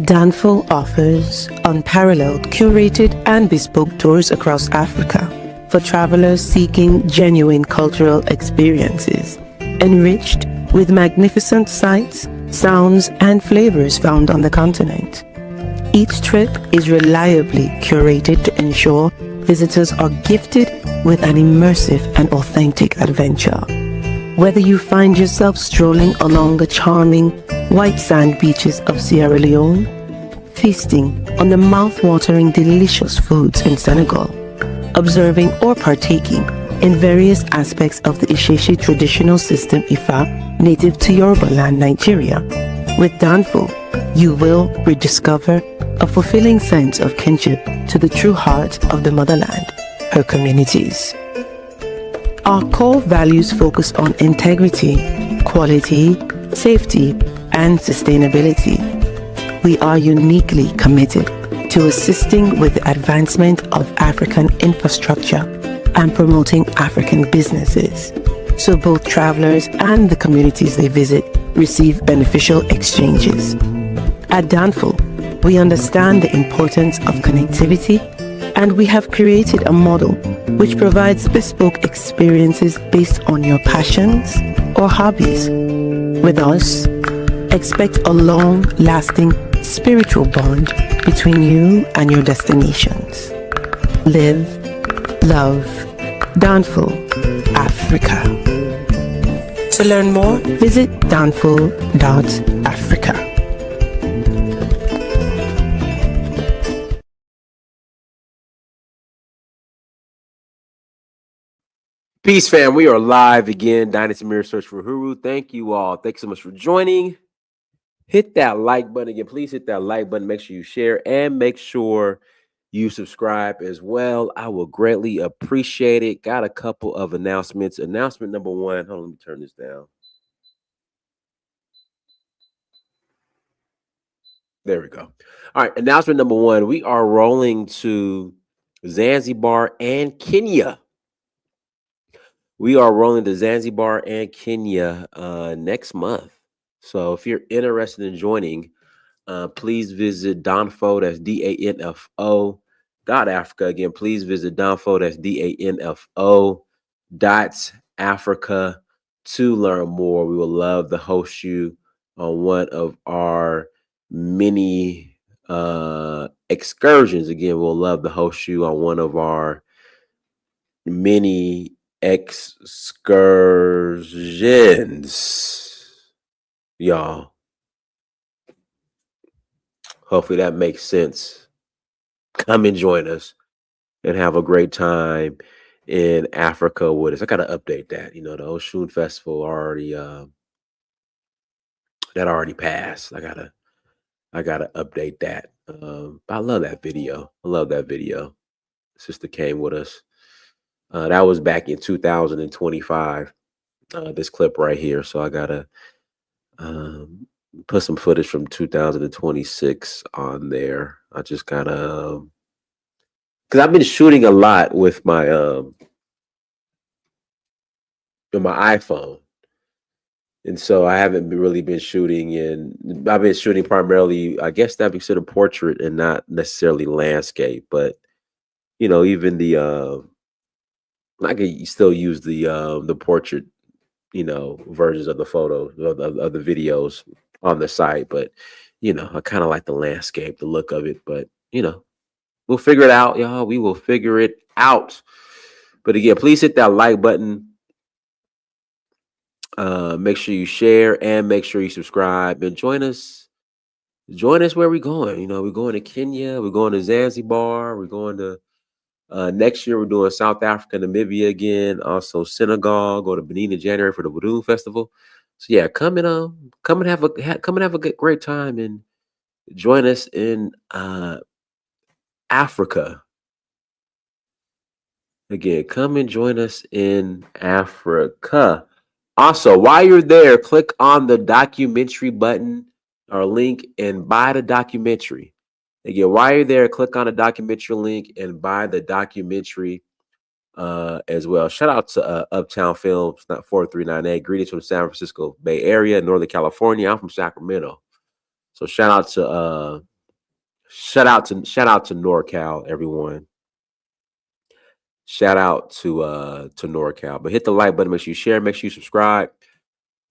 Danfo offers unparalleled, curated, and bespoke tours across Africa for travelers seeking genuine cultural experiences, enriched with magnificent sights, sounds, and flavors found on the continent. Each trip is reliably curated to ensure visitors are gifted with an immersive and authentic adventure. Whether you find yourself strolling along the charming white sand beaches of Sierra Leone, feasting on the mouth-watering delicious foods in Senegal, observing or partaking in various aspects of the Isheshe traditional system Ifa native to Yoruba land, Nigeria, with Danfo, you will rediscover a fulfilling sense of kinship to the true heart of the motherland, her communities. Our core values focus on integrity, quality, safety, and sustainability. We are uniquely committed to assisting with the advancement of African infrastructure and promoting African businesses, so both travelers and the communities they visit receive beneficial exchanges. At Danfo, we understand the importance of connectivity, and we have created a model which provides bespoke experiences based on your passions or hobbies. With us, expect a long-lasting spiritual bond between you and your destinations. Live, love, Danfo, Africa. To learn more, visit danfo.africa. Peace, fam. We are live again. Dynasty Mirror Search for Huru. Thank you all. Thanks so much for joining. Hit that like button again. Please hit that like button. Make sure you share and make sure you subscribe as well. I will greatly appreciate it. Got a couple of announcements. Announcement number one. Hold on, let me turn this down. There we go. All right. Announcement number one. We are rolling to Zanzibar and Kenya. We are rolling to Zanzibar and Kenya next month. So if you're interested in joining, please visit Danfo, that's DANFO .Africa. Again, please visit Danfo, that's DANFO .Africa to learn more. We would love to host you on one of our many excursions. Again, we'll love to host you on one of our many excursions, y'all. Hopefully that makes sense. Come and join us and have a great time in Africa with us. I gotta update that. You know, the Oshun Festival already that already passed. I gotta update that. I love that video. I love that video. Sister came with us. That was back in 2025. This clip right here. So I gotta put some footage from 2026 on there. I just gotta, because I've been shooting a lot with my iPhone, and so I haven't really been shooting. And I've been shooting primarily, I guess that be considered portrait and not necessarily landscape. But you know, even the I could still use the portrait, you know, versions of the photos of the videos on the site. But you know, I kind of like the landscape, the look of it. But you know, we'll figure it out, y'all. We will figure it out. But again, please hit that like button. Make sure you share and make sure you subscribe and join us. Join us where we're going. You know, we're going to Kenya, we're going to Zanzibar, we're going to next year we're doing South Africa, Namibia again, also Senegal, go to Benin in January for the Voodoo Festival. So yeah, come and have a great time and join us in Africa. Again, come and join us in Africa. Also, while you're there, click on the documentary button or link and buy the documentary. Again, while you're there, click on the documentary link and buy the documentary as well. Shout out to Uptown Films, not 4398. Greetings from the San Francisco Bay Area, Northern California. I'm from Sacramento. So shout out to Shout out to NorCal, everyone. Shout out to NorCal. But hit the like button, make sure you share, make sure you subscribe.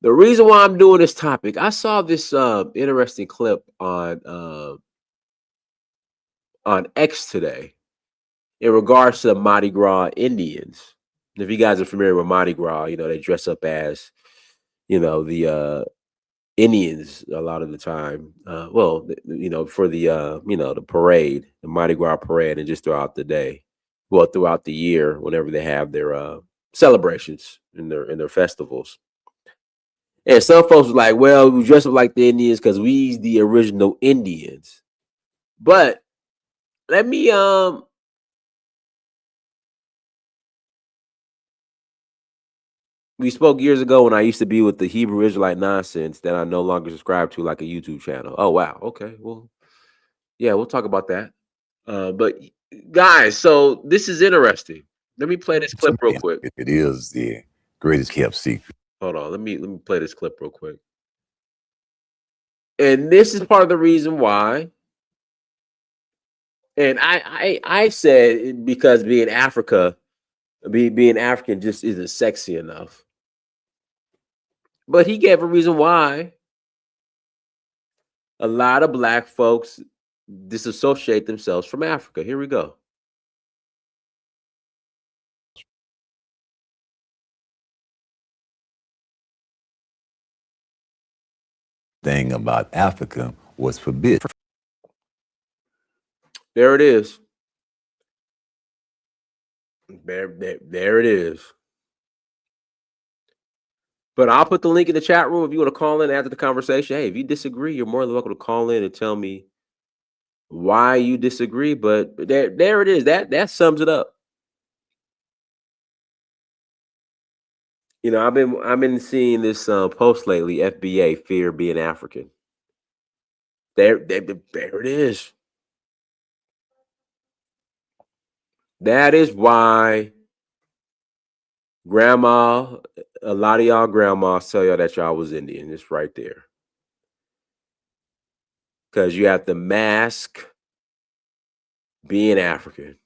The reason why I'm doing this topic, I saw this interesting clip on X today in regards to the Mardi Gras Indians. If you guys are familiar with Mardi Gras, you know, they dress up as, you know, the Indians a lot of the time. You know, for the you know, the parade, the Mardi Gras parade, and just throughout the day, well, throughout the year, whenever they have their celebrations and their festivals. And some folks were like, well, we dress up like the Indians because we the original Indians. But let me we spoke years ago when I used to be with the Hebrew Israelite nonsense that I no longer subscribe to, like a YouTube channel. Oh wow, okay, well, yeah, we'll talk about that. But guys, so this is interesting. Let me play this clip real quick. It is the greatest kept secret. Hold on, let me play this clip real quick. And this is part of the reason why. And I said because being being African just isn't sexy enough. But he gave a reason why a lot of black folks disassociate themselves from Africa. Here we go. Thing about Africa was forbidden. There it is. There it is. But I'll put the link in the chat room if you want to call in after the conversation. Hey, if you disagree, you're more than welcome to call in and tell me why you disagree. But there it is. That sums it up. You know, I've been seeing this post lately. FBA, fear being African. There it is. That is why grandma, a lot of y'all grandmas tell y'all that y'all was Indian. It's right there. Because you have to mask being African.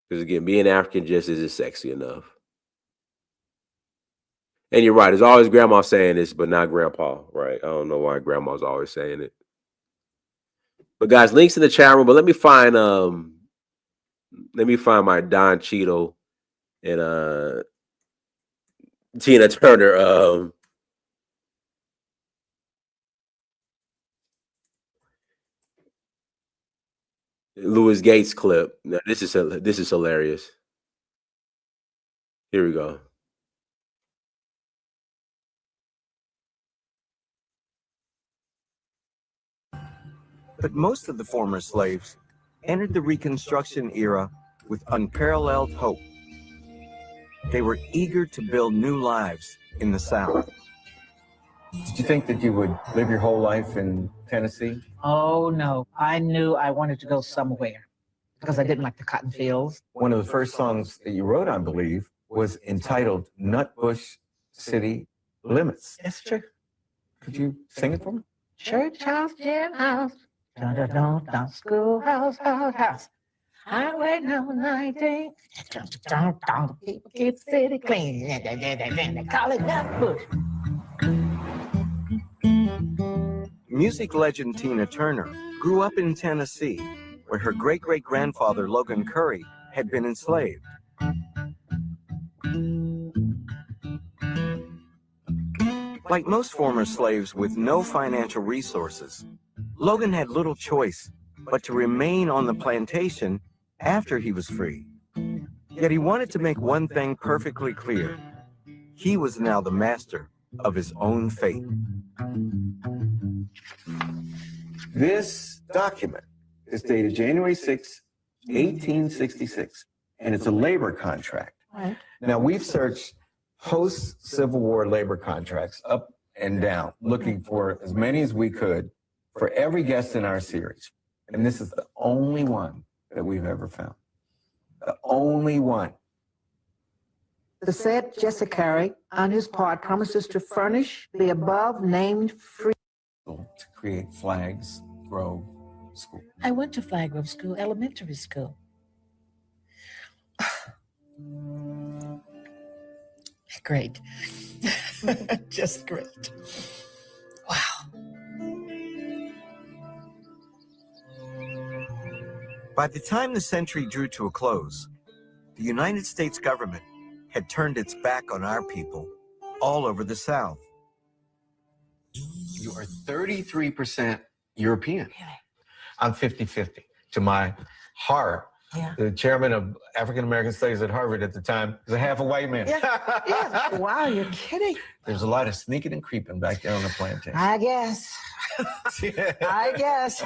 Because again, being African just isn't sexy enough. And you're right. There's always grandma saying this, but not grandpa, right? I don't know why grandma's always saying it. But guys, links in the chat room. But let me find my Don Cheadle and Tina Turner Louis Gates clip. Now, this is hilarious. Here we go. But most of the former slaves entered the Reconstruction era with unparalleled hope. They were eager to build new lives in the South. Did you think that you would live your whole life in Tennessee? Oh, no. I knew I wanted to go somewhere because I didn't like the cotton fields. One of the first songs that you wrote, I believe, was entitled Nutbush City Limits. That's true. Could you sing it for me? Church house, gym house, dun, schoolhouse, house. Highway number 19. People keep the city clean. They call it Nutbush. Music legend Tina Turner grew up in Tennessee, where her great-great-grandfather Logan Curry had been enslaved. Like most former slaves with no financial resources, Logan had little choice but to remain on the plantation after he was free. Yet he wanted to make one thing perfectly clear. He was now the master of his own fate. This document is dated January 6, 1866, and it's a labor contract. Right. Now, we've searched post-Civil War labor contracts up and down, looking for as many as we could for every guest in our series. And this is the only one that we've ever found. The only one. The said Jesse Carey, on his part, promises to furnish the above named free to create Flags Grove School. I went to Flag Grove School, elementary school. Great. Just great. Wow. By the time the century drew to a close, the United States government had turned its back on our people all over the South. You are 33% European. Really? I'm 50-50. To my heart, Yeah. the chairman of African American Studies at Harvard at the time was a half a white man. Yeah. Wow, you're kidding. There's a lot of sneaking and creeping back there on the plantation. I guess. I guess.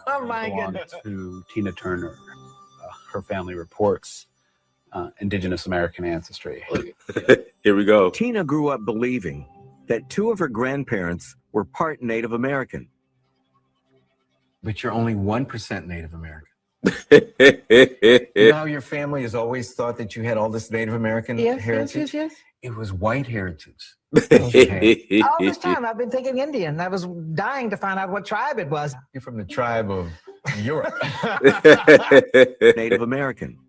Oh my belonged goodness. to Tina Turner. Her family reports indigenous American ancestry. Here we go. Tina grew up believing that two of her grandparents were part Native American. But you're only 1% Native American. You know how your family has always thought that you had all this Native American heritage? Yes. It was white heritage. All this time I've been thinking Indian. I was dying to find out what tribe it was. You're from the tribe of Europe. Native American.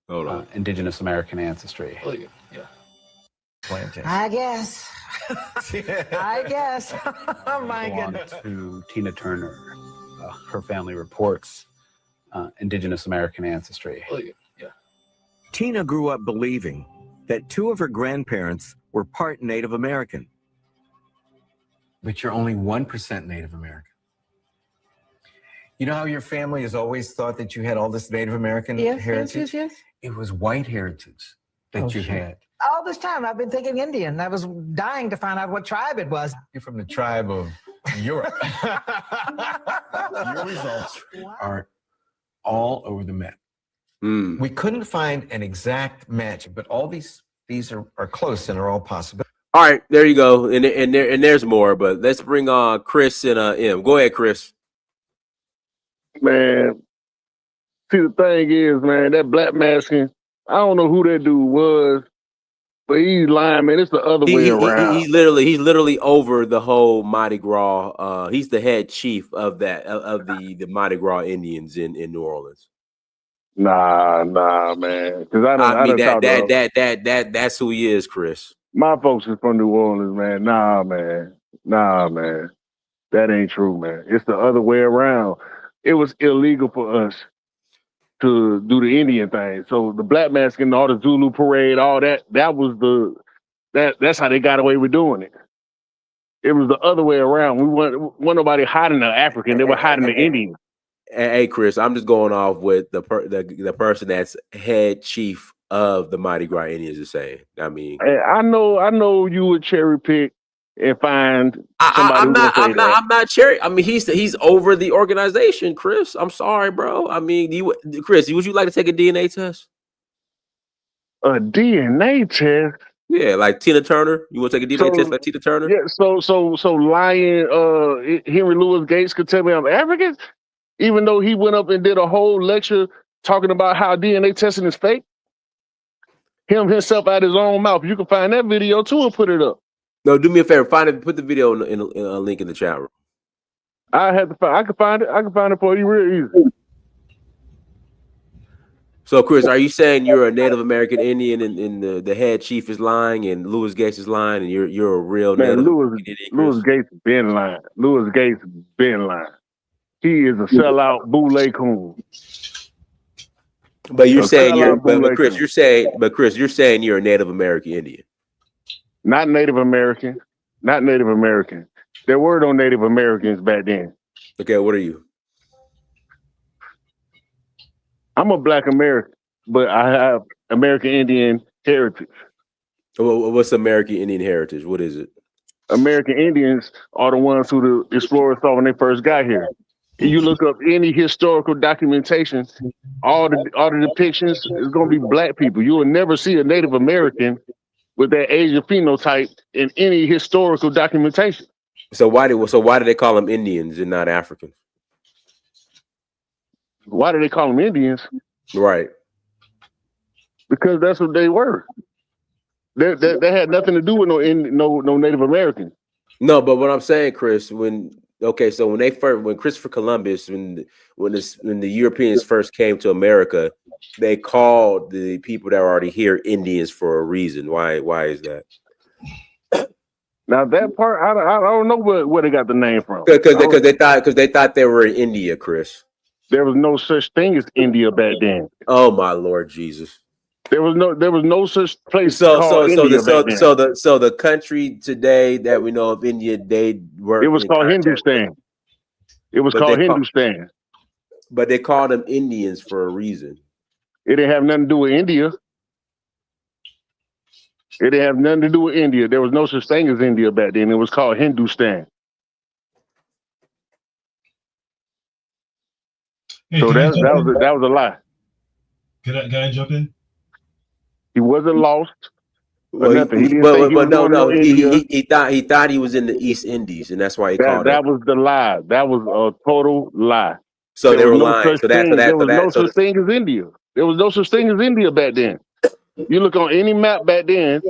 Hold on. Indigenous American ancestry. Plantation. I guess. I guess. Oh my Belonged goodness. to Tina Turner. Her family reports indigenous American ancestry. Tina grew up believing that two of her grandparents were part Native American. But you're only 1% Native American. You know how your family has always thought that you had all this Native American heritage? Yes. It was white heritage that you had. All this time I've been thinking Indian. I was dying to find out what tribe it was. You're from the tribe of Europe. Your results are all over the map. We couldn't find an exact match, but all these are close and are all possible. All right, there you go. And there's more, but let's bring on Chris and M. Go ahead, Chris. Man, see, the thing is, man, that black masking, I don't know who that dude was, but he's lying, man. It's the other way around. He's literally over the whole Mardi Gras. He's the head chief of the Mardi Gras Indians in New Orleans. Nah, man. Because that's who he is, Chris. My folks is from New Orleans, man. Nah, man. That ain't true, man. It's the other way around. It was illegal for us to do the Indian thing. So the black masking, all the Zulu parade, all that's how they got away with doing it. It was the other way around. We weren't nobody hiding the African, they were hiding the Indian. Hey, Chris, I'm just going off with the person that's head chief of the Mardi Gras Indians is saying. I mean, Hey, I know you would cherry pick and find somebody. I'm not cherry. I mean, he's over the organization, Chris. I'm sorry, bro. I mean, Chris, would you like to take a DNA test? A DNA test? Yeah, like Tina Turner. You want to take a DNA test like Tina Turner? Yeah. So lying. Henry Louis Gates could tell me I'm African, even though he went up and did a whole lecture talking about how DNA testing is fake. Him himself out his own mouth. You can find that video too and put it up. No, do me a favor. Find it. Put the video in a link in the chat room. I can find it. I can find it for you real easy. So, Chris, are you saying you're a Native American Indian and the head chief is lying and Louis Gates is lying and you're a real Man, Native Louis American Indian? Gates been lying. Louis Gates been lying. He is a sellout boule coon. But you're saying Chris, you're saying you're a Native American Indian. Not Native American. There were no Native Americans back then. Okay, what are you? I'm a Black American, but I have American Indian heritage. What's American Indian heritage? What is it? American Indians are the ones who the explorers saw when they first got here. You look up any historical documentation, all the depictions is going to be Black people. You will never see a Native American with that Asian phenotype in any historical documentation. So why do they call them Indians and not Africans? Why do they call them Indians? Right. Because that's what they were. They had nothing to do with no Native Americans. No, but what I'm saying, Chris, when Okay, so when Christopher Columbus, when the Europeans first came to America, they called the people that were already here Indians for a reason. Why is that? Now that part, I don't know where they got the name from. Because they thought they were in India, Chris. There was no such thing as India back then. Oh my Lord Jesus! There was no such place called India back then. So the country today that we know of India, they were. It was called Hindustan. It was called Hindustan. But they called them Indians for a reason. It didn't have nothing to do with India. It didn't have nothing to do with India. There was no such thing as India back then. It was called Hindustan. Hey, so that was a lie. Can I jump in? He wasn't lost. Well, nothing. He didn't think he was going to India. He thought he was in the East Indies, and that's why he called it. That was the lie. That was a total lie. So there was no lying. There was no such thing as India. There was no such thing as India back then. You look on any map back then,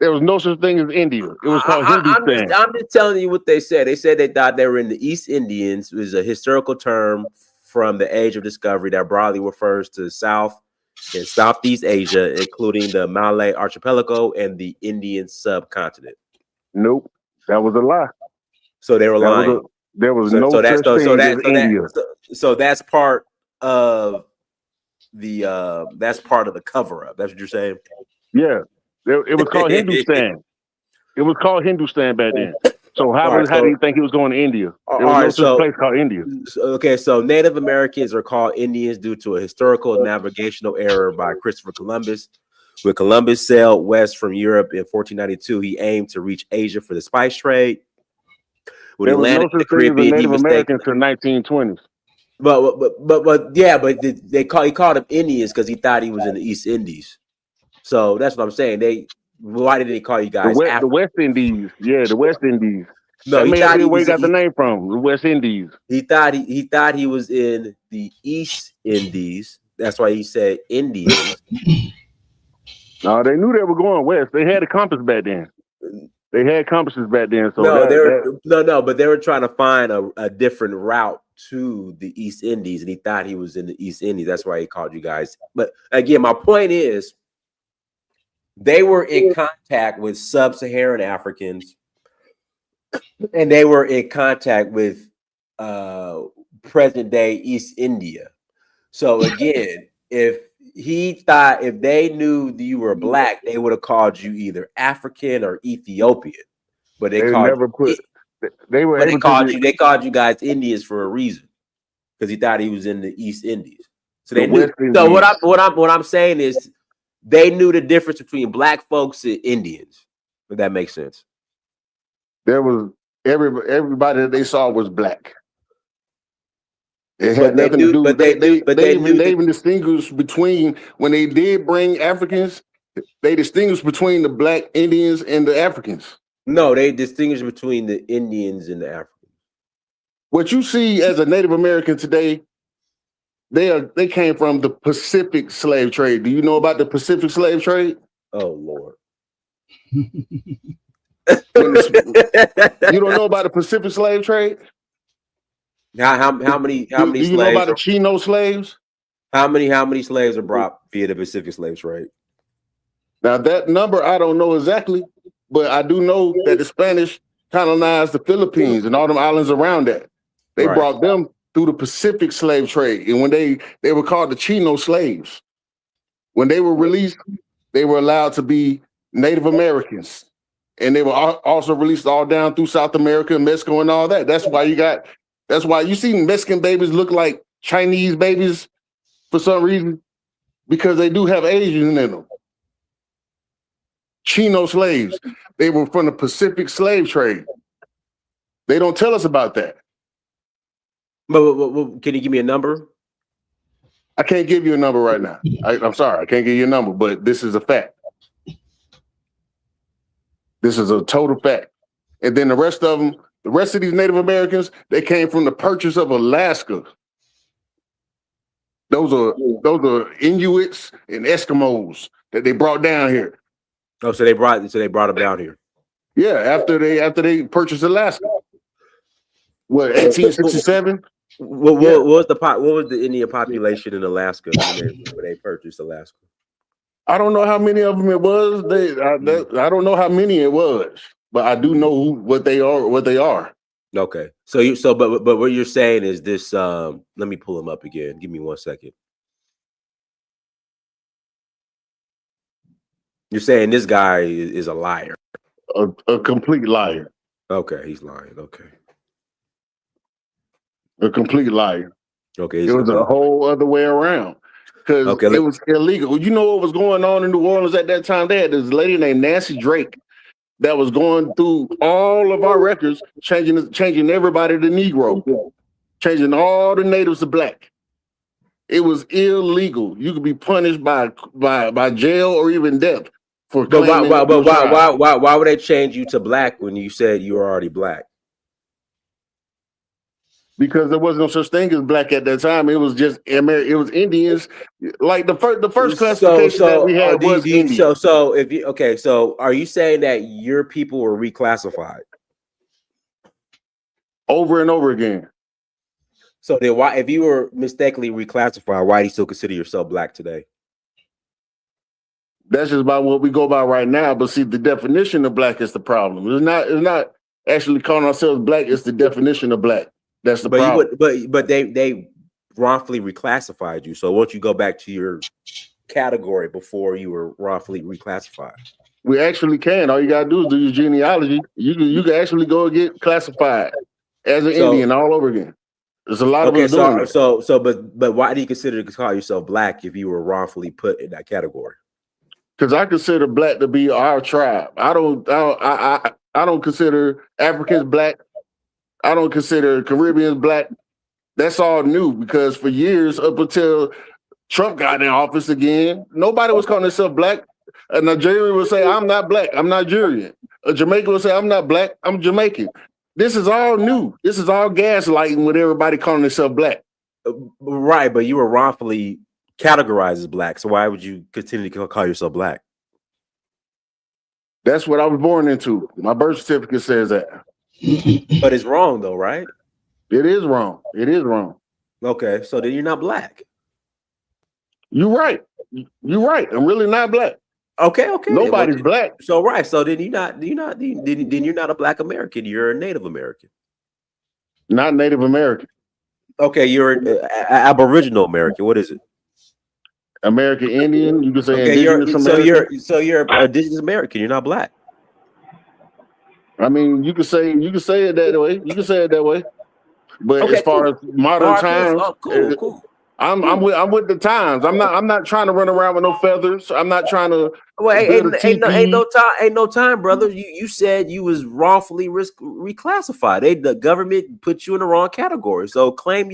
there was no such thing as India. It was called Hindustan. I'm just telling you what they said. They said they thought they were in the East Indians. It was a historical term from the Age of Discovery that broadly refers to South and Southeast Asia, including the Malay Archipelago and the Indian subcontinent. Nope, that was a lie. So they were lying. There was no such thing as India. So that's part of the cover up. That's what you're saying? Yeah. It was called Hindustan. It was called Hindustan back then. So how do you think he was going to India? There was no such place called India. So Native Americans are called Indians due to a historical navigational error by Christopher Columbus. When Columbus sailed west from Europe in 1492, he aimed to reach Asia for the spice trade. When there was no such thing as Native Americans until 1920s. He called them Indians because he thought he was in the East Indies. So that's what I'm saying. Why did they call you guys the West Indies? Yeah, the West Indies. No, that may have been where he got the name from. The West Indies. He thought he was in the East Indies. That's why he said Indians. No, they knew they were going west. They had a compass back then. They had compasses back then. So but they were trying to find a different route to the East Indies, and he thought he was in the East Indies. That's why he called you guys. But again, my point is, they were in contact with sub-Saharan Africans, and they were in contact with present-day East India. So again, if they knew you were black, they would have called you either African or Ethiopian. But they called you guys Indians for a reason, because he thought he was in the East Indies. So they knew. So what I'm saying is, they knew the difference between black folks and Indians. If that makes sense. There was everybody that they saw was black. It had nothing to do. They even distinguished between, when they did bring Africans, they distinguished between the black Indians and the Africans. No, they distinguished between the Indians and the Africans. What you see as a Native American today, they came from the Pacific slave trade. Do you know about the Pacific slave trade? Oh Lord. You don't know about the Pacific slave trade? How many do you slaves know about the Chino slaves? How many slaves are brought via the Pacific slave trade? Now that number I don't know exactly, but I do know that the Spanish colonized the Philippines and all them islands around that. They brought them through the Pacific slave trade. And when they were called the Chino slaves. When they were released, they were allowed to be Native Americans. And they were also released all down through South America and Mexico and all that. That's why you see Mexican babies look like Chinese babies for some reason, because they do have Asian in them. Chino slaves. They were from the Pacific slave trade. They don't tell us about that. But can you give me a number? I can't give you a number right now. I'm sorry, I can't give you a number, but this is a fact. This is a total fact. And then the rest of these Native Americans, they came from the purchase of Alaska. Those are Inuits and Eskimos that they brought down here. Oh, so they brought them down here. Yeah, after they purchased Alaska. What, 1867? What Yeah. was what was the Indian population in Alaska when they purchased Alaska? I don't know how many of them it was. I don't know how many it was, but I do know what they are. What they are. Okay. But what you're saying is this. Let me pull them up again. Give me 1 second. You're saying this guy is a liar. A complete liar. Okay, he's lying. Okay. A complete liar. Okay. It was a whole other way around. Because it was illegal. You know what was going on in New Orleans at that time? They had this lady named Nancy Drake that was going through all of our records, changing everybody to Negro, changing all the natives to black. It was illegal. You could be punished by jail or even death for claiming. Why would they change you to black when you said you were already black? Because there was no such thing as black at that time. It was just it was Indians. Like the first classification that we had was Indian. So are you saying that your people were reclassified over and over again? So then why, if you were mistakenly reclassified, why do you still consider yourself black today? That's just about what we go by right now. But see, the definition of black is the problem. It's not actually calling ourselves black. It's the definition of black. That's the problem. But they wrongfully reclassified you. So won't you go back to your category before you were wrongfully reclassified? We actually can. All you gotta do is do your genealogy. You can actually go and get classified as an Indian all over again. There's a lot of us doing it. But why do you consider to call yourself black if you were wrongfully put in that category? Because I consider black to be our tribe. I don't consider Africans black. I don't consider Caribbeans black. That's all new because for years, up until Trump got in office again, nobody was calling themselves black. A Nigerian would say, I'm not black, I'm Nigerian. A Jamaican would say, I'm not black, I'm Jamaican. This is all new. This is all gaslighting with everybody calling themselves black. Right, but you were wrongfully categorized as black. So why would you continue to call yourself black? That's what I was born into. My birth certificate says that. But it's wrong though, right? It is wrong. It is wrong. Okay, so then you're not black. You're right. You're right. I'm really not black. Okay. Nobody's black. So right. So then you're not a black American. You're a Native American. Not Native American. Okay, you're an Aboriginal American. What is it? American Indian. You can say Indigenous American. So you're Indigenous American. You're not black. I mean, you can say it that way. You can say it that way. But as far as modern times, cool. I'm with the times. I'm not trying to run around with no feathers. I'm not trying to. Well, ain't no time, brother. You said you was wrongfully reclassified. The government put you in the wrong category. So claim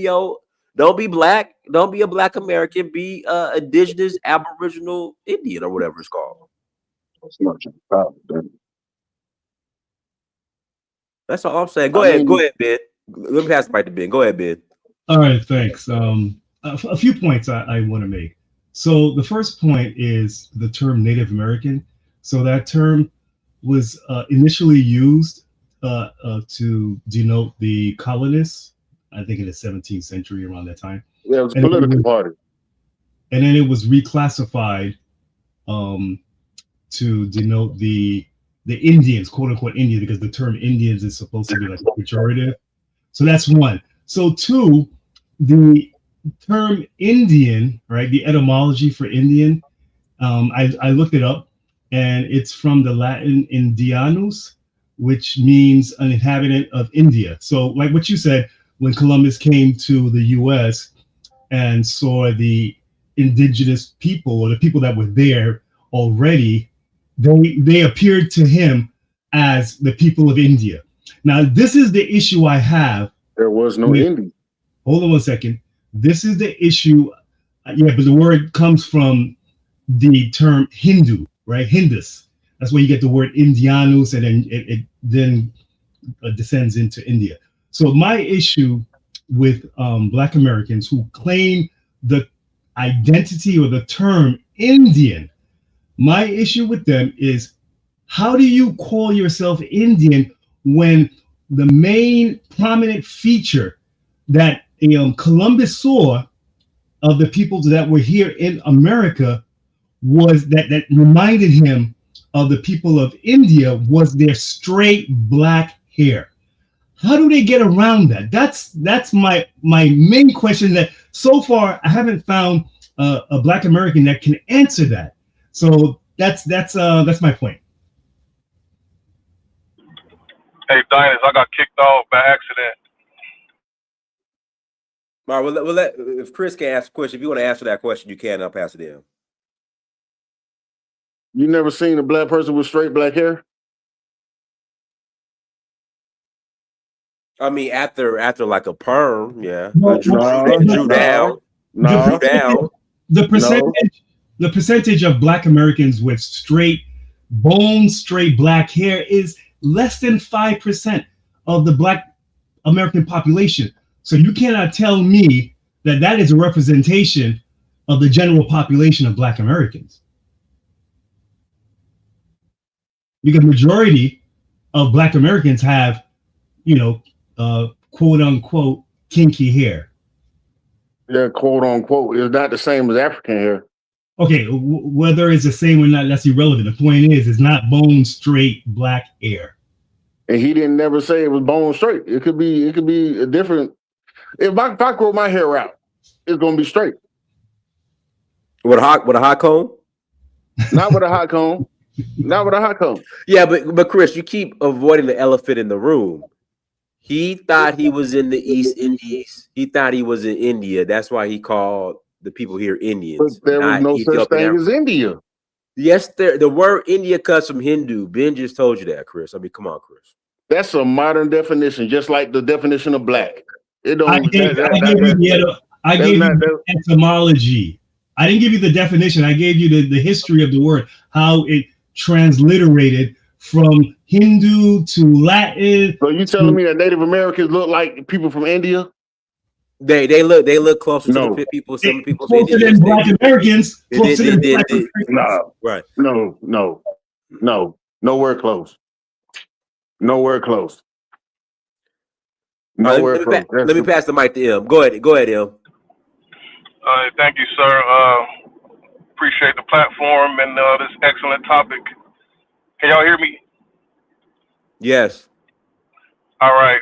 don't be black, don't be a black American, be indigenous, Aboriginal, Indian, or whatever it's called. That's not your problem. That's all I'm saying. Go ahead, Ben. Let me pass the mic to Ben. Go ahead, Ben. All right, thanks. A few points I want to make. So the first point is the term Native American. So that term was initially used to denote the colonists, I think in the 17th century, around that time. Yeah, it was a political party. And then it was reclassified to denote the Indians, quote unquote Indians, because the term Indians is supposed to be like a pejorative. So that's one. So two, the term Indian, right? The etymology for Indian, I looked it up, and it's from the Latin Indianus, which means an inhabitant of India. So, like what you said, when Columbus came to the U.S. and saw the indigenous people or the people that were there already, they appeared to him as the people of India. Now, this is the issue I have. There was no Indian. Hold on one second. This is the issue. Yeah, but the word comes from the term Hindu, right? Hindus. That's where you get the word Indianus, and then it then descends into India. So my issue with Black Americans who claim the identity or the term Indian, my issue with them is, how do you call yourself Indian when the main prominent feature that Columbus saw of the people that were here in America was that reminded him of the people of India was their straight black hair. How do they get around that? That's my main question. That so far I haven't found a Black American that can answer that. So that's my point. Hey, Dinus, I got kicked off by accident. All right, we'll let if Chris can ask a question. If you want to answer that question, you can. I'll pass it in. You never seen a black person with straight black hair? I mean, after like a perm, yeah. No, Drew down. The percentage of Black Americans with straight black hair is less than 5% of the Black American population. So you cannot tell me that is a representation of the general population of Black Americans. Because majority of Black Americans have, quote unquote, kinky hair. Yeah, quote unquote. It's not the same as African hair. Okay, whether it's the same or not, that's irrelevant. The point is, it's not bone straight black hair. And he didn't never say it was bone straight. It could be a different. If I grow my hair out, it's gonna be straight. With a hot comb? Not with a hot comb. Not with a hot comb. Yeah, but Chris, you keep avoiding the elephant in the room. He thought he was in the East Indies. He thought he was in India. That's why he called the people here Indians. But there was no such thing as India. Yes, the word India comes from Hindu. Ben just told you that, Chris. I mean, come on, Chris. That's a modern definition, just like the definition of black. It don't. I gave you etymology. I didn't give you the definition. I gave you the history of the word, how it transliterated from Hindu to Latin. So you telling me that Native Americans look like people from India? They look closer to the people. Some people closer than Black Americans. No, right? No, nowhere close. Nowhere close. Nowhere close. Let me pass the mic to M. Go ahead, M. Thank you, sir. Appreciate the platform and this excellent topic. Can y'all hear me? Yes. All right.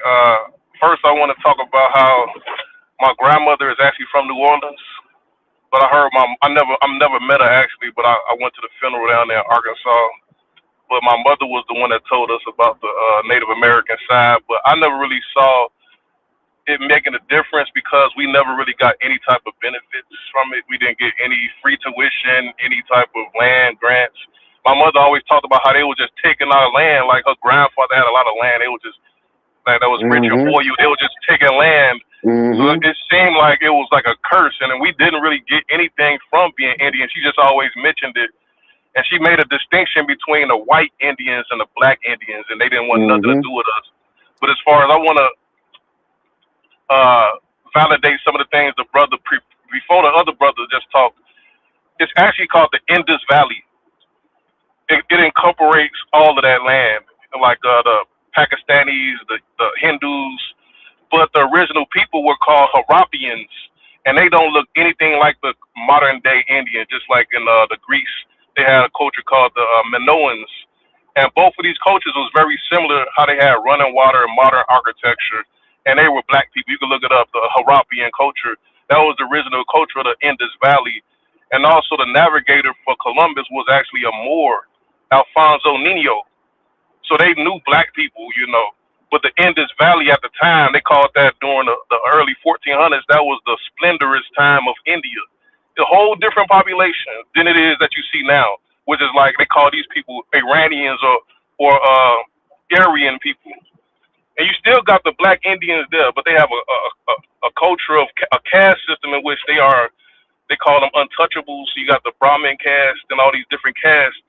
First, I want to talk about how my grandmother is actually from New Orleans, but I heard I've never met her actually, but I went to the funeral down there in Arkansas. But my mother was the one that told us about the Native American side, but I never really saw it making a difference because we never really got any type of benefits from it. We didn't get any free tuition, any type of land grants. My mother always talked about how they were just taking our land, like her grandfather had a lot of land. They were just like that was richer for you. They were just taking land. So it seemed like it was like a curse, and then we didn't really get anything from being Indian. She just always mentioned it. And she made a distinction between the white Indians and the black Indians, and they didn't want nothing to do with us. But as far as I want to validate some of the things the brother before the other brother just talked, it's actually called the Indus Valley. It incorporates all of that land, like the Pakistanis, the Hindus, but the original people were called Harappians, and they don't look anything like the modern day Indian. Just like in the Greece, they had a culture called the Minoans, and both of these cultures was very similar. How they had running water and modern architecture, and they were black people. You can look it up. The Harappian culture, that was the original culture of the Indus Valley, and also the navigator for Columbus was actually a Moor, Alfonso Nino. So they knew black people, But the Indus Valley at the time, they called that during the early 1400s, that was the splendorous time of India. A whole different population than it is that you see now, which is like they call these people Iranians or Aryan people. And you still got the black Indians there, but they have a culture of a caste system in which they call them untouchables. So you got the Brahmin caste and all these different castes.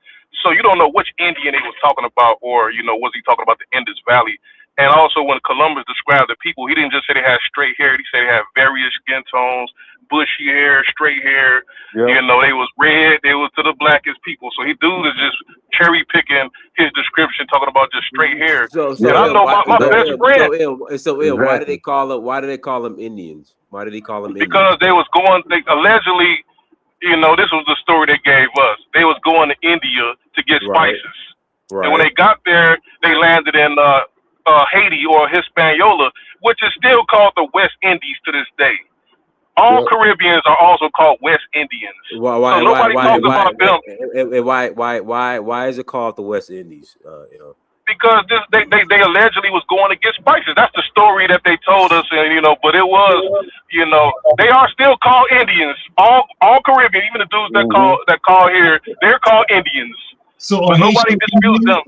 So you don't know which Indian he was talking about, or was he talking about the Indus Valley? And also, when Columbus described the people, he didn't just say they had straight hair. He said they had various skin tones, bushy hair, straight hair. Yep. You know, they was red. They was to the blackest people. So he dude is just cherry picking his description, talking about just straight hair. So And I know my best friend, why did they call them Indians? Why did he call them Indians? because they allegedly, you know, this was the story they gave us. They was going to India to get Right. spices. Right. And when they got there, they landed in Haiti or Hispaniola, which is still called the West Indies to this day. All Yep. Caribbeans are also called West Indians. Why So nobody talks about them why is it called the West Indies? You know. because they allegedly was going to get spices. That's the story that they told us, and you know, but it was, you know, they are still called Indians. All Caribbean, even the dudes that call here, they're called Indians. So But nobody disputes them.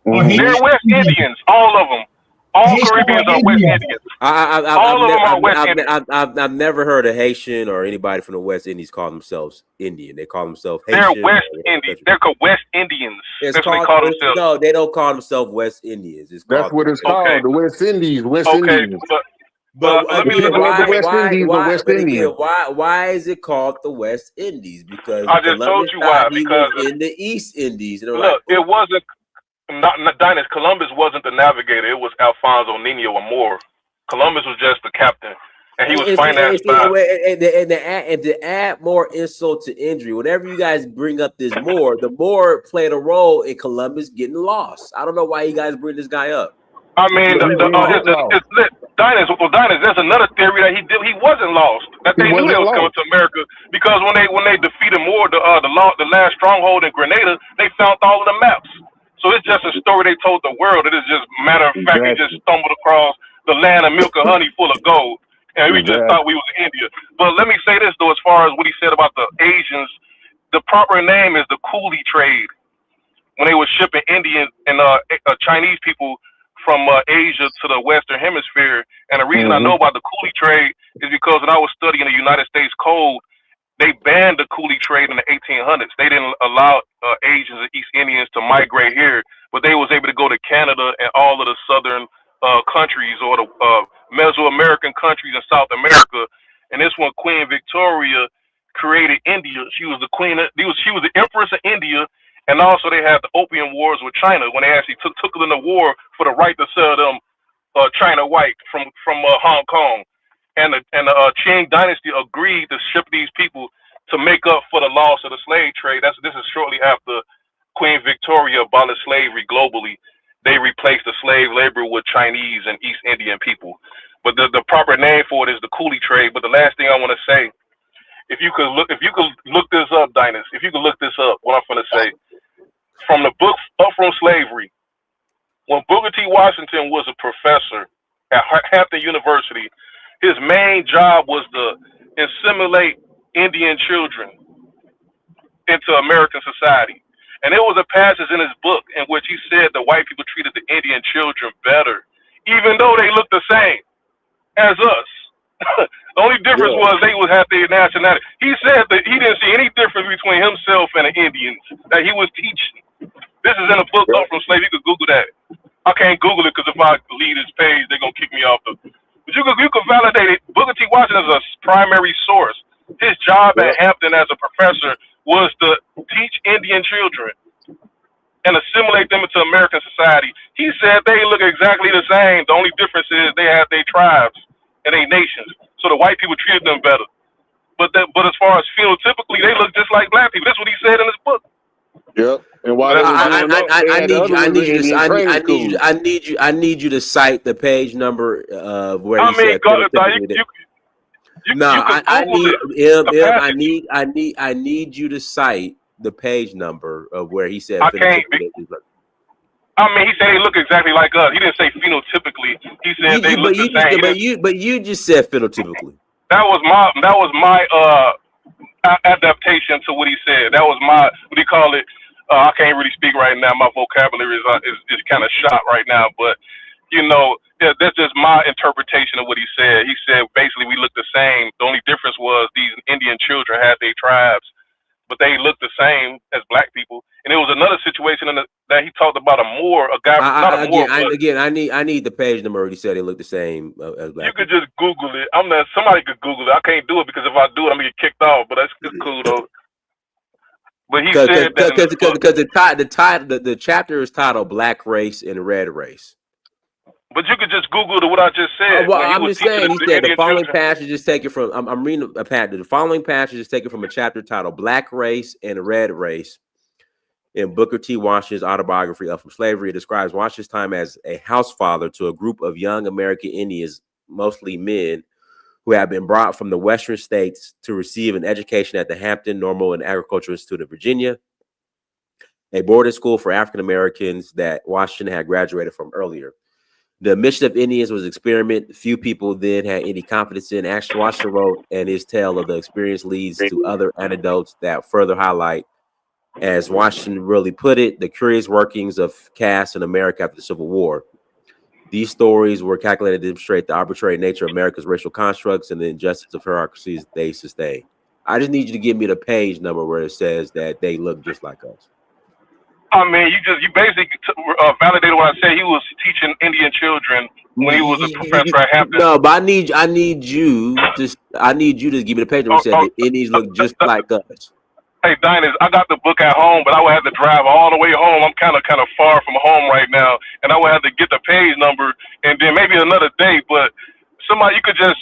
They're West Indians, all of them. All Haitian Caribbeans are are West Indians. Indians. All of them are West Indians. I've never heard a Haitian or anybody from the West Indies call themselves Indian. They call themselves They're Haitian. West Indians. They're called West Indians. It's That's what they called, call themselves. no, they don't call themselves West Indians. It's That's called what it's called. Okay. The West Indies. West Okay, Indies. but let me again, look at the West Indies, the West Indians. why is it called the West Indies? Because I just told Columbus you why. thought he Because was in the East Indies. And they're look, like, it wasn't not Dinus. Columbus wasn't the navigator. It was Alfonso Nino Amor. Columbus was just the captain, and he was financed by. and to add more insult to injury, whenever you guys bring up this more, the more played a role in Columbus getting lost. I don't know why you guys bring this guy up. I mean, it's lit. Dinus, there's another theory that he wasn't lost. That they knew they was coming to America because when they defeated Moore, the last stronghold in Grenada, they found all of the maps. So it's just a story they told the world. It is just matter of fact, he just stumbled across the land of milk and honey full of gold, and we just thought we was in India. But let me say this though, as far as what he said about the Asians, the proper name is the coolie trade. When they were shipping Indian and Chinese people from Asia to the Western Hemisphere, and the reason I know about the coolie trade is because when I was studying the United States Code, they banned the coolie trade in the 1800s. They didn't allow Asians and East Indians to migrate here, but they was able to go to Canada and all of the southern countries or the Mesoamerican countries in South America. And this one, Queen Victoria created India. She was the queen. She was the empress of India, and also they had the Opium Wars with China when they actually took them to war for the right to sell them China white from Hong Kong. And the Qing dynasty agreed to ship these people to make up for the loss of the slave trade. This is shortly after Queen Victoria abolished slavery globally. They replaced the slave labor with Chinese and East Indian people. But the proper name for it is the coolie trade. But the last thing I want to say, if you could look this up, Dinus, if you could look this up, what I'm going to say, from the book Up From Slavery, when Booker T. Washington was a professor at Hampton University, his main job was to assimilate Indian children into American society. And there was a passage in his book in which he said the white people treated the Indian children better, even though they looked the same as us. The only difference was they would have their nationality. He said that he didn't see any difference between himself and the Indians that he was teaching. This is in a book Up From Slavery. You could Google that. I can't Google it because if I leave this page, they're going to kick me off the. But you could validate it. Booker T. Washington is a primary source. His job at Hampton as a professor was to teach Indian children and assimilate them into American society. He said they look exactly the same. The only difference is they have their tribes and their nations. So the white people treated them better. But as far as phenotypically, they look just like black people. That's what he said in his book. Yep. And while I need you to cite the page number of where I he said. I need you to cite the page number of where he said. I can't. I mean, he said they look exactly like us. He didn't say phenotypically. He said they look the same. But you just said phenotypically. That was my adaptation to what he said. That was my, what do you call it? I can't really speak right now. My vocabulary is kind of shot right now. But you know, that's just my interpretation of what he said. He said basically we look the same. The only difference was these Indian children had their tribes. but they look the same as black people. And there was another situation that he talked about a guy, not a Moor, but I need the page number. He said they look the same as black you could people. just Google it. Somebody could Google it. I can't do it because if I do it, I'm gonna get kicked off. But it's cool though. But he said that because the chapter is titled "Black Race and Red Race." But you could just Google what I just said. Well, I'm just saying. He said the following children. passage is taken from. I'm reading a passage. The following passage is taken from a chapter titled "Black Race and Red Race" in Booker T. Washington's autobiography of From Slavery. It describes Washington's time as a house father to a group of young American Indians, mostly men, who had been brought from the western states to receive an education at the Hampton Normal and Agricultural Institute of Virginia, a boarding school for African Americans that Washington had graduated from earlier. The mission of Indians was experiment. Few people then had any confidence in. Ashton Washington wrote, and his tale of the experience leads to other anecdotes that further highlight, as Washington really put it, the curious workings of caste in America after the Civil War. These stories were calculated to demonstrate the arbitrary nature of America's racial constructs and the injustice of hierarchies they sustain. I just need you to give me the page number where it says that they look just like us. I mean, you basically validated what I said. He was teaching Indian children when he was a professor at Hampton. No, but I need you to give me the page number. Said the Indians look just like us. Hey, Dinus, I got the book at home, but I would have to drive all the way home. I'm kind of far from home right now, and I would have to get the page number, and then maybe another day. But somebody, you could just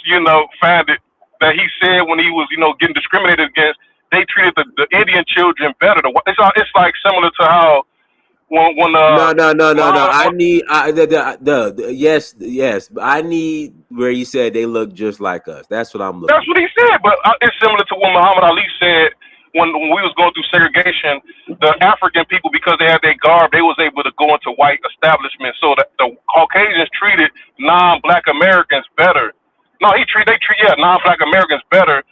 find it that he said when he was getting discriminated against. They treated the Indian children better. It's like similar to how when no. I need yes. I need where you said they look just like us. That's what I'm looking. That's what he said, but it's similar to what Muhammad Ali said when we was going through segregation. The African people, because they had their garb, they was able to go into white establishments. So the Caucasians treated non-black Americans better. No, they treat non-black Americans better,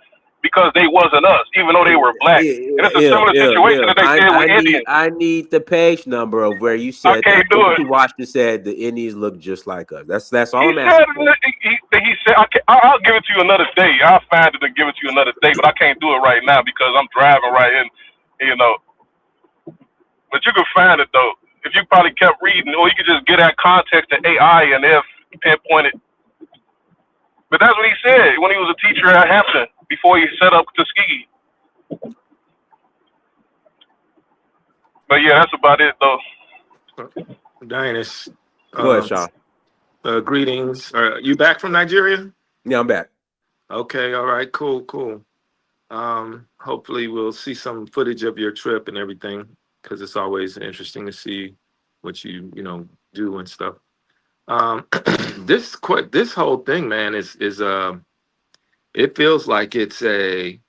because they wasn't us, even though they were black. And it's a similar situation that they did with Indians. I need the page number of where you said I can't do it. Washington said the Indians look just like us. That's all I'm asking. He said, I'll give it to you another day. I'll find it and give it to you another day, but I can't do it right now because I'm driving right in, But you can find it, though. If you probably kept reading, or you could just get that context to AI and if pinpointed. But that's what he said when he was a teacher at Hampton before he set up Tuskegee. But yeah, that's about it, though. Dinus. Go ahead, Sean. Greetings. Are you back from Nigeria? Yeah, I'm back. Okay, all right, cool. Hopefully we'll see some footage of your trip and everything, because it's always interesting to see what you do and stuff. This whole thing, man, is it feels like it's a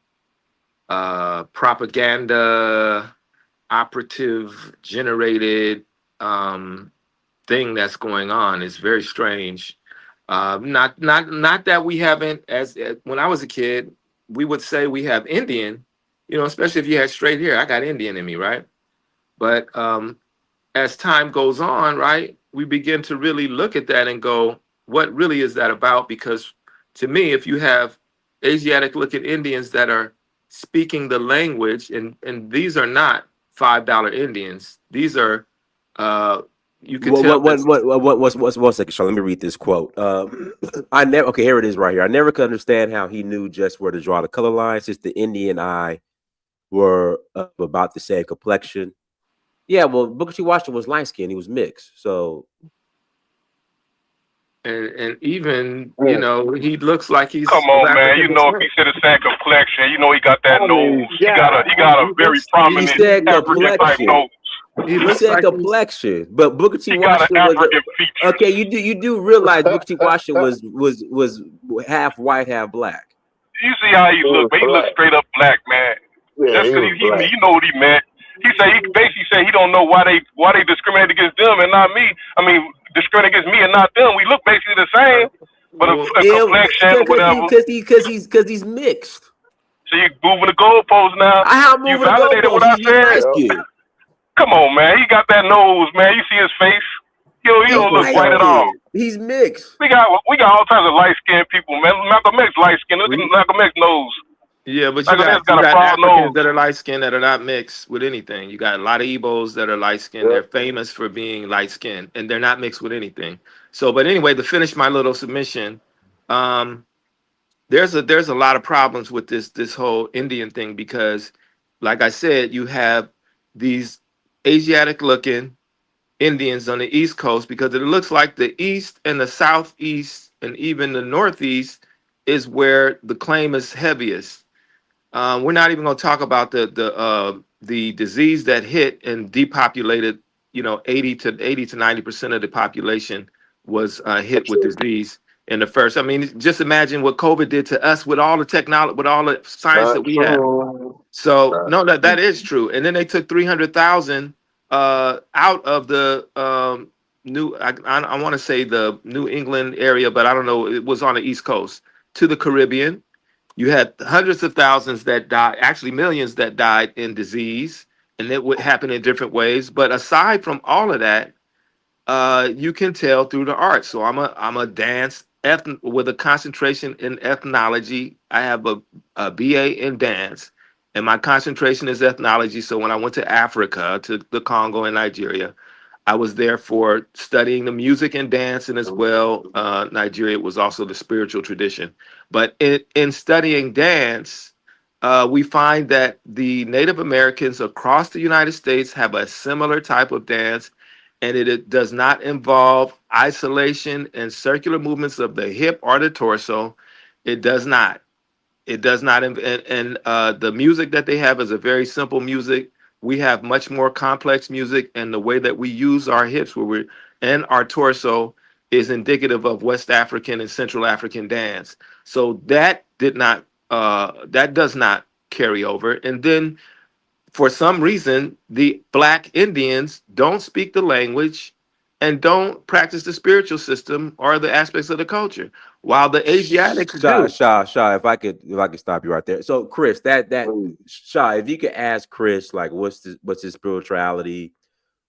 propaganda operative generated thing that's going on. It's very strange. Not that we haven't, when I was a kid, we would say we have Indian, especially if you had straight hair. I got Indian in me, right? But as time goes on, right, we begin to really look at that and go, what really is that about? Because to me, if you have Asiatic looking Indians that are speaking the language, and these are not $5 Indians, these are you can tell. One second, Sean. Let me read this quote. Here it is right here. I never could understand how he knew just where to draw the color lines, since the Indian eye were of about the same complexion. Yeah, well, Booker T. Washington was light skinned. He was mixed. So, and even he looks like he's. Come on, man. If he said the same complexion, he got that nose. He got a very prominent African type nose. He said complexion, but Booker T. Washington was okay. You do realize Booker T. Washington was half white, half black. You see how he look, but he looks straight up black, man. Yeah, that's because you know what he meant. He basically said he don't know why they discriminate against them and not me. I mean, discriminate against me and not them. We look basically the same, but a complexion, whatever. Because he's mixed. So you moving the goalposts now. You validated what I said. Come on, man. He got that nose, man. You see his face. He don't look white at all. He's mixed. We got all types of light skinned people, man. Malcolm X light skinned. Look at Malcolm X nose. Yeah, but Like you a nigga's got got a frog Africans nose. that are light skinned that are not mixed with anything. You got a lot of Igbos that are light skinned. They're famous for being light skinned, and they're not mixed with anything. So, but anyway, to finish my little submission, um, there's a lot of problems with this whole Indian thing because, like I said, you have these Asiatic looking Indians on the East Coast because it looks like the East and the Southeast and even the Northeast is where the claim is heaviest. We're not even going to talk about the disease that hit and depopulated. 80 to 90% of the population was hit with disease in the first. I mean, just imagine what COVID did to us with all the technology, with all the science that we have. So no, that is true. And then they took 300,000 out of the I want to say the New England area, but I don't know. It was on the East Coast to the Caribbean. You had hundreds of thousands that died, actually millions that died in disease, and it would happen in different ways. But aside from all of that, you can tell through the art. So I'm a dance with a concentration in ethnology. I have a BA in dance, and my concentration is ethnology. So when I went to Africa, to the Congo and Nigeria, I was there for studying the music and dance, and as well, Nigeria was also the spiritual tradition. But in studying dance, we find that the Native Americans across the United States have a similar type of dance, and it does not involve isolation and circular movements of the hip or the torso. It does not. It does not, and the music that they have is a very simple music. We have much more complex music, and the way that we use our hips, and our torso, is indicative of West African and Central African dance. So that does not carry over. And then, for some reason, the Black Indians don't speak the language and don't practice the spiritual system or the aspects of the culture, while the Asiatics do. Shaw, if I could stop you right there. So Chris, that Shaw, if you could ask Chris, like, what's his spirituality,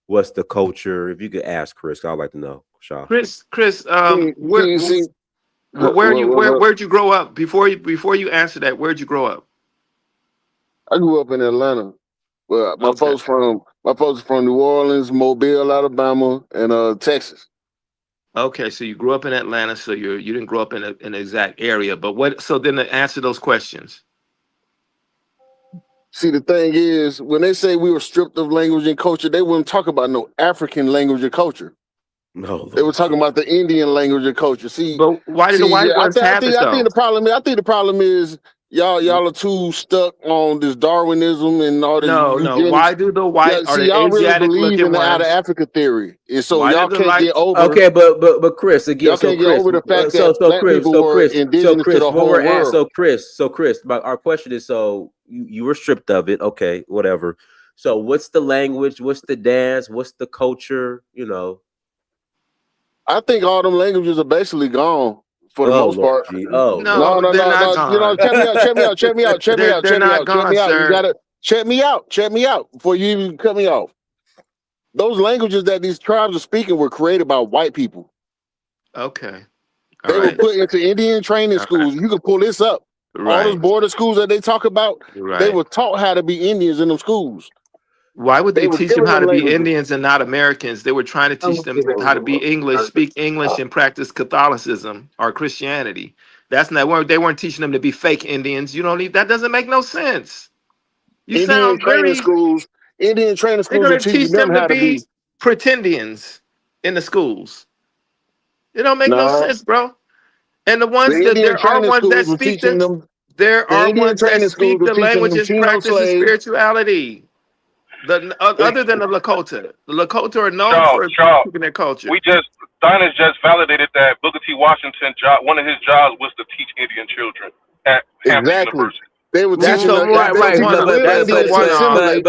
what's the culture? If you could ask Chris, I'd like to know, Shaw. Chris, See, where'd you grow up? Before you answer that, where'd you grow up? I grew up in Atlanta. Well, my Okay. folks from New Orleans, Mobile, Alabama, and Texas. Okay, so you grew up in Atlanta, so you didn't grow up in an exact area, but what? So then to answer those questions. See, the thing is, when they say we were stripped of language and culture, they wouldn't talk about no African language and culture. No, they were talking about the Indian language and culture. See, but why did the white ones have it though? I think the problem is y'all are too stuck on this Darwinism and all this. No. Why do the white or the y'all really Asiatic believe looking in the out of ones? Africa theory, and so Why y'all did the can't get over. Okay, but Chris, again, Y'all can't get over the fact that black people were indigenous to the whole world. So Chris, our question is: so you were stripped of it, okay, whatever. So what's the language? What's the dance? What's the culture? I think all them languages are basically gone for the most part. No, they're not gone. Check me out. They're not gone, sir. You gotta check me out before you even cut me off. Those languages that these tribes are speaking were created by white people. Okay. They were put into Indian training schools. You can pull this up. All those border schools that they talk about, they were taught how to be Indians in them schools. Why would they teach them how to be Indians and not Americans? They were trying to teach them how to be English, speak English, and practice Catholicism or Christianity. They weren't teaching them to be fake Indians. That doesn't make no sense. Indian training schools They're going are to teaching teach them how to be pretendians in the schools. It don't make no sense, bro. And the ones there are ones that speak the languages, practice the spirituality. Other than the Lakota are known for keeping their culture. Dinah just validated that Booker T. Washington one of his jobs was to teach Indian children at Hampton University. They were teaching but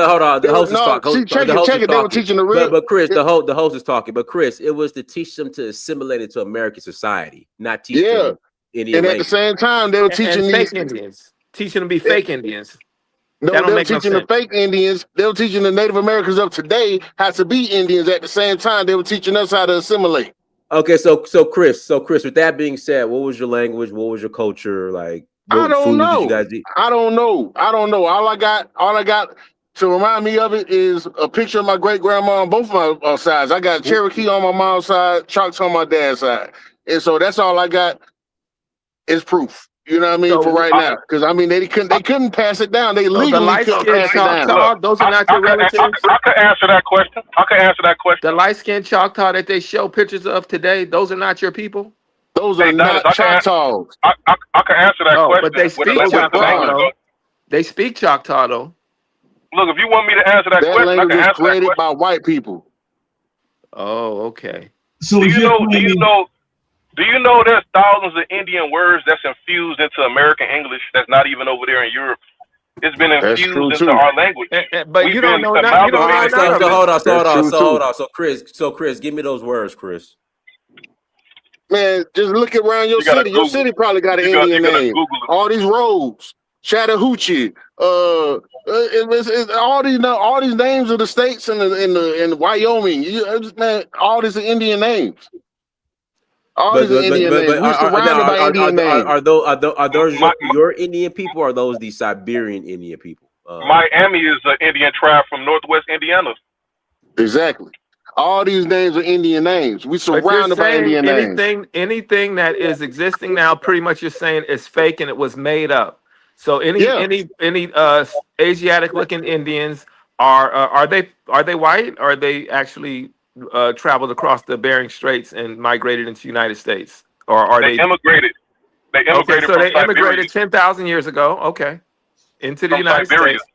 hold on, the host is talking. Check it. They were teaching the real. But Chris, the host is talking. But Chris, it was to teach them to assimilate into American society, not teach them Indian and language. At the same time, they were teaching these fake Indians, teaching them to be fake Indians. No, they were teaching the fake Indians. They were teaching the Native Americans of today how to be Indians. At the same time, they were teaching us how to assimilate. Okay, so Chris, with that being said, what was your language? What was your culture like? I What don't foods did you know. guys eat? I don't know. All I got to remind me of it is a picture of my great grandma on both of my sides. I got Cherokee on my mom's side, Choctaw on my dad's side, and so that's all I got is proof. You know what I mean for So, right now, because I mean they couldn't pass it down. They so the legally light couldn't skinned pass it down. Choctaw, those are not your relatives. I could answer that question. I could answer that question. The light skinned Choctaw that they show pictures of today, those are not your people. Those Hey, are Dennis, not Choctaws. I could answer that Oh, question but they with speak a Choctaw language. though. They speak Choctaw though. Look, if you want me to answer that That question, I language can was answer that created question. by white people. Oh, okay. So Do if you you're know? claiming, Do you know there's thousands of Indian words that's infused into American English that's not even over there in Europe? It's been That's infused true into too. our language. But We've you don't been know none. You don't All know right, amalgamated. none so of it. hold on, That's true too. So Chris, give me those words, Chris. Man, just look around your You gotta city. Your Google. city probably got an You Indian gotta name. Google it. All these roads, Chattahoochee, all these names of the states in Wyoming. Man, all these are Indian names. All these are Indian names. We're surrounded by Indian names. Are those My, your Indian people, or are those the Siberian Indian people? Miami is an Indian tribe from Northwest Indiana. Exactly. All these names are Indian names. We're But you're surrounded by saying Indian names. anything that is existing now, pretty much you're saying is fake and it was made up. So Yeah. any Asiatic looking Indians are they white? Or are they actually traveled across the Bering Straits and migrated into the United States? Or are They they immigrated. They okay? immigrated So from they Siberia. immigrated 10,000 years ago. Okay, into the From United Siberia. States.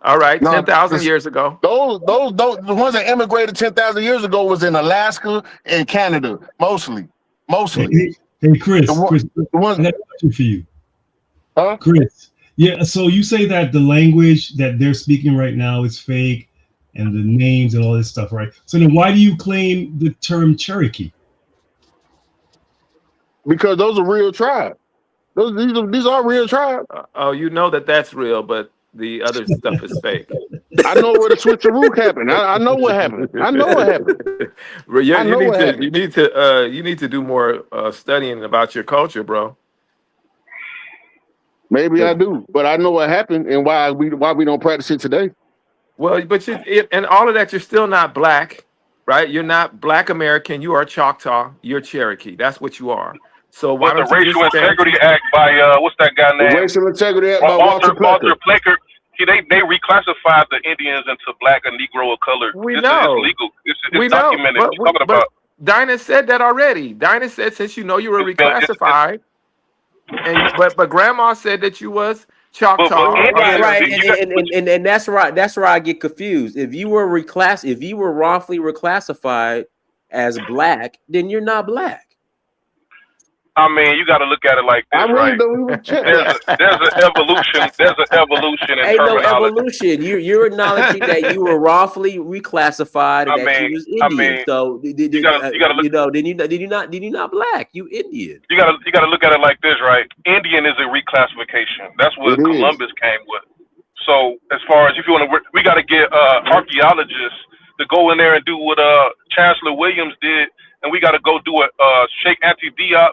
All right, No, 10,000 years ago. those the ones that immigrated 10,000 years ago was in Alaska and Canada, mostly. hey Chris, The one, Chris, the I one, got a question for you, huh? Chris. Yeah, so you say that the language that they're speaking right now is fake, and the names and all this stuff, right? So then, why do you claim the term Cherokee? Because those are real tribes. These are real tribes. Oh, you know that's real, but the other stuff is fake. I know where the switcheroo happened. I know what happened. I know what happened. Bro, I know what happened. you need to do more studying about your culture, bro. Maybe I do, but I know what happened and why we don't practice it today. Well, but and all of that, you're still not black, right? You're not Black American. You are Choctaw. You're Cherokee. That's what you are. So why With the don't you Racial just stand? Integrity Act by what's that guy The name? Racial Integrity Act by Walter Walter Plecker. Plecker. They reclassified the Indians into black or Negro or colored. We It's know. legal. It's We know. documented. What you talking But about? Dinah said that already. Dinah said since you know you were It's been- it's- reclassified, but Grandma said that you was Choctaw. Indians- Right, You and that's right. That's where I get confused. If you were wrongfully reclassified as black, then you're not black. I mean, you got to look at it like this, I really right? don't even check There's that. an evolution. There's an evolution in Ain't no terminology. evolution. You're acknowledging that you were wrongfully reclassified and that you was Indian. So you gotta look. then you not black. You Indian. You gotta look at it like this, right? Indian is a reclassification. That's what It is. Columbus came with. So as far as if you want to, we got to get archaeologists to go in there and do what Chancellor Williams did, and we got to go do what Sheikh Anta Diop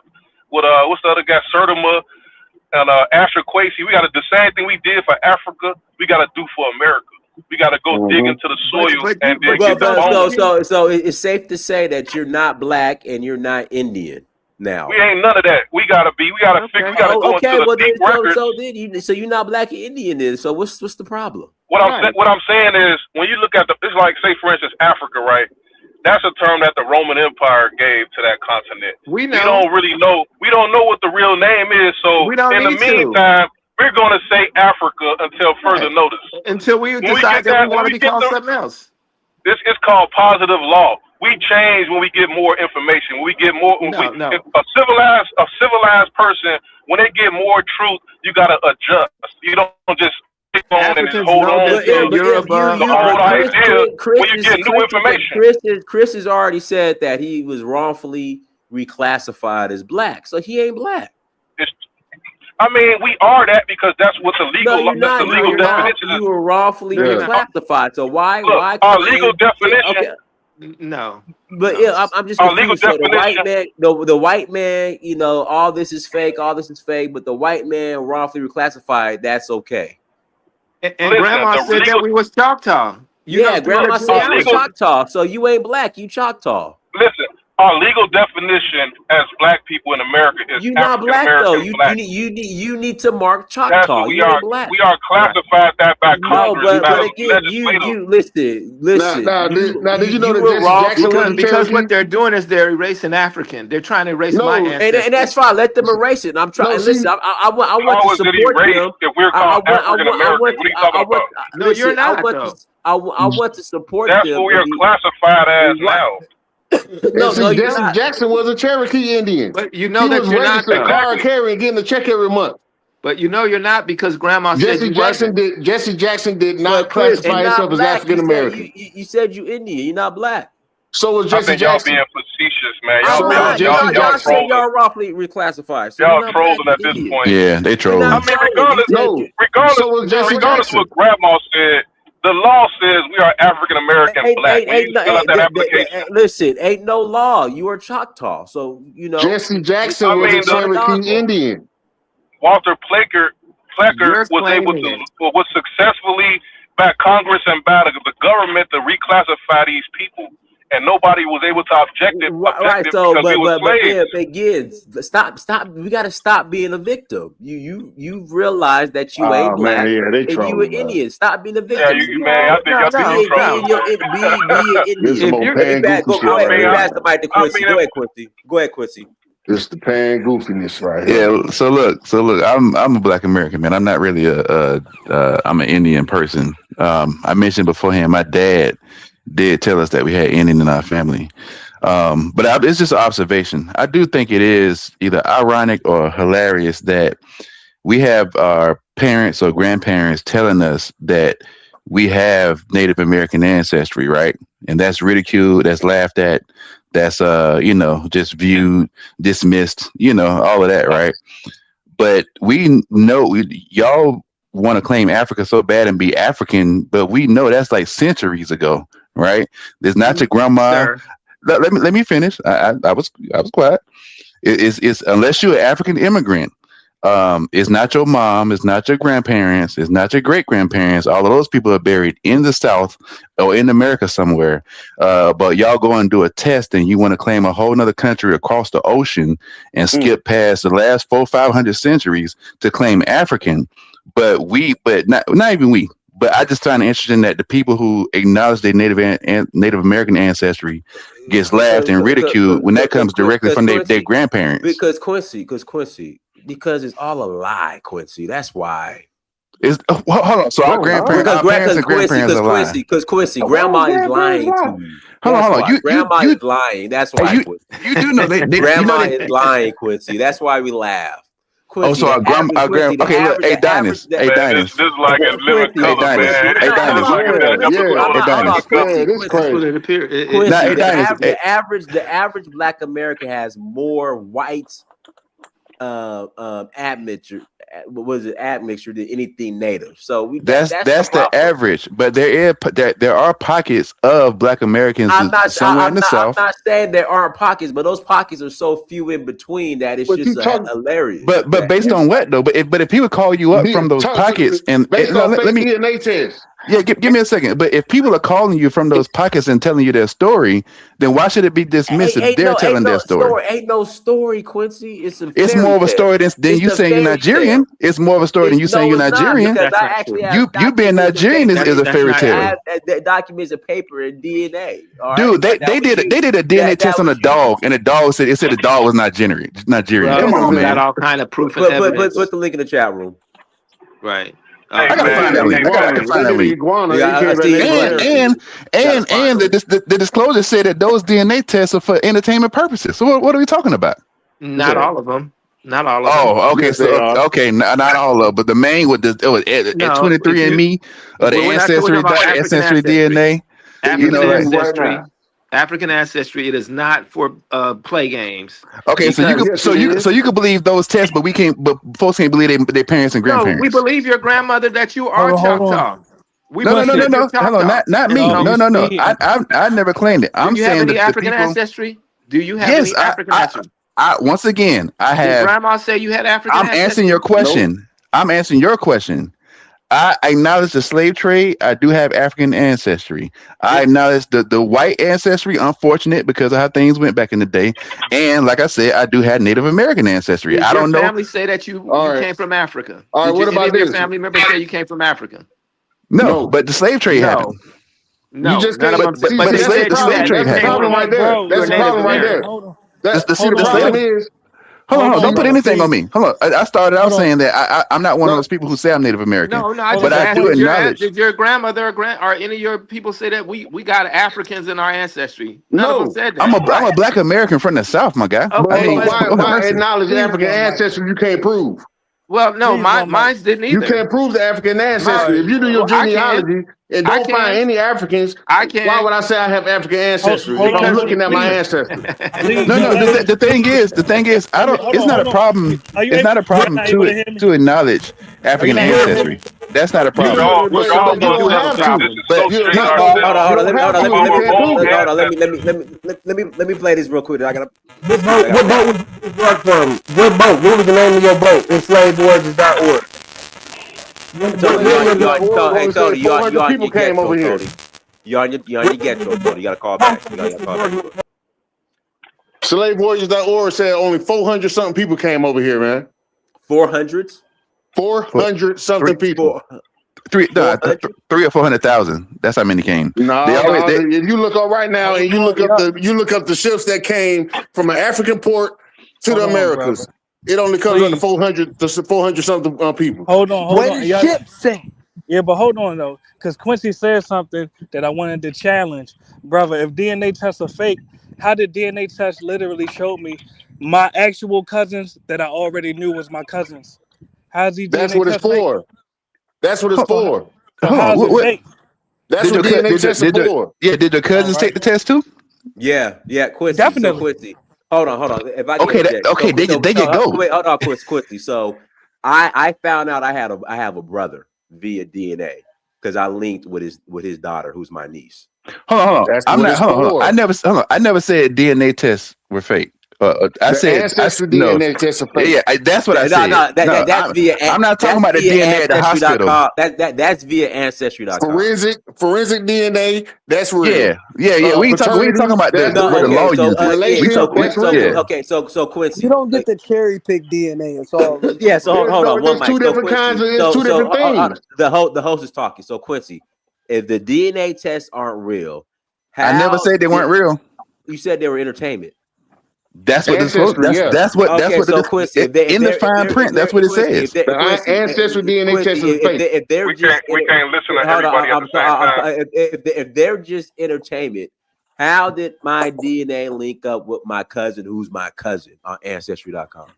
with what's the other guy, Sertima and Asher Quasi. We got to do the same thing we did for Africa. We got to do for America. We got to go dig into the soil and then get the bones. So it's safe to say that you're not black and you're not Indian now. We ain't none of that. We gotta be. We gotta fix. We gotta go into the deep records. So you're not black and Indian then. So what's the problem? What I'm saying is, when you look at it's like, say for instance, Africa, right? That's a term that the Roman Empire gave to that continent. We know. We don't really know. We don't know what the real name is. So in the meantime, we're going to say Africa until further notice. Until we decide that we want to be called something else. This is called positive law. We change when we get more information. When we get more, a civilized person, when they get more truth, you got to adjust. You don't just stick on and just hold on to the old idea when you get new information. Chris has already said that he was wrongfully reclassified as black, so he ain't black. I mean, we are that because that's what the legal definition is. You were wrongfully reclassified. So why? Look, our legal definition. No. But No. yeah, I'm just Our legal confused. So the white definition. man, the white man, you know, all this is fake, but the white man wrongfully reclassified, that's okay. And Listen, Grandma the said that legal. we was Choctaw. You know, Yeah, through her grandma said you was genealogy. Choctaw, so you ain't black, you Choctaw. Listen, our legal definition as black people in America is You not African black though. American black. You need to mark That's Choctaw. what we You are. ain't black. We are classified that by No, Congress, by but the again, legislature. you listen. Did you know that were Jesse Jackson was wrongfully a Because what Cherokee? they're doing is they're erasing African. They're trying to erase my No, ancestry. and that's fine. Let them erase it. And I'm trying. no. And See, listen, I want How to is it support erased them. if we're called African Americans? What are you talking about? No, you're not, though. I want to support That's them. what we are classified as now. No, see, no, you're Jesse not. Jackson was a Cherokee Indian. But you know He that was you're not, registered though. card carrying, getting a check every month. But you know you're not because Grandma said you wasn't. Jesse Jackson did not But Chris, classify you're not himself as black. African American. You said you Indian. You're not black. So was I Jesse think y'all Jackson. being facetious, man. I'm So not. Jesse Y'all Jackson. said trolling. y'all roughly reclassified. So Y'all you're not black, trolling at you're this Indian. point. Yeah, they You're troll. not I mean, black. You said No. regardless So was Jesse of Jackson. what Grandma said, the law says we are African American black. We need to fill out that application. Listen, ain't no law. You are Choctaw, so you know. Jesse Jackson I was mean, a Cherokee Indian. Walter Plecker You're was able claiming to it. was successfully by Congress and by the government to reclassify these people, and nobody was able to object it Right. So, because we were but slaves. yeah, again, stop. We got to stop being a victim. You realize that you ain't black Man, yeah, they and you trolling, an man. Indian. Stop being a Yeah, victim. man, I think y'all No, trolling. Be an This is Indian. some pan Let goofy shit me right here. pass the mic to Quincy. Go ahead, Quincy. Go ahead, Quincy. This is the pan goofiness right here. Yeah. So look. I'm a Black American man. I'm not really I'm an Indian person. I mentioned beforehand. My dad did tell us that we had Indian in our family. But it's just an observation. I do think it is either ironic or hilarious that we have our parents or grandparents telling us that we have Native American ancestry, right? And that's ridiculed, that's laughed at, that's just viewed, dismissed, all of that, right? But we know y'all want to claim Africa so bad and be African, but we know that's like centuries ago, right? It's not your grandma. Sir. Let me finish. I was quiet. It's unless you're an African immigrant. It's not your mom, it's not your grandparents, it's not your great grandparents. All of those people are buried in the South or in America somewhere. But y'all go and do a test and you want to claim a whole nother country across the ocean and skip past the last 400-500 centuries to claim African. But not even we. But I just find it interesting that the people who acknowledge their Native American ancestry gets laughed and ridiculed when that comes directly from their grandparents. Because it's all a lie, Quincy. That's why. Hold on. So our parents and grandparents are lying. Because Quincy, grandma is lying to you. Hold on. Grandma is lying. That's why. You do know grandma is lying, Quincy. That's why we laugh. Quincy, so our grandma. Okay, look. Hey, Dinus. Hey, Dinus. This is like a living color, man. Hey, Dinus. The average Black American has more white admixture. What was it? Admixture than anything native. So that's the average. But there are pockets of Black Americans somewhere in the South. I'm not saying there aren't pockets, but those pockets are so few in between that it's just hilarious. But based on what though? But if people call you up from those pockets and based on let me DNA test. Yeah, give me a second. But if people are calling you from those pockets and telling you their story, then why should it be dismissed if they're telling their story? Ain't no story, Quincy. It's more of a story than you saying you're Nigerian. It's more of a story than you saying you're Nigerian. You being Nigerian is a fairy tale. That documents of paper and DNA. Dude, they did a DNA test on a dog, and the dog said the dog was Nigerian. Come on, man. Got all kind of proof and evidence. Put the link in the chat room. Right. I gotta find that link. And the disclosure said that those DNA tests are for entertainment purposes. So what are we talking about? Not all of them. Not all of them. Oh, okay. So not all of them, but the main was 23andMe or the ancestry DNA. African ancestry. It is not for play games. Okay, so you could believe those tests, but we can't. But folks can't believe their parents and grandparents. No, we believe your grandmother that you are Choctaw. We No, no, believe no, no, that you're no. Hello, Choctaw. not And me. so, No, no, no. see, I never claimed it. do I'm you have saying any that the African people. ancestry? Do you have Yes, any African ancestry? once again, I Did have. grandma say you had African I'm answering your ancestry? Nope. question. I'm answering your question. I acknowledge the slave trade. I do have African ancestry. I Did, acknowledge the white ancestry, unfortunate because of how things went back in the day. And like I said, I do have Native American ancestry. did I your don't know. family say that you All right. came from Africa? All right. Did What any about of your this? family members say you came from Africa? No, No. but the slave trade No, happened. You no, just none of can't them. But But but the they that's the slave said you problem. had trade That's you the came happened. problem from right there. bro. you were That's the Native problem right there. American. Hold on. That The Hold the on, slave. problem brother. is Hold on, Hold hold on. on, Don't put brother, anything on please. me. Hold on. I started out Hold on. saying that I'm not one of no. those people who say I'm Native American, No, no. I Hold but just on, I asked, do did Quincy. acknowledge. your grandmother or any of your people say that we got Africans in our ancestry? None of them No. said I'm that. a black American from the South, my guy. I Okay, Hold on. mean, but Lord have Why mercy. acknowledge Please, African one mic. ancestry you can't prove? well, no, Please, one mic. mine's didn't You either. can't prove the African My, ancestry. If you do your well, I can, genealogy and I don't find can, any Africans, I why can, would I say I have African ancestry if Hold on, I'm because hold on. looking at my Please, ancestry? please, No, be no. quiet. The thing is, I don't. It's not a Hold on. problem. Are you It's able? not a You're problem not able to hear me? to acknowledge Are you African not able to hear me? ancestry. That's not a You problem. y'all, do, what y'all but you gonna don't do? have See, this to. is so But You straight no, out no, Hold on, there. you hold on. don't have Hold to on. if Our you can't own prove it. Hold on. ancestors. Let me play this real quick. I What gotta boat? What boat was you from? What boat? What was the name of your boat? Enslavedvoyages.org. What Tony, year was Org Hey only Tony, said 400 on people your came over getcho, here. Tony. You on your getcho, Tony. You gotta call back. You gotta call back. Slavewarriors.org said only 400 something people came over here, man. 400s? 400 three, something people. three, no, 400? 3 or 400,000. That's how many came. They No, always. no. If you look up right now and Hold on, you look up the ships that came from an African port to hold the on, brother. Americas, it only comes under Please. 400 to 400 something people. Hold Where on. the Y'all, ship sank? yeah, but hold on though, because Quincy said something that I wanted to challenge, brother. If DNA tests are fake, how did DNA tests literally show me my actual cousins that I already knew was my cousins? How's these That's DNA what it's tests fake? for. That's what it's Hold, So, for. so hold on. how's it fake? That's what DNA tests are for. Did your All cousins right, take the test too? Yeah, Quincy. So definitely. Quincy, hold on. If I can Okay, interject, okay. They could go. wait, hold on, Quincy. So I found out I have a brother via DNA because I linked with his daughter, who's my niece. Hold on. That's I'm what not. it's Hold on. for. I never said DNA tests were fake. I The said ancestry no. DNA tests are fake. Yeah, that's what I said. No, I'm not talking about the DNA at the hospital. That's via ancestry.com. Forensic DNA, that's real. Yeah. We ain't talking Paternity, about that's what the real. law uses. We Relation, talk. that's real. So You Quincy. don't get to cherry pick DNA. It's all. Yeah, so hold on one There's mic. two So different kinds Quincy, of, it's two different things. the host is talking. So Quincy, if the DNA tests aren't real, I never said they weren't real. You said they were entertainment. That's what Ancestry, yeah. that's what So Quincy, in the fine print. That's what it says. The ancestry DNA test is fake. If they're We just can't listen to everybody at the same time. if they're just entertainment, how did my DNA link up with my cousin, who's my cousin, on Ancestry.com?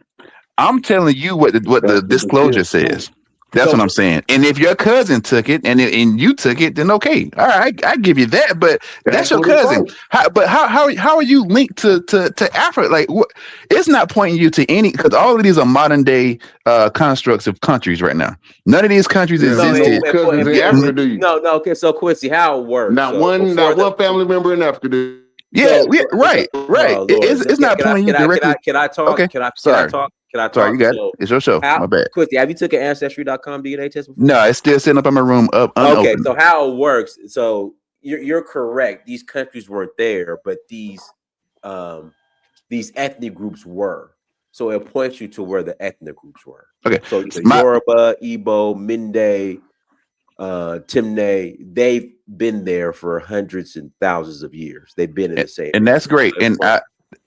I'm telling you what the disclosure says. That's what I'm saying. And if your cousin took it and you took it, then okay, all right, I give you that. But that's your cousin. How are you linked to Africa? Like, it's not pointing you to any, because all of these are modern day constructs of countries right now. None of these countries existed. No. Okay, so Quincy, how it works? Not one family member in Africa did. Yeah, right. Oh, It's not pointing you directly. Can I talk? Okay, Can I talk? Sorry, you got it. It's your show. My bad. Quincy, have you took an Ancestry.com DNA test before? No, it's still sitting up in my room unopened. Okay, so how it works? So you're correct. These countries weren't there, but these ethnic groups were. So it points you to where the ethnic groups were. Okay, so Yoruba, Igbo, Mende, Timne, they've been there for hundreds and thousands of years. They've been in the same. And that's great.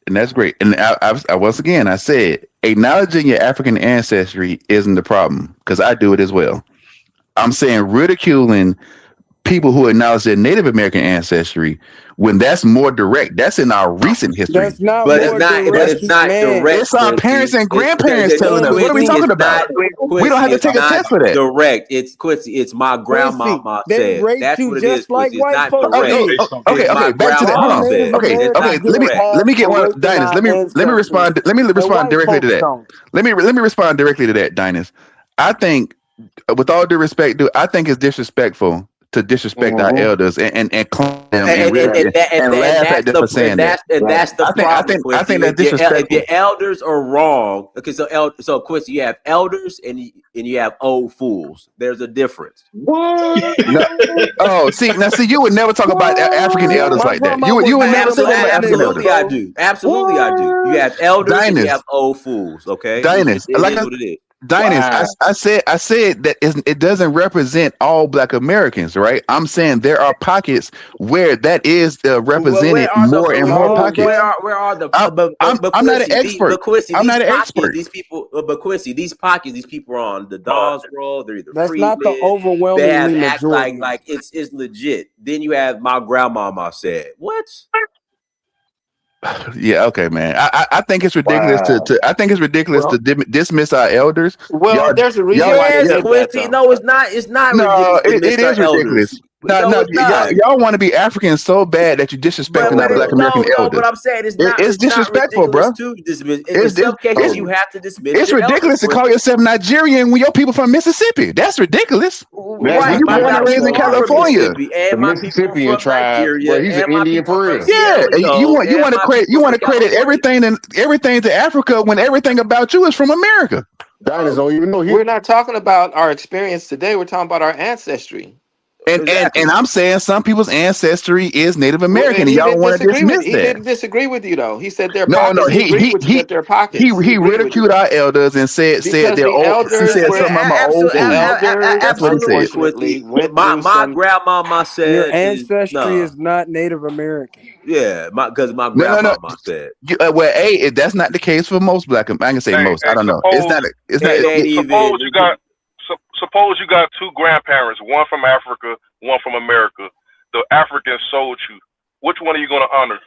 And that's great. And I once again, I said, acknowledging your African ancestry isn't the problem, because I do it as well. I'm saying ridiculing people who acknowledge their Native American ancestry, when that's more direct. That's in our recent history. That's not but more it's not, direct. But it's not direct. It's our parents and grandparents telling us. What are we talking about? We don't have to take a test for that. Direct. It's Quincy. It's my grandmama They said. raped That's you what it just is. like Quincy. white It's not folks direct. did. Okay. Back to that. Hold on. Said. Okay. Let me get one. Dinus, let me respond. Let me respond directly to that. Let me respond directly to that, Dinus. I think, with all due respect, I think it's disrespectful to disrespect our elders and clown them and and laugh at them for saying that. That's the problem. I think that's If your disrespectful. elders are wrong, okay, so Quincy, you have elders and you have old fools. There's a difference. What? No. Oh, see, you would never talk about African elders like that. You would never talk about African elders. Absolutely, I do. Absolutely, I do. You have elders and you have old fools. Okay, Dinus, it is what it is. Dinus, I said that it doesn't represent all Black Americans, right? I'm saying there are pockets where that is represented more and more pockets. Where are the? I'm not an expert. I'm not an expert. These people, but Quincy, these pockets, these people are on the Dawes roll. They're either That's free not the men. overwhelming They have majority. like it's legit. Then you have my grandmama said what? Yeah, okay, man. I think it's ridiculous to I think it's ridiculous to dismiss our elders. Well, there's a reason why they said Quincy, that, no, it's not. It's not No, ridiculous. it is ridiculous. No, y'all want to be African so bad that you're disrespecting our Black American elders. But I'm saying it's disrespectful, bro. To dismiss. In some cases, you have to dismiss. It's ridiculous to call yourself Nigerian when your people from Mississippi. That's ridiculous. Right, you born and raised in California, and my Mississippian tribe. Nigeria, He's an Indian for real. Yeah, you want to credit everything to Africa when everything about you is from America. Dinus don't even know. We're not talking about our experience today. We're talking about our ancestry. And I'm saying some people's ancestry is Native American, and y'all want to dismiss that. He didn't disagree with you though. He said they're pockets. No, they're pockets. He ridiculed our elders and said they're old. He said something about old. That's what he said. My grandmama said your ancestry is not Native American. Yeah, because my grandmama said. Well, that's not the case for most Black. I can say most. I don't know. It's not. Suppose you got two grandparents, one from Africa, one from America. The Africans sold you. Which one are you going to honor?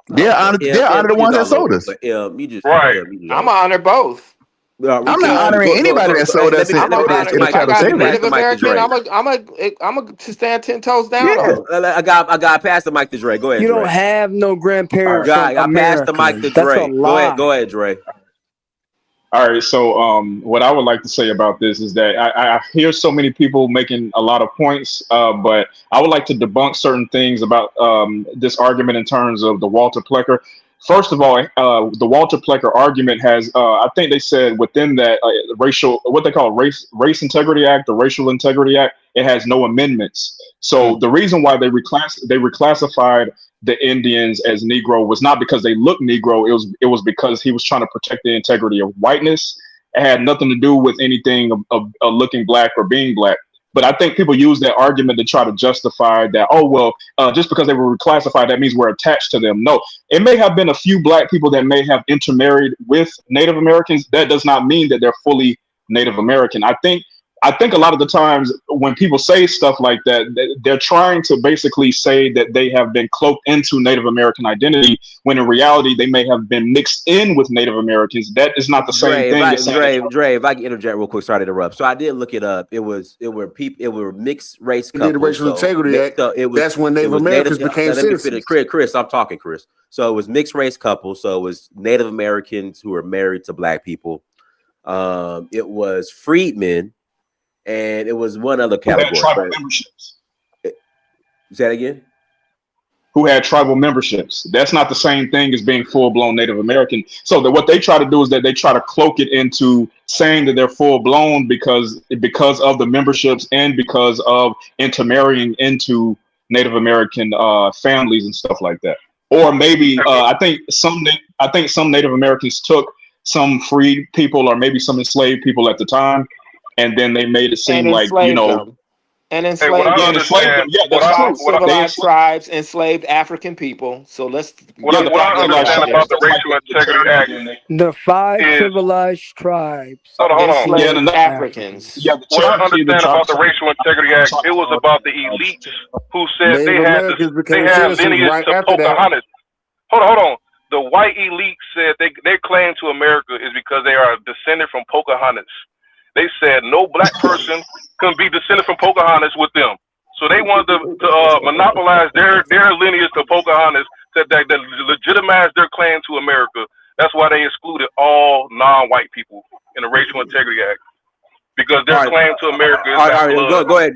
They're honor the ones that sold us. Right. I'm gonna honor both. I'm not honoring anybody that sold us in the cattle segment. I'm a to stand 10 toes down. I got pass the mic to Dre. Go ahead. You Dre. don't have no grandparents. I passed the mic to Dre. Go ahead, Dre. All right, so what I would like to say about this is that I hear so many people making a lot of points, but I would like to debunk certain things about this argument in terms of the Walter Plecker. First of all, the Walter Plecker argument has, I think they said within that what they call Race Integrity Act, the Racial Integrity Act, it has no amendments. So the reason why they reclassified the Indians as Negro was not because they looked Negro. It was because he was trying to protect the integrity of whiteness. It had nothing to do with anything of looking Black or being Black. But I think people use that argument to try to justify that, just because they were reclassified, that means we're attached to them. No, it may have been a few Black people that may have intermarried with Native Americans. That does not mean that they're fully Native American. I think a lot of the times when people say stuff like that, they're trying to basically say that they have been cloaked into Native American identity, when in reality they may have been mixed in with Native Americans. That is not the same thing. Dre, if I can interject real quick, sorry to interrupt. So I did look it up. It were mixed race couples. The Racial Integrity Act. That's when Native Americans became citizens. Chris, I'm talking, Chris. So it was mixed race couples. So it was Native Americans who were married to Black people. It was freedmen. And it was one other category. Who had tribal memberships. Say that again? Who had tribal memberships. That's not the same thing as being full-blown Native American. So what they try to do is that they try to cloak it into saying that they're full-blown because of the memberships and because of intermarrying into Native American families and stuff like that. Or maybe I think some Native Americans took some freed people or maybe some enslaved people at the time. And then they made it seem like, and enslaved civilized tribes, enslaved African people. So let's. What I understand about the Racial Integrity Act, the 5 civilized tribes. Hold on. Africans. What I understand about the Racial Integrity Act, it was about the elites who said they had lineage to Pocahontas. Hold on. The white elite said their claim to America is because they are descended from Pocahontas. They said no Black person can be descended from Pocahontas with them. So they wanted to monopolize their lineage to Pocahontas to legitimize their claim to America. That's why they excluded all non-white people in the Racial Integrity Act. because their claim to America is All that right, blood. go ahead,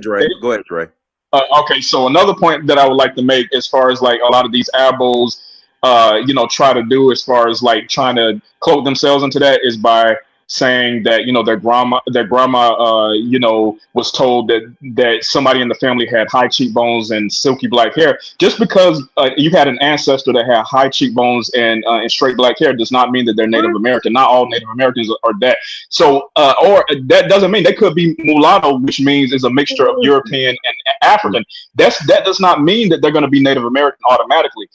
Dre. Go ahead, Dre. Okay, so another point that I would like to make, as far as like a lot of these abos, try to do, as far as like trying to cloak themselves into that, is by saying that their grandma was told that somebody in the family had high cheekbones and silky black hair. Just because you had an ancestor that had high cheekbones and straight black hair does not mean that they're Native American. Not all Native Americans are that. So, or that doesn't mean they could be mulatto, which means is a mixture of European and African. That does not mean that they're going to be Native American automatically.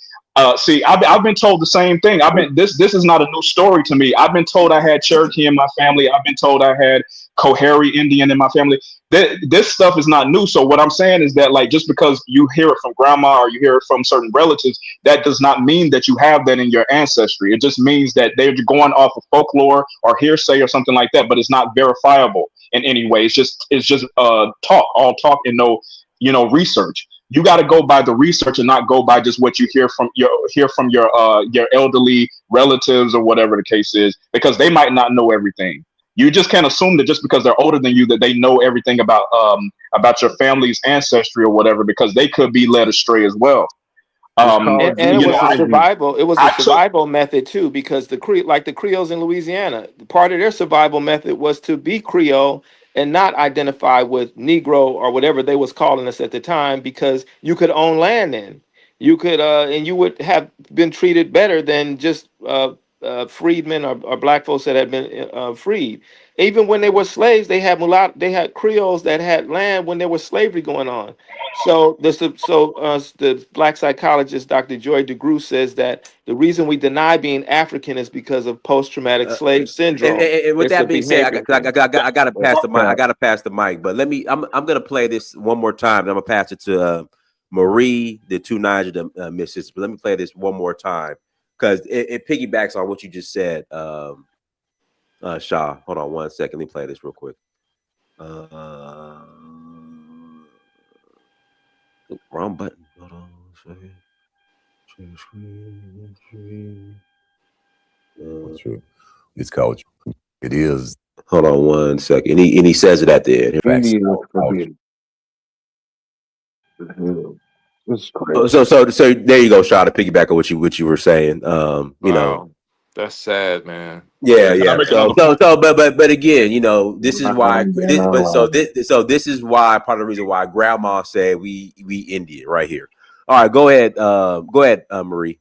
See, I've been told the same thing. This is not a new story to me. I've been told I had Cherokee in my family. I've been told I had Coharie Indian in my family. This stuff is not new. So what I'm saying is that, like, just because you hear it from grandma or you hear it from certain relatives, that does not mean that you have that in your ancestry. It just means that they're going off of folklore or hearsay or something like that, but it's not verifiable in any way. It's just talk, all talk, and no research. You got to go by the research and not go by just what you hear from your elderly relatives or whatever the case is, because they might not know everything. You just can't assume that just because they're older than you that they know everything about your family's ancestry or whatever, because they could be led astray as well. And it was a survival. It was a I took- survival method too, because the Creoles in Louisiana, part of their survival method was to be Creole and not identify with Negro or whatever they was calling us at the time, because you could own land then. You could, and you would have been treated better than just freedmen or black folks that had been freed. Even when they were slaves, they had Creoles that had land when there was slavery going on. So the black psychologist Dr. Joy DeGruy says that the reason we deny being African is because of post-traumatic slave syndrome. And with It's that a being said, I behavior gotta thing. pass the mic. I gotta pass the mic. But I'm gonna play this one more time. And I'm gonna pass it to Marie, the two Niger misses. But let me play this one more time because it piggybacks on what you just said, Shaw. Hold on one second. Let me play this real quick. Wrong button. Hold on one second. Share screen. True. It's culture. It is. Hold on one second. And he says it at the end. So there you go, Shaw, to piggyback on what you were saying. Wow. That's sad, man. Yeah. But again, this is why. This is why part of the reason why Grandma said we Indian right here. All right, go ahead, Marie.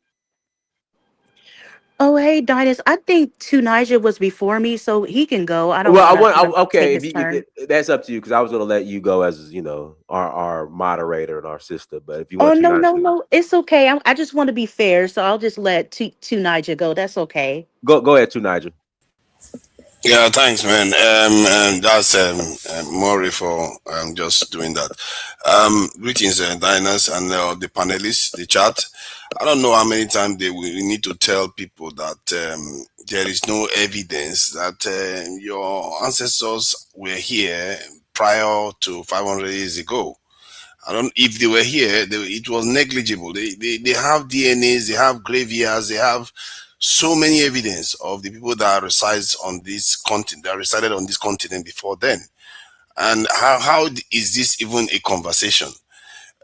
Oh, hey, Dinas. I think Two Niger was before me, so he can go. I don't want to Okay, take his turn. that's up to you, because I was going to let you go as our moderator and our sister. But if you Oh, want to, no. It's okay. I just want to be fair, so I'll just let Two Niger go. That's okay. Go ahead, to Nigel. Yeah, thanks, man. And that's Maury for just doing that. Greetings, diners and the panelists, the chat. I don't know how many times we need to tell people that there is no evidence that your ancestors were here prior to 500 years ago. I don't. If they were here, it was negligible. They have DNAs, they have graveyards, they have so many evidence of the people that resides on this continent, that resided on this continent before then. And how is this even a conversation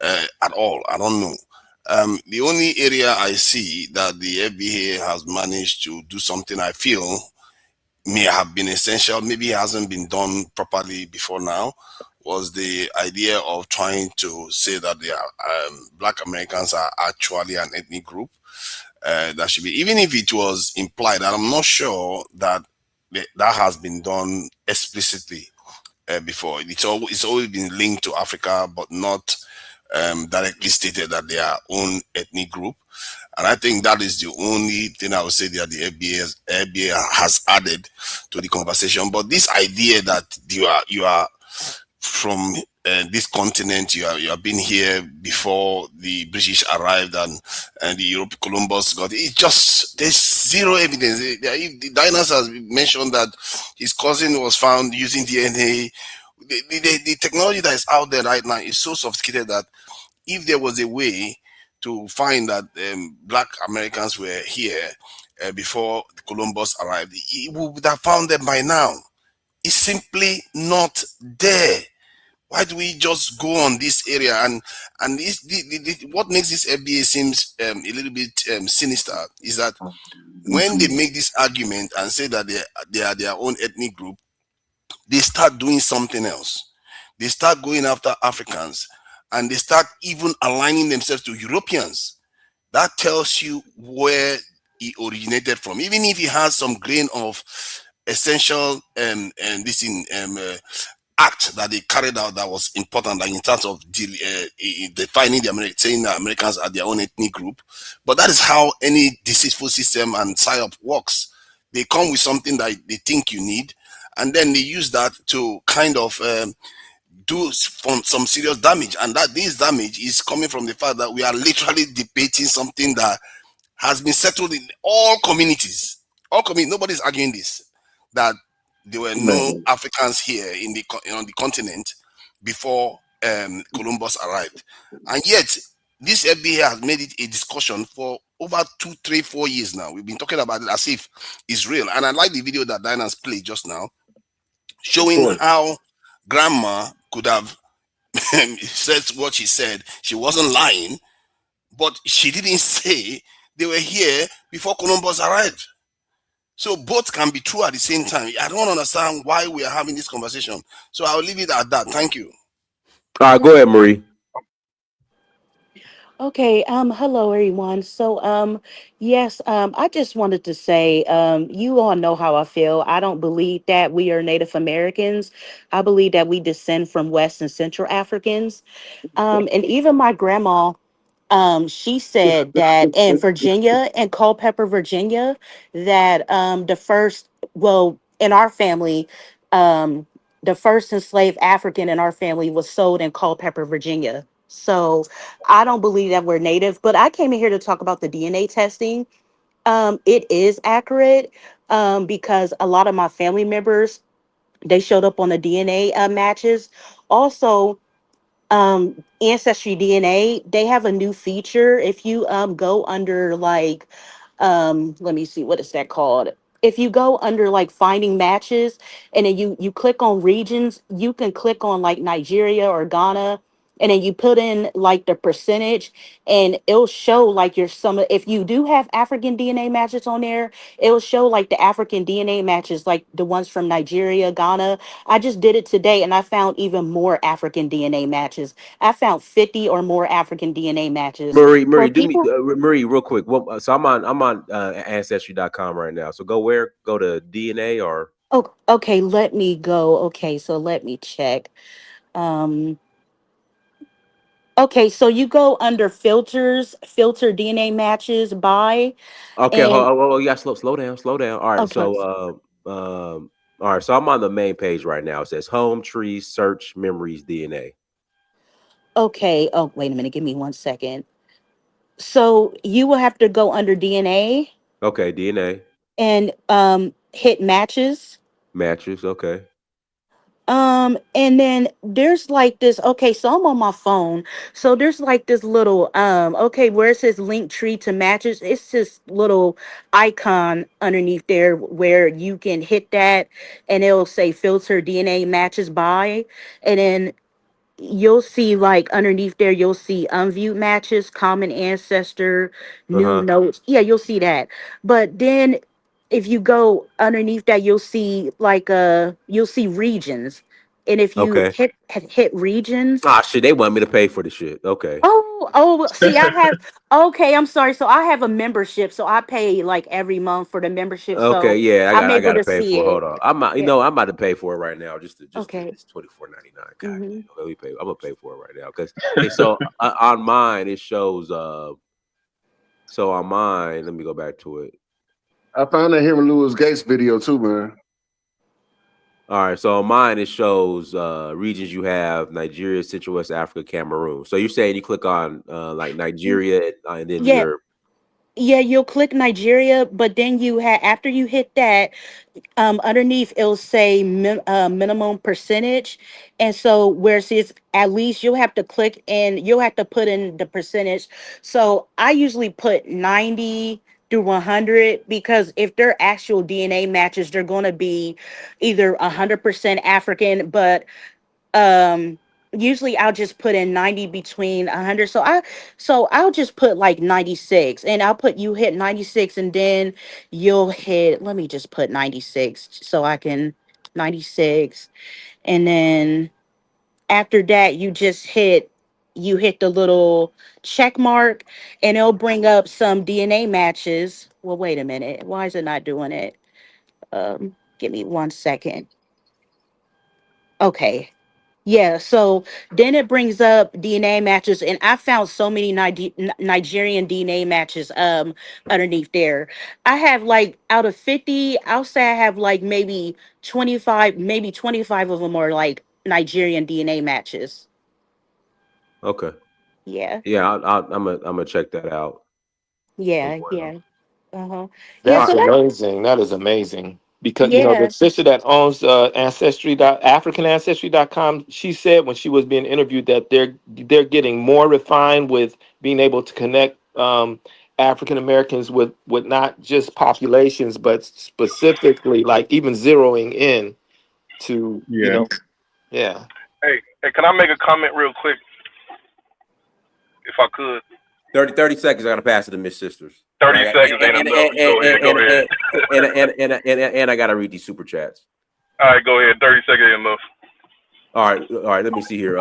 at all? I don't know. The only area I see that the FBA has managed to do something I feel may have been essential, maybe it hasn't been done properly before now, was the idea of trying to say that Black Americans are actually an ethnic group. That should be, even if it was implied, and I'm not sure that that has been done explicitly before. It's always been linked to Africa, but not directly stated that they are own ethnic group. And I think that is the only thing I would say that the FBA has added to the conversation. But this idea that you are from this continent, you have been here before the British arrived and the Europe Columbus got it. Just there's zero evidence. The Dinas has mentioned that his cousin was found using DNA. The technology that is out there right now is so sophisticated that if there was a way to find that Black Americans were here before Columbus arrived, he would have found them by now. is simply not there. Why do we just go on this area and what makes this FBA seems a little bit sinister is that when they make this argument and say that they are their own ethnic group, they start doing something else. They start going after Africans and they start even aligning themselves to Europeans. That tells you where he originated from, even if he has some grain of essential and this in act that they carried out that was important, like in terms of defining the saying that Americans are their own ethnic group. But that is how any deceitful system and psyop works. They come with something that they think you need, and then they use that to kind of do some serious damage. And that this damage is coming from the fact that we are literally debating something that has been settled in all communities. All communities, nobody's arguing this. That there were no Man. Africans here on the continent before Columbus arrived, and yet this FBA has made it a discussion for over 2, 3, 4 years now. We've been talking about it as if it's real, and I like the video that Diana's played just now, showing how grandma could have said what she said. She wasn't lying, but she didn't say they were here before Columbus arrived. So both can be true at the same time. I don't understand why we are having this conversation. So I'll leave it at that. Thank you. All right, go ahead, Marie. Okay, hello everyone. So, yes, I just wanted to say, you all know how I feel. I don't believe that we are Native Americans. I believe that we descend from West and Central Africans. And even my grandma, she said that in Virginia, in Culpeper, Virginia, that well, in our family, um, the first enslaved African in our family was sold in Culpeper, Virginia. So I don't believe that we're native, but I came in here to talk about the DNA testing. It is accurate because a lot of my family members, they showed up on the DNA matches. Also, Ancestry DNA, they have a new feature. If you go under like let me see, what is that called? If you go under like finding matches and then you click on regions, you can click on like Nigeria or Ghana, and then you put in like the percentage, and it'll show like your some if you do have African DNA matches on there, it'll show like the African DNA matches, like the ones from Nigeria, Ghana. I just did it today and I found even more African DNA matches. I found 50 or more African DNA matches. For Murray, do me people, Murray real quick. Well, so I'm on ancestry.com right now. So go where? Go to DNA or oh, okay, let me go. Okay, so let me check. Um, okay, so you go under filters, filter DNA matches by, okay. and Yeah, slow down, slow down. All right, okay, so all right, so I'm on the main page right now. It says home tree search memories DNA. okay. Oh, wait a minute, give me 1 second. So you will have to go under DNA Okay, DNA and hit matches. matches. Okay, And then there's like this, okay, so I'm on my phone. So there's like this little okay, where it says link tree to matches, it's this little icon underneath there where you can hit that and it'll say filter DNA matches by, and then you'll see like underneath there you'll see unviewed matches, common ancestor, new uh-huh, notes, yeah, you'll see that. But then if you go underneath that you'll see like you'll see regions, and if you okay. hit regions. Ah, shit, they want me to pay for the shit. Okay, Oh, see, I have, okay, I'm sorry. So I have a membership. So I pay like every month for the membership. okay, So yeah, I'm I able got to to pay see for. Hold it. on, I'm not, Yeah. I'm about to pay for it right now. Just Okay. it's $24.99. God damn, Hmm. let me pay. I'm gonna pay for it right now because so on mine it shows. So on mine, let me go back to it. I found that Henry Louis Gates video too, man. All right, so on mine it shows regions you have: Nigeria, Central West Africa, Cameroon. So you're saying you click on like Nigeria and then Yeah. you're Yeah, you'll click Nigeria, but then you have, after you hit that, underneath it'll say minimum percentage, and so where it says at least, you'll have to click and you'll have to put in the percentage. So I usually put 90, through 100, because if they're actual DNA matches, they're going to be either 100% African, but um usually I'll just put in 90 between 100. So I'll just put like 96, and I'll put you hit 96, and then you'll hit, let me just put 96 so I can 96, and then after that you hit the little check mark, and it'll bring up some DNA matches. Well, wait a minute, why is it not doing it? Give me 1 second. Okay. Yeah, so then it brings up DNA matches, and I found so many Nigerian DNA matches underneath there. I have like, out of 50, I'll say I have like maybe 25, maybe 25 of them are like Nigerian DNA matches. Okay. Yeah. Yeah, I'm gonna check that out as Yeah, well. yeah. Uh-huh. Yeah, All That's so right. that, amazing. That is amazing. Because the yeah. sister that owns Africanancestry.com, she said when she was being interviewed that they're getting more refined with being able to connect African Americans with not just populations, but specifically like even zeroing in to, Yeah. yeah. Hey, can I make a comment real quick, if I could? 30 seconds. I gotta pass it to Miss Sisters. 30 seconds ain't enough. Go ahead. Go ahead. And I gotta read these super chats. All right, go ahead. 30 seconds ain't enough. All right. Let me see here.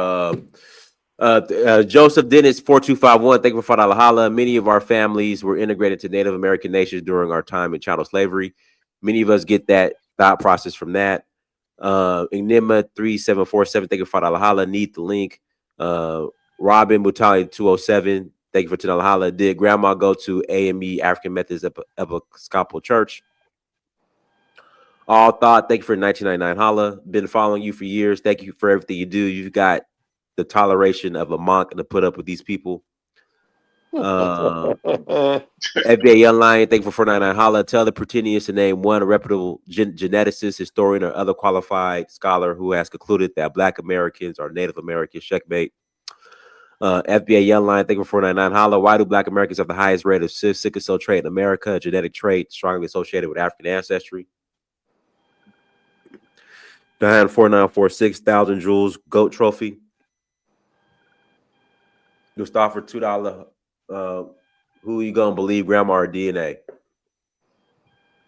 Joseph Dennis 4251. Thank you for Fadala Hala. Many of our families were integrated to Native American nations during our time in chattel slavery. Many of us get that thought process from that. Enigma 3747. Thank you for Fadala Hala. Need the link. Robin Mutali 207. Thank you for Tanala Hala. Did grandma go to AME African Methodist Episcopal Church? All thought, thank you for 1999 Holla. Been following you for years. Thank you for everything you do. You've got the toleration of a monk to put up with these people. FBA Young Lion, thank you for 499 Holla. Tell the pretentious to name one reputable geneticist, historian, or other qualified scholar who has concluded that Black Americans are Native Americans. Checkmate. FBA Young Lion, thank you for 499 Holla. Why do Black Americans have the highest rate of sickle cell trait in America? A genetic trait strongly associated with African ancestry. Diane 4946 1,000 Joules Goat Trophy. Gustav for $2. Who you gonna believe, grandma or DNA?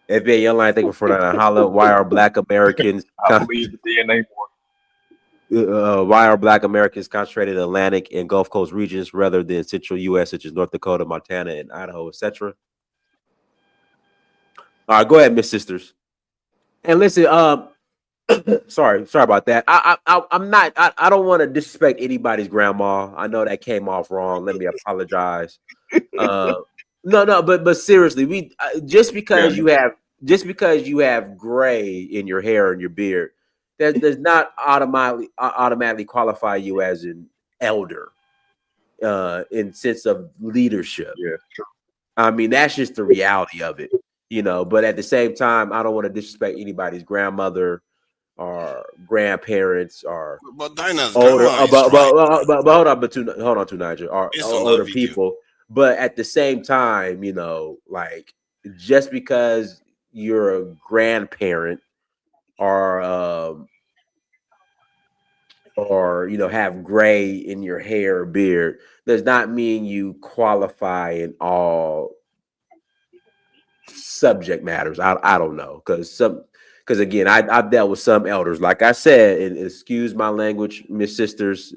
FBA Young Line, thank you for that. Holla. Why are Black Americans? I believe the DNA Why are Black Americans concentrated in Atlantic and Gulf Coast regions rather than Central U.S. such as North Dakota, Montana, and Idaho, etc.? All right, go ahead, Miss Sisters. And listen, sorry about that. I'm not. I don't want to disrespect anybody's grandma. I know that came off wrong. Let me apologize. No, but seriously, we just because you have gray in your hair and your beard, that does not automatically qualify you as an elder, in sense of leadership. Yeah, true. I mean, that's just the reality of it, But at the same time, I don't want to disrespect anybody's grandmother or grandparents or But Dinah's older, grandma is right. but hold on, to Nigel, or Based on that older video. people. But at the same time, like just because you're a grandparent or have gray in your hair or beard does not mean you qualify in all subject matters. I don't know, because again, I've dealt with some elders, like I said, and excuse my language, Miss Sisters.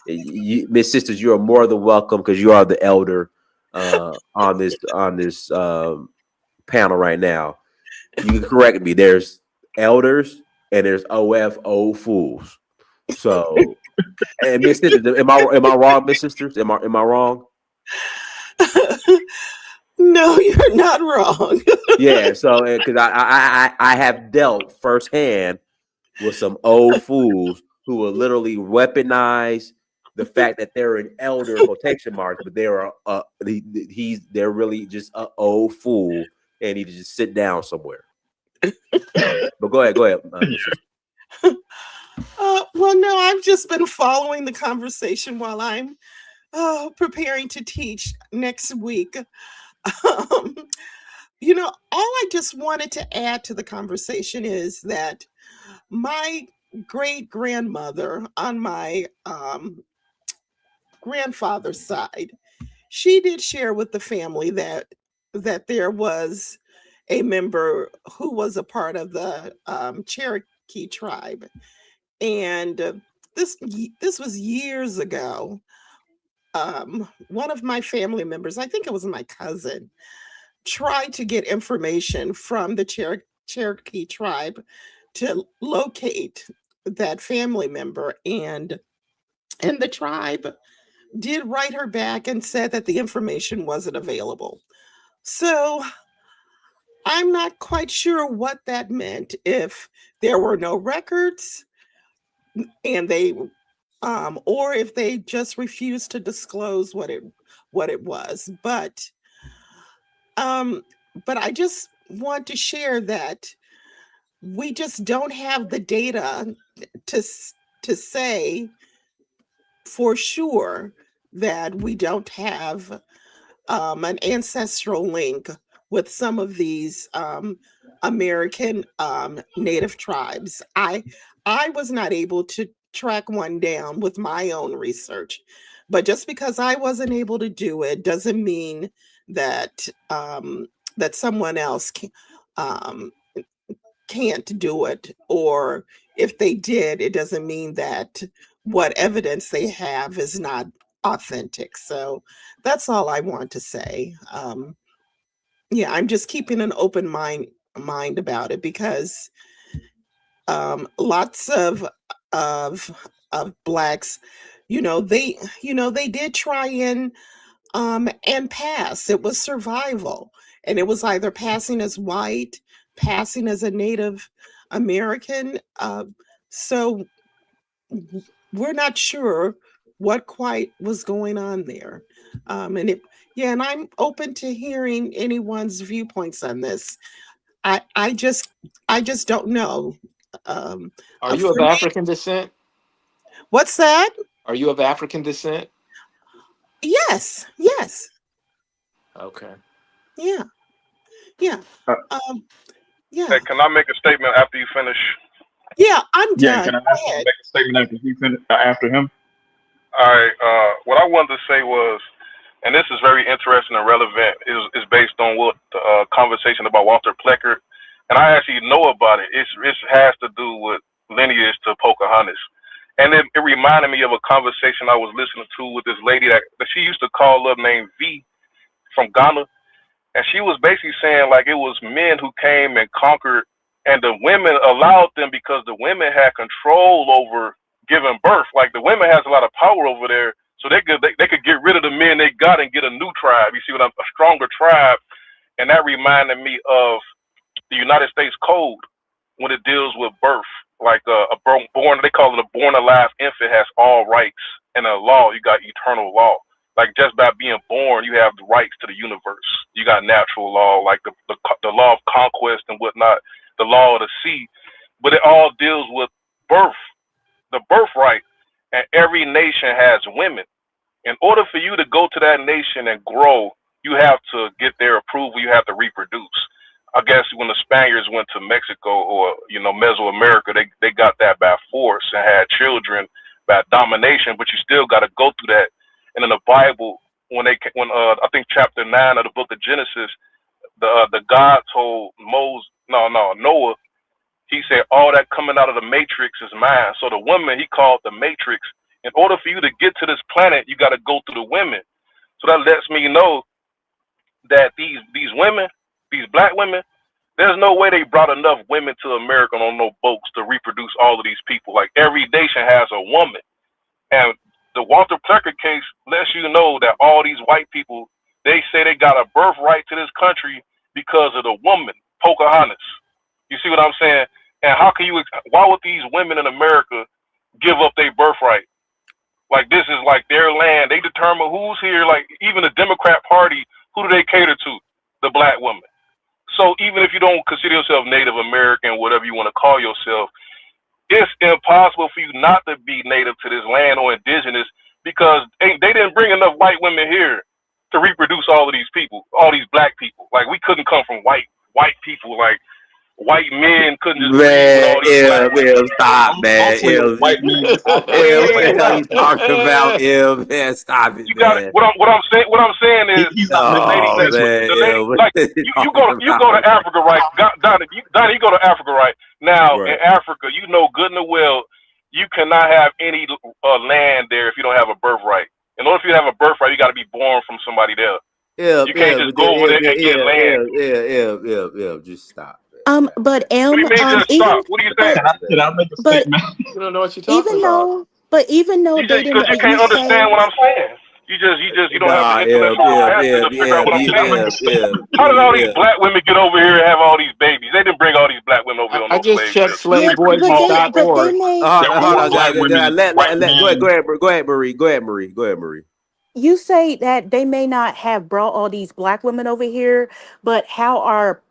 Miss Sisters, you are more than welcome because you are the elder on this panel right now. You can correct me. There's elders and there's old fools. So, and Miss Sisters, am I wrong, Miss Sisters? Am I wrong? No, you're not wrong. Yeah, so because I have dealt firsthand with some old fools who will literally weaponize the fact that they're an elder in quotation marks, but they're they're really just an old fool and need to just sit down somewhere. But go ahead. Well, no, I've just been following the conversation while I'm preparing to teach next week. Um, all I just wanted to add to the conversation is that my great grandmother on my grandfather's side, she did share with the family that there was a member who was a part of the Cherokee tribe, and this was years ago. One of my family members, I think it was my cousin, tried to get information from the Cherokee tribe to locate that family member, and the tribe did write her back and said that the information wasn't available. So I'm not quite sure what that meant, if there were no records and they or if they just refused to disclose what it was. Um but I just want to share that we just don't have the data to say for sure that we don't have an ancestral link with some of these American native tribes. I was not able to track one down with my own research, but just because I wasn't able to do it doesn't mean that that someone else um, can't do it, or if they did, it doesn't mean that what evidence they have is not authentic. So that's all I want to say. Yeah, I'm just keeping an open mind about it, because lots of blacks, they did try and pass. It was survival, and it was either passing as white, passing as a Native American. So we're not sure what quite was going on there. And it, yeah, and I'm open to hearing anyone's viewpoints on this. I just don't know. Um, Are you of for me, African descent? what's that? Are you of African descent? Yes, yes, Okay. yeah, yeah, Uh, um, Hey, yeah, can I make a statement after you finish? yeah. I'm Yeah, done. can I Go ask him to ahead. make a statement after after him? All right. What I wanted to say was, and this is very interesting and relevant, is based on what the conversation about Walter Pleckert, and I actually know about it. It has to do with lineage to Pocahontas, and it reminded me of a conversation I was listening to with this lady that she used to call up named V from Ghana, and she was basically saying like it was men who came and conquered, and the women allowed them because the women had control over giving birth. Like the women has a lot of power over there, so they could get rid of the men they got and get a new tribe. You see what a stronger tribe, and that reminded me of the United States Code when it deals with birth. Like born, they call it a born alive infant has all rights, and a law, you got eternal law. Like just by being born, you have the rights to the universe. You got natural law, like the law of conquest and whatnot, the law of the sea. But it all deals with birth, the birthright, and every nation has women. In order for you to go to that nation and grow, you have to get their approval. You have to reproduce. I guess when the Spaniards went to Mexico or Mesoamerica, they got that by force and had children by domination. But you still got to go through that. And in the Bible, when I think chapter 9 of the book of Genesis, the God told Noah, he said, all that coming out of the matrix is mine. So the woman he called the matrix. In order for you to get to this planet, you got to go through the women. So that lets me know that these women, these black women, there's no way they brought enough women to America on no boats to reproduce all of these people. Like every nation has a woman. And the Walter Pleckert case lets you know that all these white people, they say they got a birthright to this country because of the woman, Pocahontas. You see what I'm saying? And why would these women in America give up their birthright? Like this is like their land. They determine who's here. Like even the Democrat Party, who do they cater to? The black woman. So even if you don't consider yourself Native American, whatever you want to call yourself, it's impossible for you not to be native to this land or indigenous because they didn't bring enough white women here to reproduce all of these people, all these black people. Like we couldn't come from white people. Like white men couldn't just breed with Man, all these black women. stop, man. Mostly white men just What do you What the mean? hell you talking about, man? Stop it, You got man. what I'm saying is He's the not making lady any Oh, sense with man, the lady what like are you you talking go to about? Africa, right? Donnie, you go to Africa, right? Now in Right. Africa, you know good and well you cannot have any land there if you don't have a birthright. In order for you to have a birthright, you got to be born from somebody there. Yeah, You can't yeah, just but go over there and get land. yeah. Just stop, But What do you mean just even stop? What are you saying? but Can I make a but statement? You don't know what you're talking even about. though but even though You they just because didn't you you can't understand say what I'm saying. You don't have the Nah, intellectual capacity to figure out what I'm Can I saying. make a statement? How did all these black women get over here and have all these babies? They didn't bring all these black women over here on I no just slave checked ships. They produced all these. but they slavevoyages.org. made Hold There on, were hold more on, black women than white men. go ahead, Marie. Go ahead, Marie. you say that they may not have brought all these black women over here, but how our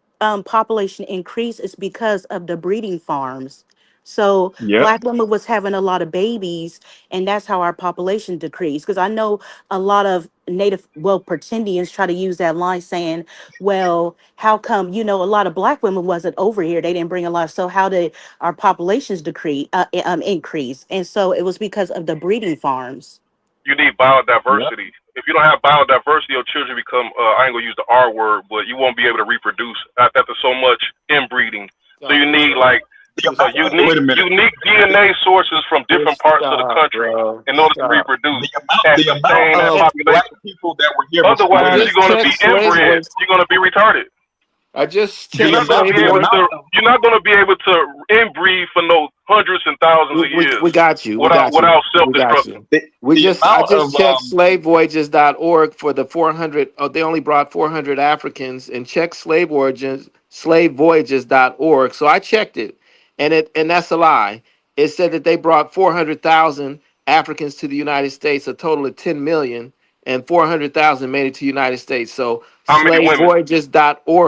population increased is because of the breeding farms. So Yep. black women was having a lot of babies, and that's how our population decreased. Because I know a lot of native, well, pretendians try to use that line saying, well, how come, a lot of black women wasn't over here, they didn't bring a lot, so how did our populations increase? And so it was because of the breeding farms. You need Yep. biodiversity. If you don't have biodiversity, your children become, I ain't gonna use the R word, but you won't be able to reproduce after so much inbreeding. So you Stop it, need bro. like Just stop. Wait a minute. unique DNA sources from different Just parts of the stop, country bro. in order to Stop. reproduce and The amount sustain that of black population. people that were here before. I Otherwise, Wait a you're minute. just gonna be checked slave inbred. voice. You're gonna be retarded. I just You're checked not gonna be The able slavevoy. amount to. of You're not gonna be able to inbreed for no hundreds and thousands of years We got you. We without got you. self We got destruction. you. the I amount just of checked slavevoyages.org for the 400. Oh, they only brought 400 Africans, and checked slavevoyages.org. So I checked it, and that's a lie. It said that they brought 400,000 Africans to the United States, a total of 10 million, and 400,000 made it to the United States. So How many women?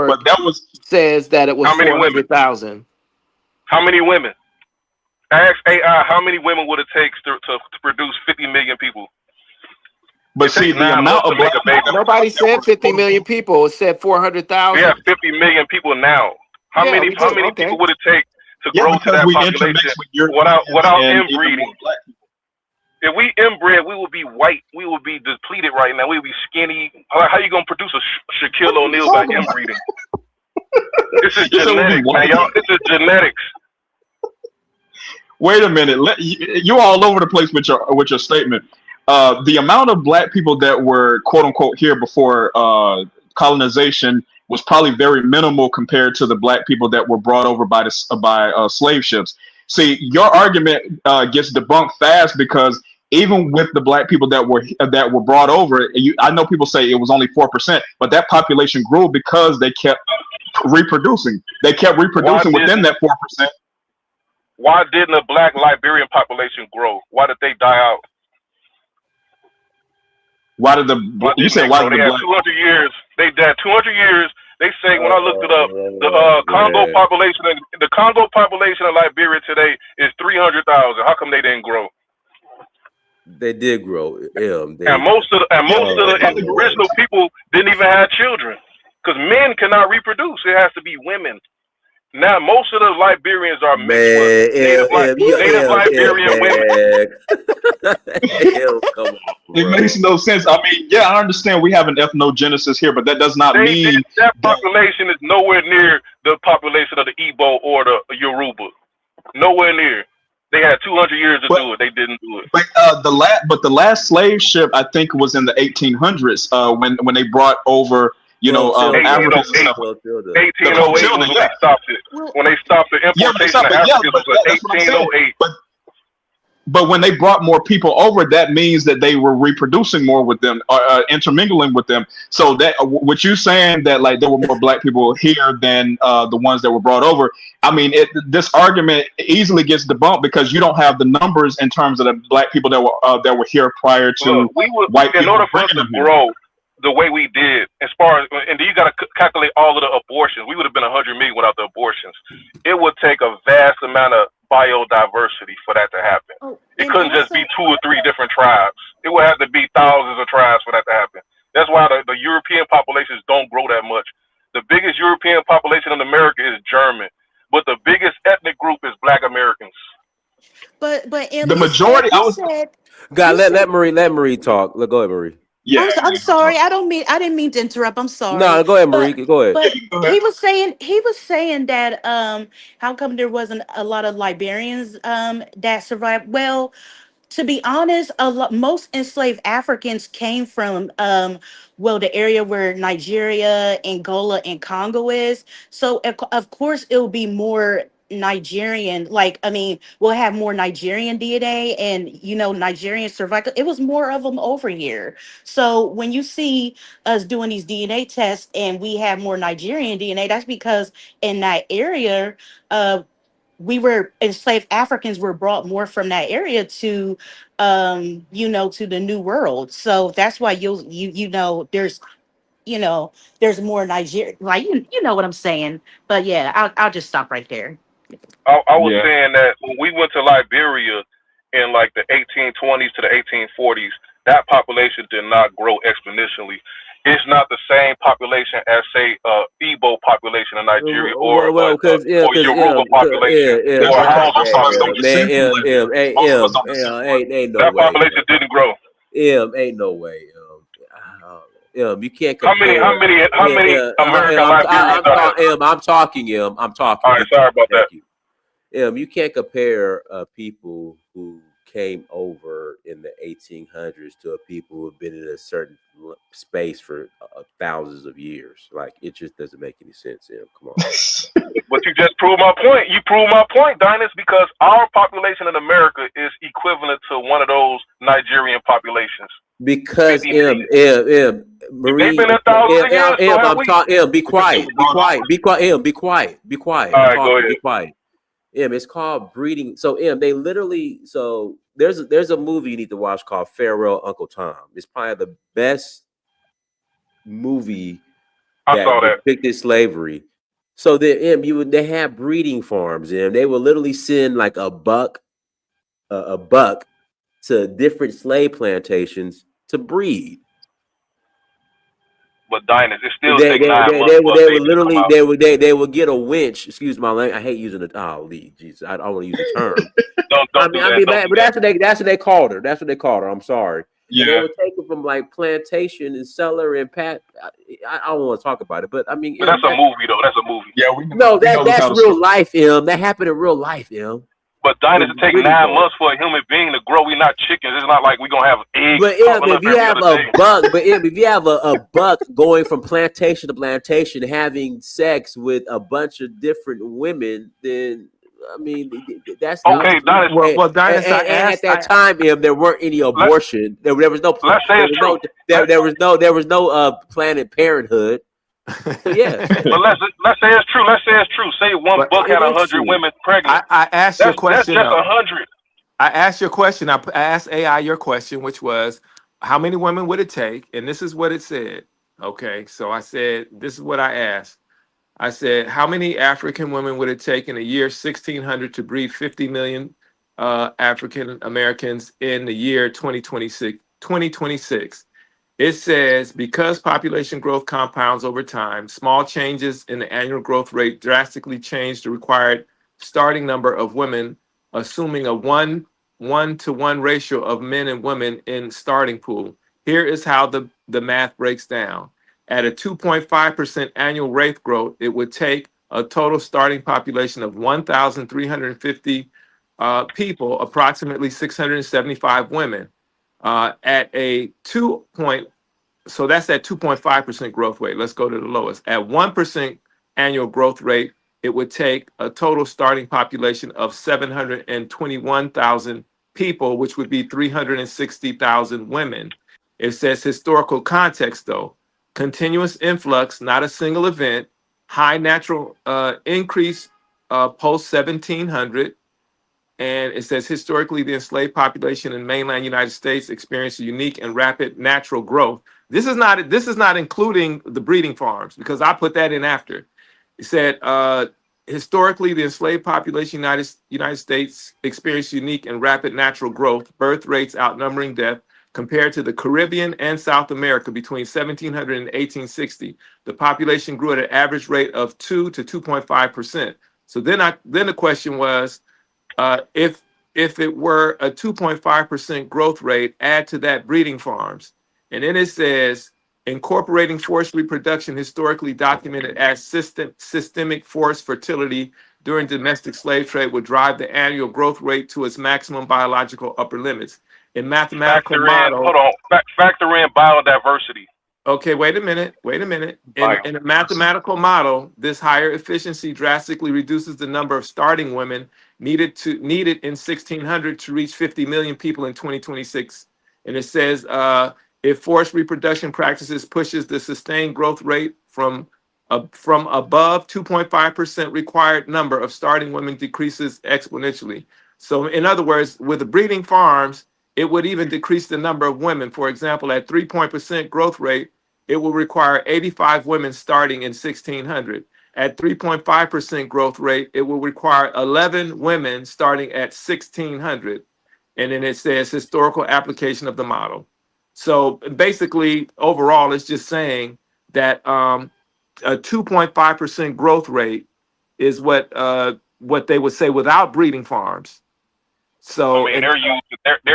but slavevoyages.org that was says that it was How many women? 400,000. How many women? Ask AI how many women would it take to produce 50 million people? but It see takes the 9 amount months of to make black a people baby. Nobody that said were 50 quote million unquote people. It said We have 400,000. 50 million people now. How Yeah, many we do. people Okay. would it take to yeah, grow to because that we population intermix with Europeans without and even inbreeding? more black people. If we inbred, we would be white. We would be depleted right now. We would be skinny. How you gonna produce a What Shaquille are you O'Neal by talking about? inbreeding? This is You said we'll be genetics, man. white. Y'all, this is genetics. Wait a minute. You're all over the place with your statement. The amount of black people that were quote unquote here before colonization was probably very minimal compared to the black people that were brought over by slave ships. See, your argument gets debunked fast because even with the black people that were brought over, I know people say it was only 4%, but that population grew because they kept reproducing. They kept reproducing within that 4%. Why didn't the black Liberian population grow? Why did they die out? Why did you say why grow? did They the had black 200 years. They had 200 years. They say when I looked it up, the Congo population, the Congo population of Liberia today is 300,000. How come they didn't grow? They did grow. And most of the original people didn't even have children because men cannot reproduce. It has to be women. Now most of the Liberians are mixed with native Liberian women. Come on, it makes no sense. I mean, yeah, I understand we have an ethnogenesis here, but that does not mean that population is nowhere near the population of the Igbo or the Yoruba. Nowhere near. They had 200 years to do it. They didn't do it. But the last slave ship I think was in the 1800s when they brought over Africans and stuff. 1808 when they stopped it. When they stopped the importation of Africans was 1808. But when they brought more people over, that means that they were reproducing more with them, intermingling with them. So that what you saying that like there were more black people here than the ones that were brought over. I mean, this argument easily gets debunked because you don't have the numbers in terms of the black people that were here prior to white people. In order for us to grow the way we did, as far as, and you got to calculate all of the abortions. We would have been 100 million without the abortions. It would take a vast amount of biodiversity for that to happen. It couldn't just be 2 or 3 different tribes. It would have to be thousands of tribes for that to happen. That's why the European populations don't grow that much. The biggest European population in America is German, but the biggest ethnic group is Black Americans. But The majority, I was, God, let Marie talk. Go ahead, Marie. yeah, I'm sorry. I didn't mean to interrupt. I'm sorry. No, go ahead, Marie. Go ahead. But go ahead. he was saying that how come there wasn't a lot of Liberians that survived? Well, to be honest, most enslaved Africans came from well, the area where Nigeria, Angola, and Congo is. So of course it will be more Nigerian. Like, I mean, we'll have more Nigerian DNA, and Nigerian survival. It was more of them over here. So when you see us doing these DNA tests and we have more Nigerian DNA, that's because in that area, uh, we were enslaved Africans were brought more from that area to to the new world. So that's why there's more Nigeria, like you know what I'm saying. But yeah, I'll just stop right there. I was Yeah. saying that when we went to Liberia in like the 1820s to the 1840s, that population did not grow exponentially. It's not the same population as say Igbo population in Nigeria or Because Yoruba population or Hausa population. ain't no That way. population didn't grow. Ain't no way. You can't How many compare. American Liberians are there? I'm talking. I'm talking. All right, sorry about that. Thank you. You can't compare people who came over in the 1800s to a people who have been in a certain space for thousands of years. Like, it just doesn't make any sense. Come on. But you just proved my point. You proved my point, Dinus, because our population in America is equivalent to one of those Nigerian populations. Because Marie, they've been there thousands of years, so have I'm we. talking. Be quiet. Be quiet. Be quiet. Be quiet. Be quiet. All I'm right, go talking. ahead. Be quiet. It's called breeding. So they literally. So there's a movie you need to watch called Farewell Uncle Tom. It's probably the best movie that depicted slavery. So they have breeding farms, and they will literally send like a buck to different slave plantations to breed. But Dinus, it still takes 9 months. They would get a winch. Excuse my language. I hate using the jeez. I don't want to use the term. But that's what they called her. That's what they called her. I'm sorry. Yeah. They would take her from like plantation and sell her and pat. I don't want to talk about it, but I mean. But that's a movie, though. That's a movie. Yeah, that's real life, That happened in real life, But Dinus, it takes 9 months for a human being to grow. We're not chickens. It's not like we're gonna have eggs. But if you have a buck, if you have a buck going from plantation to plantation, having sex with a bunch of different women, then I mean that's okay. Dinus, well, Dinus, at that time, there weren't any abortion. There was no. There was no Planned Parenthood. Yes. But let's say it's true. Say one buck had 100 women pregnant. I asked your question. That's just 100. I asked your question. I asked AI your question, which was, how many women would it take? And this is what it said. Okay, so I said, this is what I asked. I said, how many African women would it take in the year 1600 to breed 50 million African Americans in the year 2026? It says, because population growth compounds over time, small changes in the annual growth rate drastically change the required starting number of women, assuming a 1:1 ratio of men and women in starting pool. Here is how the math breaks down. At a 2.5% annual rate growth, it would take a total starting population of 1,350 people, approximately 675 women. At a so that's at 2.5% growth rate. Let's go to the lowest. At 1% annual growth rate, it would take a total starting population of 721,000 people, which would be 360,000 women. It says historical context, though. Continuous influx, not a single event. High natural increase post 1700. And it says historically, the enslaved population in mainland United States experienced a unique and rapid natural growth. This is not including the breeding farms, because I put that in after. It said historically, the enslaved population United States experienced unique and rapid natural growth, birth rates outnumbering death. Compared to the Caribbean and South America between 1700 and 1860, the population grew at an average rate of 2 to 2.5%. So then the question was, if it were a 2.5% growth rate, add to that breeding farms. And then it says, incorporating forced reproduction historically documented as systemic forced fertility during domestic slave trade would drive the annual growth rate to its maximum biological upper limits. In mathematical model, factor in biodiversity. okay, wait a minute. In a mathematical model, this higher efficiency drastically reduces the number of starting women needed in 1600 to reach 50 million people in 2026. And it says, if forced reproduction practices pushes the sustained growth rate from above 2.5% required number of starting women decreases exponentially. So in other words, with the breeding farms, it would even decrease the number of women. For example, at 3% growth rate, it will require 85 women starting in 1600. At 3.5% growth rate, it will require 11 women starting at 1600. And then it says historical application of the model. So basically, overall, it's just saying that a 2.5% growth rate is what they would say without breeding farms. So I mean, they're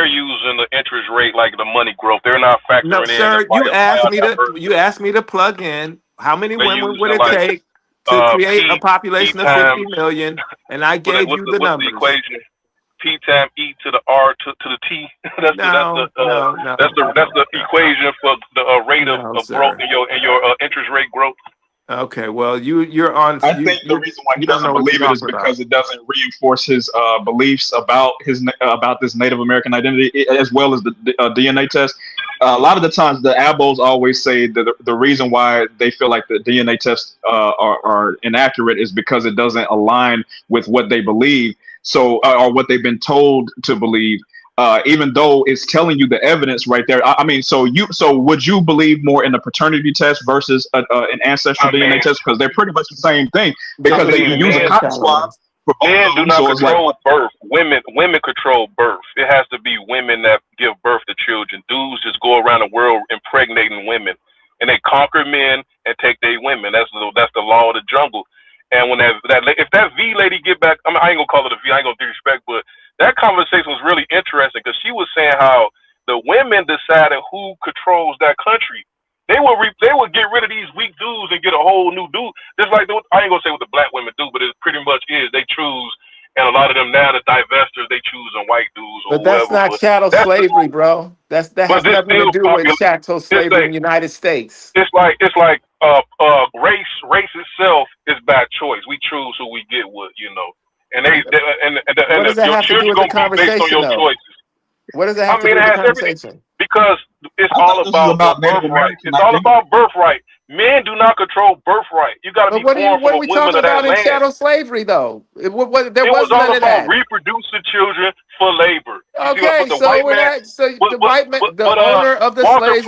using the interest rate like the money growth. They're not factoring no, in. sir, you asked me to plug in how many women would it take to create a population of 50 million, and I gave you the numbers. The equation? P times E to the R to the T. That's the equation for the rate of growth in your interest rate growth. Okay, well, you're on. I think the reason why he doesn't believe it is because it doesn't reinforce his beliefs about this Native American identity, as well as the DNA test. A lot of the times, the ABOs always say that the reason why they feel like the DNA tests are inaccurate is because it doesn't align with what they believe. So, or what they've been told to believe. Even though it's telling you the evidence right there. I mean, so would you believe more in a paternity test versus an ancestral DNA test? Because they're pretty much the same thing. Because they use a cotton swab for both men of do them, not so it's control like birth. Women control birth. It has to be women that give birth to children. Dudes just go around the world impregnating women, and they conquer men and take their women. That's the law of the jungle. And when if that V lady get back, I mean, I ain't gonna call it a V. I ain't gonna disrespect, but that conversation was really interesting because she was saying how the women decided who controls that country. They would get rid of these weak dudes and get a whole new dude. Just like I ain't gonna say what the black women do, but it pretty much is they choose. And a lot of them now, the divestors, they choose on white dudes or But that's whoever. not chattel slavery, bro. That has nothing to do with chattel slavery in the United States. It's like race itself is by choice. We choose who we get with, you know. And what does that have to do with the conversation, though? What does that have to do with the conversation? Because it's all about birthright. It's all about birthright. Men do not control birthright. You got to be born from a woman of that land. What are we talking about in chattel slavery, though? There was all about reproducing children for labor. Okay, so the owner of the slaves.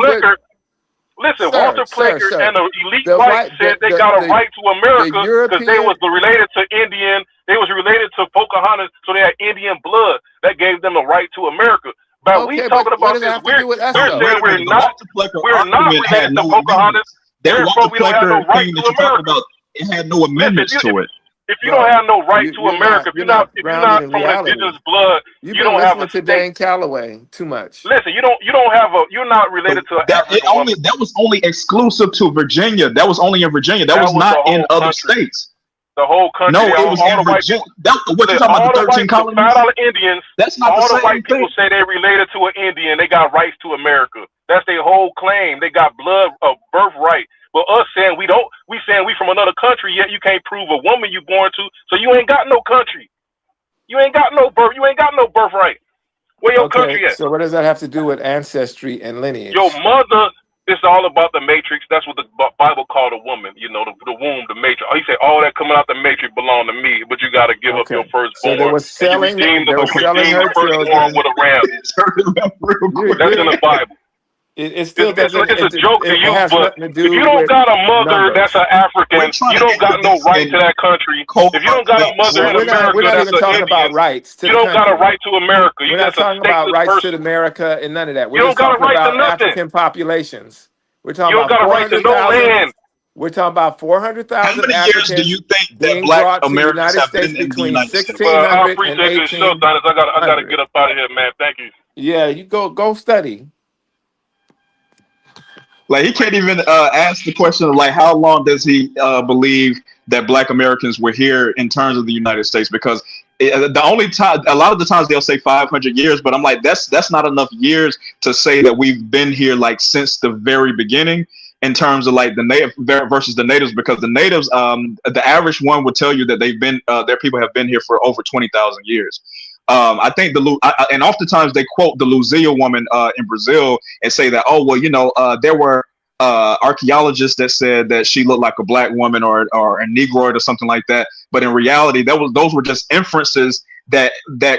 Listen, Walter Plankert and the elite whites said they got a right to America because they was related to Indian. They was related to Pocahontas, so they had Indian blood. That gave them a right to America. But we talking about this. We're saying we're not related to Pocahontas. That Walter Plankert thing that you talked about, it had no amendments to it. If you don't have no right to America, if you're not from indigenous blood, you don't have a to Dan Calloway too much. Listen, you're not related to that was only exclusive to Virginia. That was only in Virginia. That was not in other states. The whole country. No, it was in Virginia. What you talking about? The 13 colonies? Indians. That's not all the same white thing. People say they're related to an Indian. They got rights to America. That's their whole claim. They got birthright. But us saying we saying we from another country, yet you can't prove a woman you born to, so you ain't got no country. You ain't got no birth. You ain't got no birthright. Where your country at? So what does that have to do with ancestry and lineage? Your mother. It's all about the matrix. That's what the Bible called a woman. You know, the womb, the matrix. He said all that coming out the matrix belong to me, but you got to give up your firstborn. So they were selling. They were selling her children with a ram. That's in the Bible. It still doesn't. It's a joke to It you, has but nothing to if do you don't with got a mother that's numbers. an We're African, trying you to don't get to got no this right to in that country. cold If you hard don't got a debates. mother Well, in we're America not that's even an talking about Indian, rights to you the don't got a country. right to America. You We're not just a talking about stateless rights to person. America and none of that. We're You don't just got a talking right to about nothing. African populations. We're talking You don't about got a right to no 400,000. land. We're talking about How 400,000 many years do you Africans think that being Black brought to the Americans United have States been in the between United States? Well, I 1600 and appreciate your show, Dennis. I gotta get 1800. up out of here, man. Thank you. Yeah, you go study. Like he can't even ask the question of like how long does he believe that Black Americans were here in terms of the United States? Because the only time, a lot of the times they'll say 500 years, but I'm like that's not enough years to say that we've been here like since the very beginning in terms of like the native versus the natives, because the natives, the average one would tell you that they've been their people have been here for over 20,000 years. I think and oftentimes they quote the Luzia woman in Brazil and say that, oh well, there were archaeologists that said that she looked like a Black woman or a Negroid or something like that, but in reality, those were just inferences that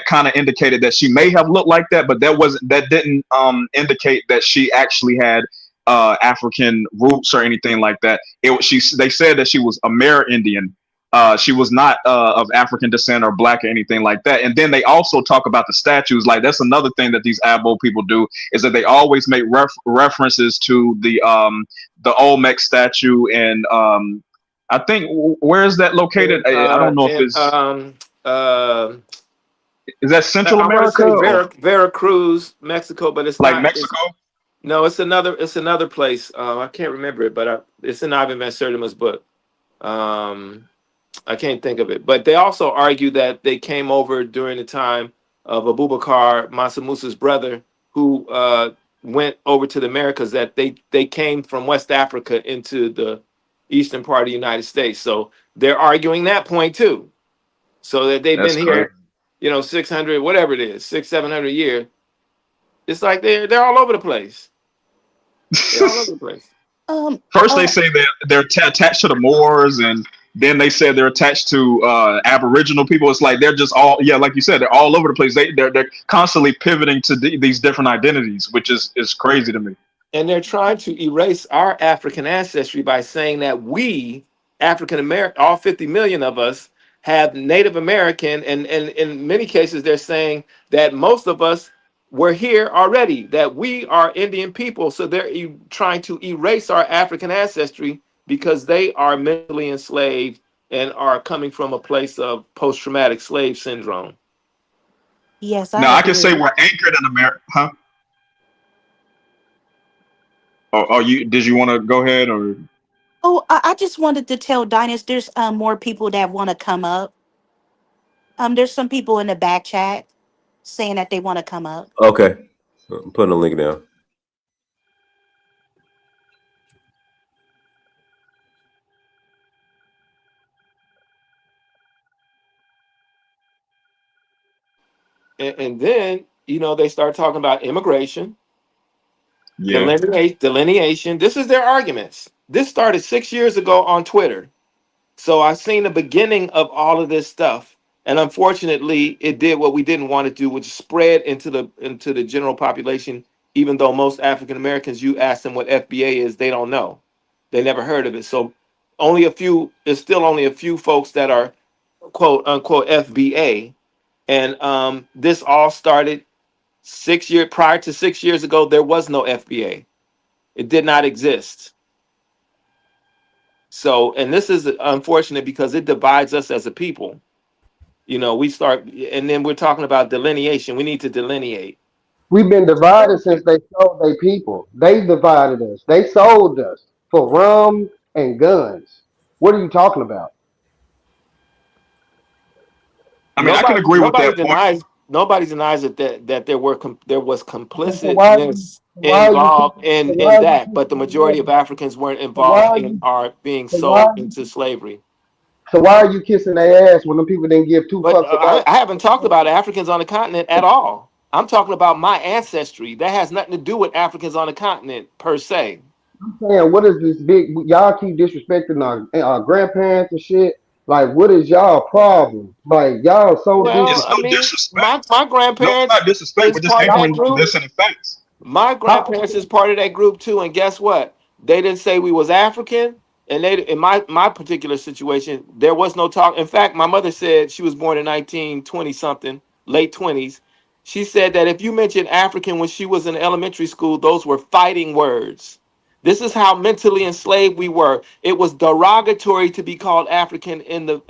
kind of indicated that she may have looked like that, but that didn't indicate that she actually had African roots or anything like that. They said that she was Amerindian. She was not of African descent or Black or anything like that. And then they also talk about the statues. Like that's another thing that these Abo people do is that they always make references to the Olmec statue. And I think where is that located? I don't know if it's Uh, is that Central I want to America say or Veracruz, Mexico, but it's like not. Mexico. No, it's another place. I can't remember it, but it's in Ivan Van Sertima's book. I can't think of it. But they also argue that they came over during the time of Abubakar Mansa Musa's brother, who went over to the Americas. That they came from West Africa into the eastern part of the United States. So they're arguing that point too. So that they've That's been crazy. here, 600, whatever it is, 700 years. It's like they're all over the place. They're all over the place. First, they say that they're attached to the Moors, and then they said they're attached to Aboriginal people. It's like they're just all, yeah, like you said, they're all over the place. They're constantly pivoting to these different identities, which is crazy to me. And they're trying to erase our African ancestry by saying that we, African American, all 50 million of us, have Native American, and in many cases, they're saying that most of us were here already, that we are Indian people. So they're trying to erase our African ancestry because they are mentally enslaved and are coming from a place of post-traumatic slave syndrome. Yes, Now I I can say agree. we're anchored in America, huh? Or did you want to go ahead or? Oh, I just wanted to tell Dinus there's more people that want to come up. There's some people in the back chat saying that they want to come up. Okay, I'm putting a link now. And then, they start talking about immigration, Yeah. delineation. This is their arguments. This started 6 years ago on Twitter. So I've seen the beginning of all of this stuff. And unfortunately, it did what we didn't want to do, which spread into the general population, even though most African Americans, you ask them what FBA is, they don't know. They never heard of it. So there's still only a few folks that are quote unquote FBA. And this all started prior to 6 years ago. There was no FBA. It did not exist. So, and this is unfortunate because it divides us as a people. We start, and then we're talking about delineation. We need to delineate. We've been divided since they sold their people. They divided us. They sold us for rum and guns. What are you talking about? I mean, I can agree with that point. Nobody denies that there was So complicitness why are you involved so in why are you that, but the majority of Africans weren't so why involved are in you are being so why sold into slavery. so why are you kissing their ass when them people didn't give two But fucks about I haven't talked about Africans on the continent at all. I'm talking about my ancestry. That has nothing to do with Africans on the continent per se. saying what is this big y'all keep disrespecting our grandparents and shit? Like what is y'all problem? Like y'all so Well, It's I no mean, disrespect. my No, it's grandparents not disrespect. is We're just part of that anchoring group. this in the facts. My grandparents is part of that group too, and guess what? They didn't say we was African, and they in my particular situation, there was no talk. In fact, my mother said she was born in 1920 something, late 20s. She said that if you mentioned African when she was in elementary school, those were fighting words. This is how mentally enslaved we were. It was derogatory to be called African in the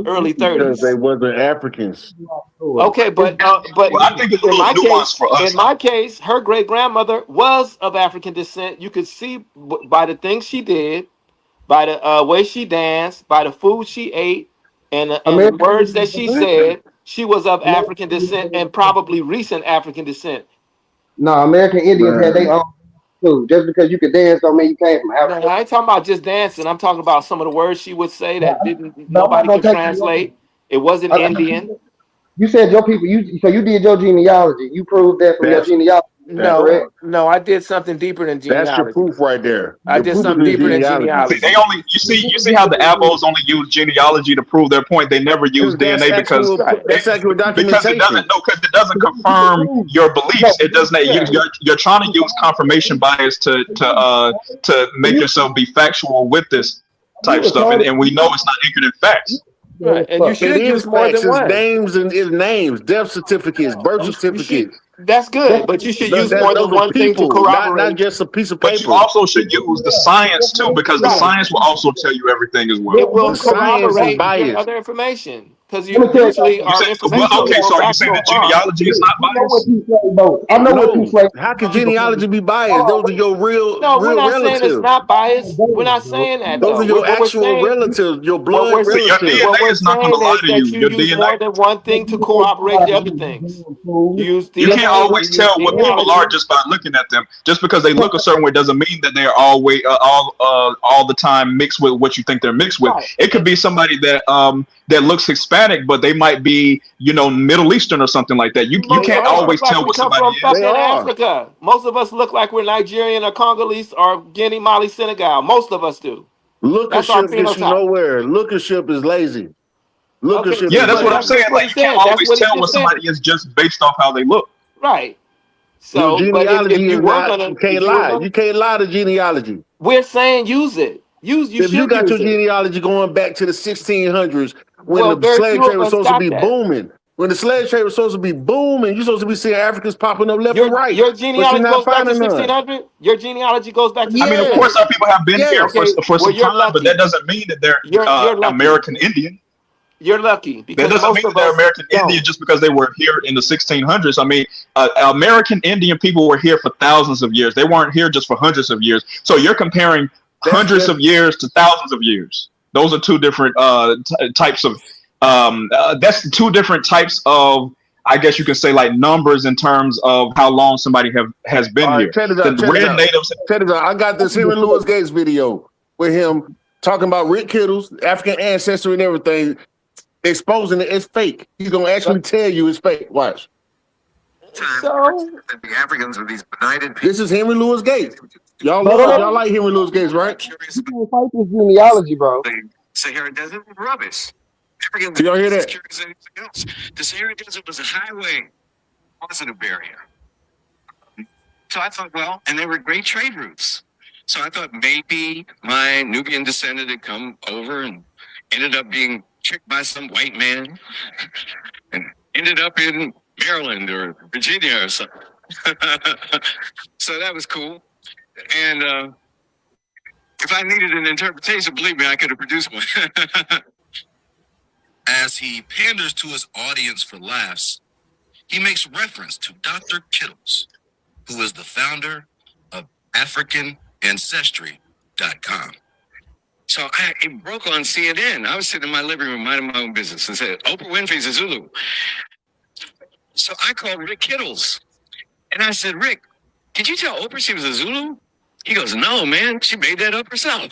early Because they 30s. wasn't Africans. Okay, but Well, I think it's a in little my nuanced case, for us. her great grandmother was of African descent. You could see by the things she did, by the way she danced, by the food she ate, and the American words that Indians, she said. She was of American African descent Indians, and probably recent African descent. no, American Indians had their Man. own too. Just because you could dance don't mean you came from No, Africa. I ain't talking about just dancing. I'm talking about some of the words she would say But that didn't but I'm not nobody gonna could take you over. translate. It wasn't Indian. You said your people. You did your genealogy. You proved that from your That's genealogy, that No, correct? no, I did something deeper than that's your genealogy. proof right there. I Your did proof is something in deeper than genealogy. See, they genealogy. only you see how the Abos only use genealogy to prove their point. They never use Because DNA because Right. that's accurate it doesn't documentation. confirm your No, beliefs. It doesn't. yeah. You're trying to use confirmation bias to make yourself be factual with this You type stuff, retarded. and we know it's not anchored in facts. Right. And you Fuck. It should is use more facts. than It's one. names and it's names, death certificates, birth You should certificates. that's good, but you should use more than Those are one thing to people, not corroborate. just a piece of But you paper. also should use the science too, because the Right. science will also tell you everything as well. It will The science is corroborate your biased. other information. Because Let you me tell usually You our say, well, information only okay. go So are you back saying so that far. genealogy is not I know what biased? you say, bro. I know what you No, say. how can genealogy be biased? Those are your No, we're real not saying it's relatives. not biased. We're not saying that Those are though. your What we're actual saying, relatives, your what blood we're So your relatives. what DNA we're is not going to saying lie is to that you. you Your use DNA. more than one thing to corroborate the other things. You use You can't DNA, you always use tell what people are genealogy. just by looking at them. Just because they look a certain way doesn't mean that they're always all the time mixed with what you think they're mixed with. Right. It could be somebody that looks Hispanic, but they might be Middle Eastern or something like that. You Most They of can't us look are. always like tell we what come somebody from is. They fucking are. Africa. Most of us look like we're Nigerian or Congolese or Guinea, Mali, Senegal. Most of us do. That's our Lookership gets you phenotype. nowhere. Lookership is lazy. Okay, Lookership Yeah, is that's but what I'm that's lazy. saying. just what Like he you can't said. That's always what he tell what just said. somebody is just based off how they look. Right. Your So, but if genealogy you is were not, gonna, you can't if you were lie. gonna, You can't lie to genealogy. we're saying use it. You If you should got your use it. genealogy going back to the 1600s when Well, the very slave few trade of was us supposed to got be that. booming, when the slave trade was supposed to be booming, you're supposed to be seeing Africans popping up left and right, Your but you're genealogy not goes back to finding none. 1600. Your genealogy goes back to I mean, of course, 1600. our Yes. people have been here Yes. Okay, for well some you're time, but that lucky. doesn't mean that they're You're lucky. American Indian. You're lucky That because doesn't mean most that of they're us American don't. Indian just because they were here in the 1600s. I mean, American Indian people were here for thousands of years. They weren't here just for hundreds of years. So you're comparing hundreds That's of years to thousands of years. Those are two different types of. That's two different types of. I guess you can say like numbers in terms of how long somebody has been all right. here. Check this The out. Check this red out. natives. Check this out. I got this Henry Louis Gates video with him talking about Rick Kittle's African ancestry and everything, exposing it. It's fake. He's gonna actually tell you it's fake. Watch. So The Africans are these benighted people. This is Henry Louis Gates. No, no, no. Y'all like Henry Louis Gates, right? Curious You about can't fight this genealogy, bro. the Sahara Desert. Rubbish. Africans Do y'all hear are as that? curious as anything else. The Sahara Desert was a highway, wasn't a barrier. So I thought, well, and they were great trade routes. So I thought maybe my Nubian descendant had come over and ended up being tricked by some white man and ended up in Maryland or Virginia or something. So that was cool. And if I needed an interpretation, believe me, I could have produced one. As he panders to his audience for laughs, he makes reference to Dr. Kittles, who is the founder of AfricanAncestry.com. So it broke on CNN. I was sitting in my living room minding my own business and said, Oprah Winfrey's a Zulu. So I called Rick Kittles and I said, Rick, did you tell Oprah she was a Zulu? He goes, no, man, she made that up herself.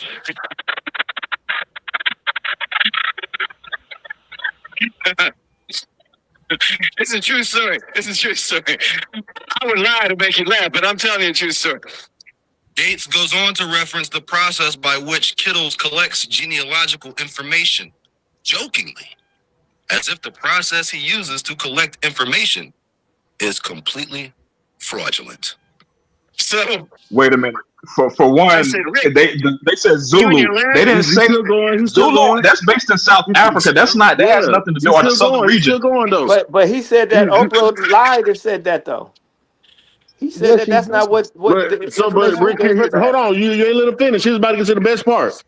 It's a true story. It's a true story. I would lie to make you laugh, but I'm telling you a true story. Gates goes on to reference the process by which Kittles collects genealogical information, jokingly, as if the process he uses to collect information is completely fraudulent. So Wait a minute. For I one, said, Rick, they said you and Zulu. your lab. They didn't He's say still going. He's still Zulu. going. That's based in South Africa. That's not. That has Yeah, nothing to do he's or the still southern going. He's region. still going though. But he said that Oprah lied and said that though. He said Yes, that she that's did. not what the But information we Rick, gave her hold back. on. You ain't let him finish. He's about to get to the best part.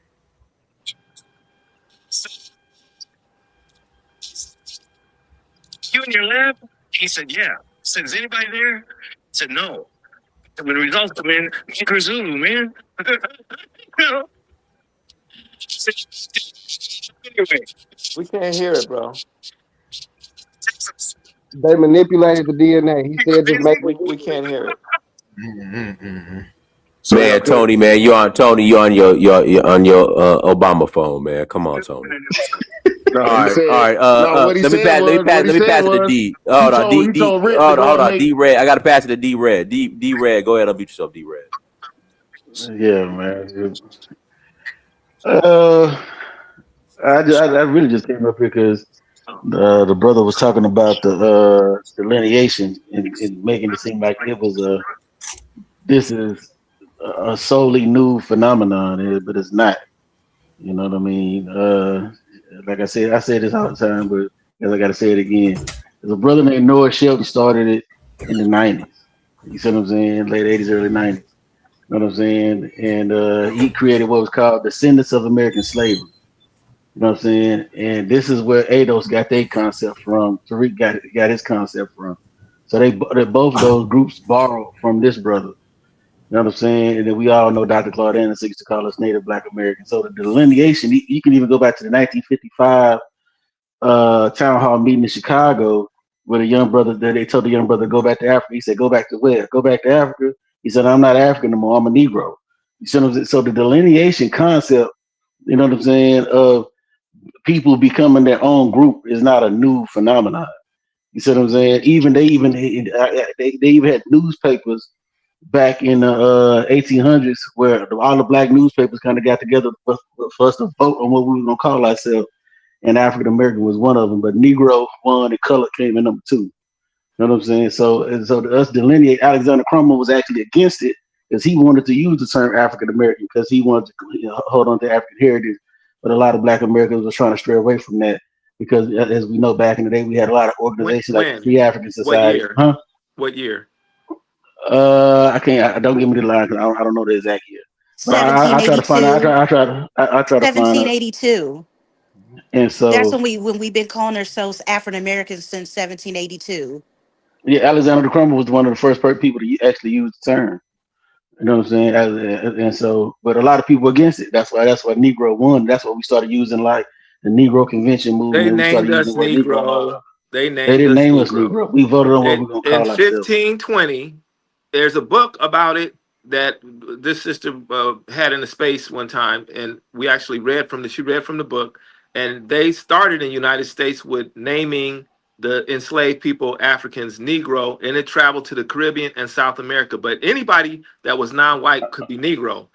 You in your lab? He said, yeah. I said, is anybody there? I said, no. When the results come in, Micro Zulu, man. You know? Anyway, We can't hear it, bro. They manipulated the DNA. He said to make it. We can't hear it. Man, Tony, man, you on you're on your Obama phone, man. Come on, Tony. No, All he right, said. all right. No, what he Let me said pass. was. What he Let me said pass it to was. D. Hold on, He told Rick Hold to go on, make. D Red. I gotta pass it to D Red. D Red. Go ahead, unmute yourself, D Red. Yeah, man. I really just came up here because the brother was talking about the delineation and making it seem like it was this is a solely new phenomenon, but it's not. You know what I mean? Like I say this all the time, but guess I got to say it again. There's a brother named Noah Shelton started it in the '90s. You see what I'm saying? Late '80s, early '90s. You know what I'm saying? And he created what was called Descendants of American Slavery. You know what I'm saying? And this is where ADOS got their concept from. Tariq got his concept from. So they both of those groups borrowed from this brother. You know what I'm saying? And then we all know Dr. Claude Anderson used to call us Native Black Americans. So the delineation, you can even go back to the 1955 town hall meeting in Chicago where the young brother, they told the young brother to go back to Africa. He said, go back to where? Go back to Africa. He said, I'm not African anymore. I'm a Negro. You see what I'm saying? So the delineation concept, you know what I'm saying, of people becoming their own group is not a new phenomenon. You see what I'm saying? They even had newspapers back in the 1800s where all the black newspapers kind of got together for us to vote on what we were gonna call ourselves, and African American was one of them. But Negro won, and color came in number two. You know what I'm saying? So to us delineate, Alexander Crummell was actually against it because he wanted to use the term African American because he wanted to hold on to African heritage. But a lot of Black Americans were trying to stray away from that because, as we know, back in the day, we had a lot of organizations like the Free African What Society. year? Huh? What year? I can't. Don't give me the line because I don't know the exact year. But I try to find out. I try to find out. 1782. And That's so, when we've been calling ourselves African Americans since 1782. yeah, Alexander Crummell was one of the first people to actually use the term. You know what I'm saying? And so, but a lot of people were against it. That's why Negro won. That's why we started using like the Negro Convention They movement. We started named using us the word Negro. Negro. They They named didn't us name us Negro. Negro. We voted on what we're gonna In call ourselves. 1520, there's a book about it that this sister had in the space one time, and we actually she read from the book, and they started in the United States with naming the enslaved people Africans Negro, and it traveled to the Caribbean and South America. But anybody that was non-white could be Negro.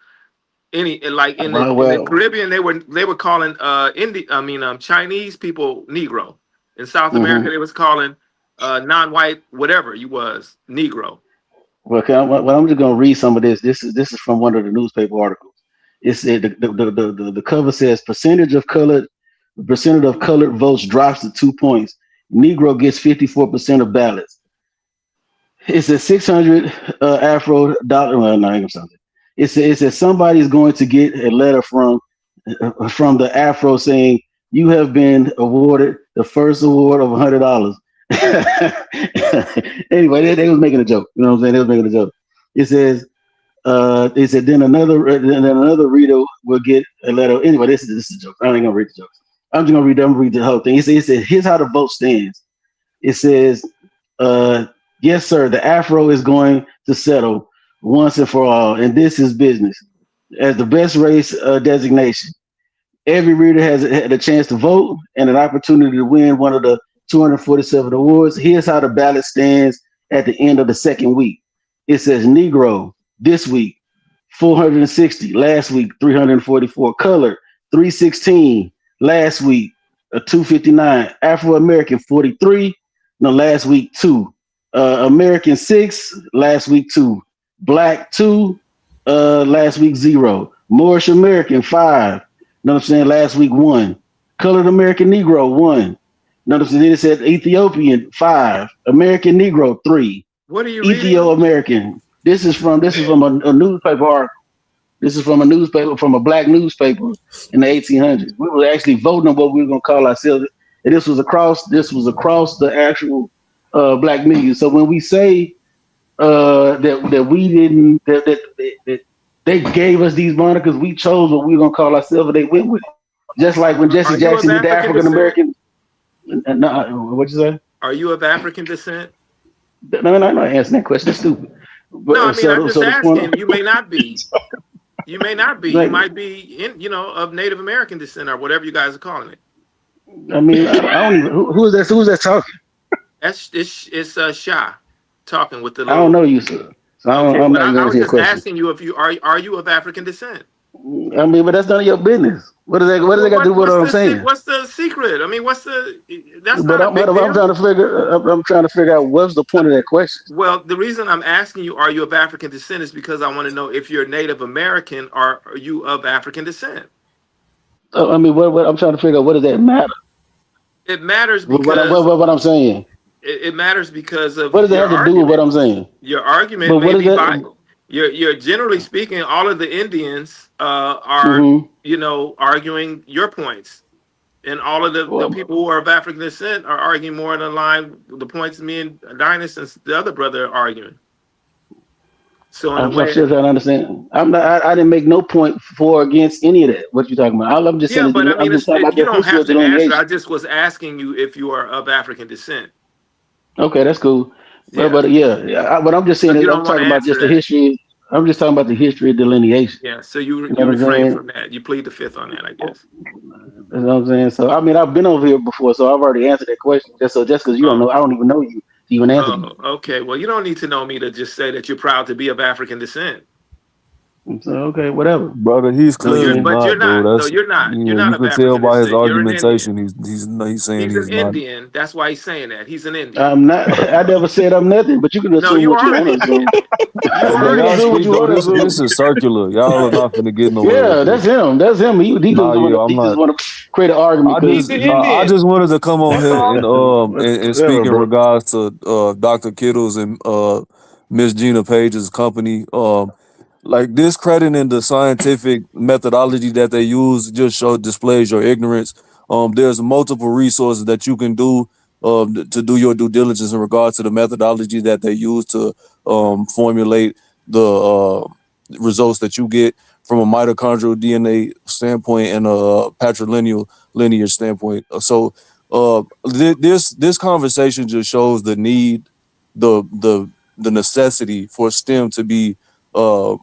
Like in the Caribbean, they were calling Chinese people Negro. In South America, they was calling non-white whatever you was Negro. Well, I'm just gonna read some of this. This is from one of the newspaper articles. It said the cover says percentage of colored votes drops to 2 points. Negro gets 54% of ballots. It says 600 Afro dollar. Well, no, I ain't gonna something. It says somebody's going to get a letter from the Afro saying you have been awarded the first award of $100. Anyway, they was making a joke. You know what I'm saying? They was making a joke. It says then another reader will get a letter. Anyway, this is a joke. I ain't gonna read the jokes. I'm just gonna read the whole thing. It says here's how the vote stands. It says, yes, sir, the Afro is going to settle once and for all, and this is business. As the best race designation, every reader has had a chance to vote and an opportunity to win one of the 247 awards. Here's how the ballot stands at the end of the second week. It says Negro this week, 460. Last week, 344. Colored, 316. Last week, 259. Afro-American, 43. No, last week, 2. American, 6. Last week, 2. Black 2, last week 0. Moorish American 5. You know what I'm saying? Last week 1. Colored American Negro 1. You know what I'm saying? Then it said Ethiopian 5. American Negro 3. What are you reading? Ethio American. This is from a newspaper article. This is from a newspaper, from a black newspaper in the 1800s. We were actually voting on what we were going to call ourselves, and this was across the actual black media. So when we say that we didn't that they gave us these monikers, we chose what we were going to call ourselves, and they went with it. Just like when Jesse Are you of Jackson did the African African descent? American. No, what'd you say? Are you of African descent? No, I'm not answering that question. That's stupid. But No, I mean I'm just the point. asking. You may not be. You may not be. Like, You might be of Native American descent or whatever you guys are calling it. I mean, I don't even. Who's that? Who's that talking? It's Shah talking with the I don't little. know you, sir. So Okay, I'm but not even I answering was your just question. asking you if you are you of African descent? I mean, but that's none of your business. What does that? What does that got to do with what I'm saying? What's the secret? I mean, that's But not a big I'm deal. trying to figure. I'm trying to figure out what's the point of that question. Well, the reason I'm asking you, are you of African descent, is because I want to know if you're Native American or are you of African descent. I mean, what I'm trying to figure out, what does that matter? It matters What because I'm saying. it matters because of What does that your have to do with what argument. I'm saying? Your argument But may what is be that? you're generally speaking, all of the Indians are Mm-hmm. arguing your points. And all of the Well, people who are of African descent are arguing more in line with the points me and Dynas and the other brother are arguing. So in a I'm way, still trying to understand. I'm not. I didn't make no point for or against any of that. What you talking about? All I'm just saying yeah, is but I I'm mean, just talking about you the don't history have of to answer. delineation. I just was asking you if you are of African descent. Okay, that's cool. Yeah. But yeah, what I'm just So saying is you I'm don't want to talking about answer just the that. history. I'm just talking about the history of delineation. Yeah. So you You know what I'm refrain saying? from that. You plead the fifth on that, I guess. You know what I'm saying? So I mean, I've been over here before, so I've already answered that question. Just because you don't know, Oh. I don't even know you to even answer you. Oh, okay. Well, you don't need to know me to just say that you're proud to be of African descent. So okay, whatever. Brother, he's You know what I'm clearly saying? But you're not, though. not. No, That's you're not. You're yeah, not you of could tell African by his descent. You're an Indian. argumentation. He's saying He's an he's not. Indian. That's why he's saying that. He's an Indian. I'm not. I never said I'm nothing, but you can No, assume you what you are an want to Indian. assume. You You are Man, an can y'all assume what Indian. speak you though. want to This assume. is circular. Y'all are not gonna get nowhere with Yeah, this. that's him. That's him. He just Nah, yeah, want to. I'm He just not. want to create an argument He's because an I Indian. just wanted to come on That's here all. and speak whatever, in bro. regards to Dr. Kittles and Miss Gina Page's company. Like discrediting the scientific methodology that they use just displays your ignorance. There's multiple resources that you can do to do your due diligence in regards to the methodology that they use to formulate the results that you get from a mitochondrial DNA standpoint and a patrilineal lineage standpoint. This conversation just shows the need, the necessity for STEM to be uh,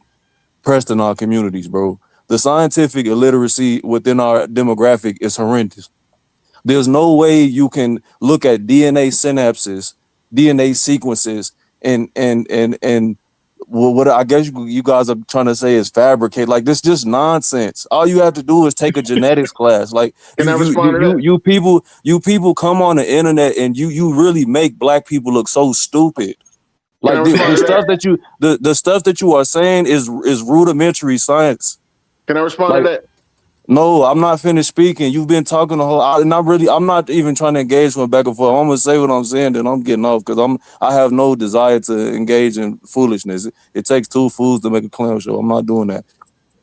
pressed in our communities, bro. The scientific illiteracy within our demographic is horrendous. There's no way you can look at DNA synapses, DNA sequences, and what I guess you guys are trying to say is fabricate. Like this, just nonsense. All you have to do is take a genetics class. Like Can I respond to that? you people come on the internet and you really make black people look so stupid. Can I Like respond to that? the stuff that you are saying is rudimentary science. Can I respond to Like that? no, I'm not finished speaking. You've been talking the whole. I'm not even trying to engage with back and forth. I'm gonna say what I'm saying, then I'm getting off because I have no desire to engage in foolishness. It takes two fools to make a clown show. I'm not doing that.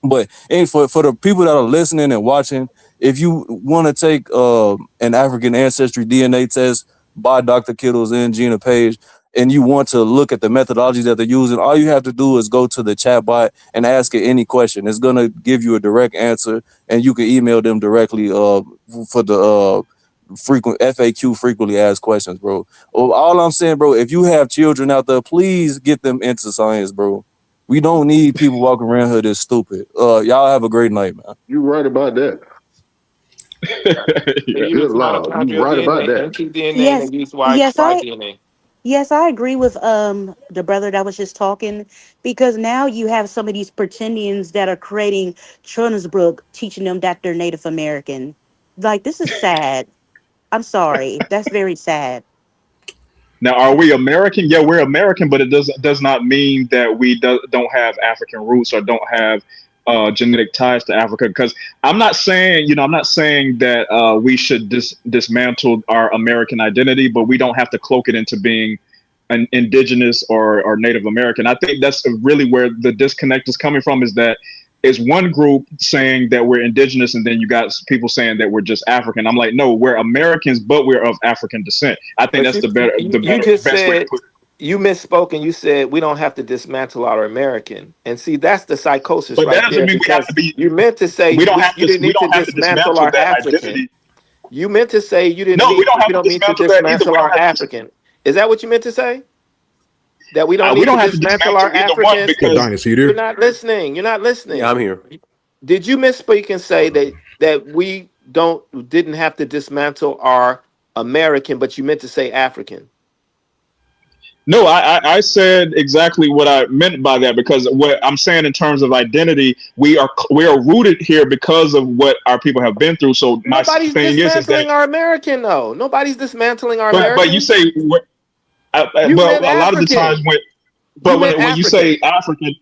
But for the people that are listening and watching, if you want to take an African ancestry DNA test by Dr. Kittles and Gina Page, and you want to look at the methodology that they're using, all you have to do is go to the chat bot and ask it any question. It's gonna give you a direct answer, and you can email them directly for the frequent FAQ, frequently asked questions, bro. All I'm saying, bro, if you have children out there, please get them into science, bro. We don't need people walking around here that's stupid. Y'all have a great night, man. You right about that. They Yeah, use good Lord. You mitochondrial right about DNA, that. ancient DNA, and Yes, they use yes, Y I DNA. yes, I agree with the brother that was just talking because now you have some of these pretendians that are creating children's book teaching them that they're Native American. Like this is sad. I'm sorry. That's very sad. Now, are we American? Yeah, we're American, but it does not mean that we don't have African roots or don't have genetic ties to Africa. Because I'm not saying, I'm not saying that we should dismantle our American identity, but we don't have to cloak it into being an indigenous or Native American. I think that's really where the disconnect is coming from. Is that is one group saying that we're indigenous, and then you got people saying that we're just African. I'm like, no, we're Americans, but we're of African descent. I think But that's the you just best way to said put it. you misspoke and you said we don't have to dismantle our American. And see, that's the psychosis But that right doesn't there mean we have because to be. you meant to say We don't have you to. didn't We need to don't have to dismantle dismantle our that African. identity. You meant to say No, we don't we have to don't need to dismantle that either. dismantle We don't our have to. African. Is that what you meant to say? That we don't We need to don't have to dismantle dismantle our either one African? Yeah, because Dynasty, you You're there? not listening. You're not Yeah, I'm listening. here. Did you misspeak and say that we didn't have to dismantle our American, but you meant to say African? no, I said exactly what I meant by that because what I'm saying in terms of identity, we are rooted here because of what our people have been through. So my Nobody's thing is that, dismantling our American, though. Nobody's dismantling our but you American. say, You but meant a lot of the times African. You but meant when you say African. African,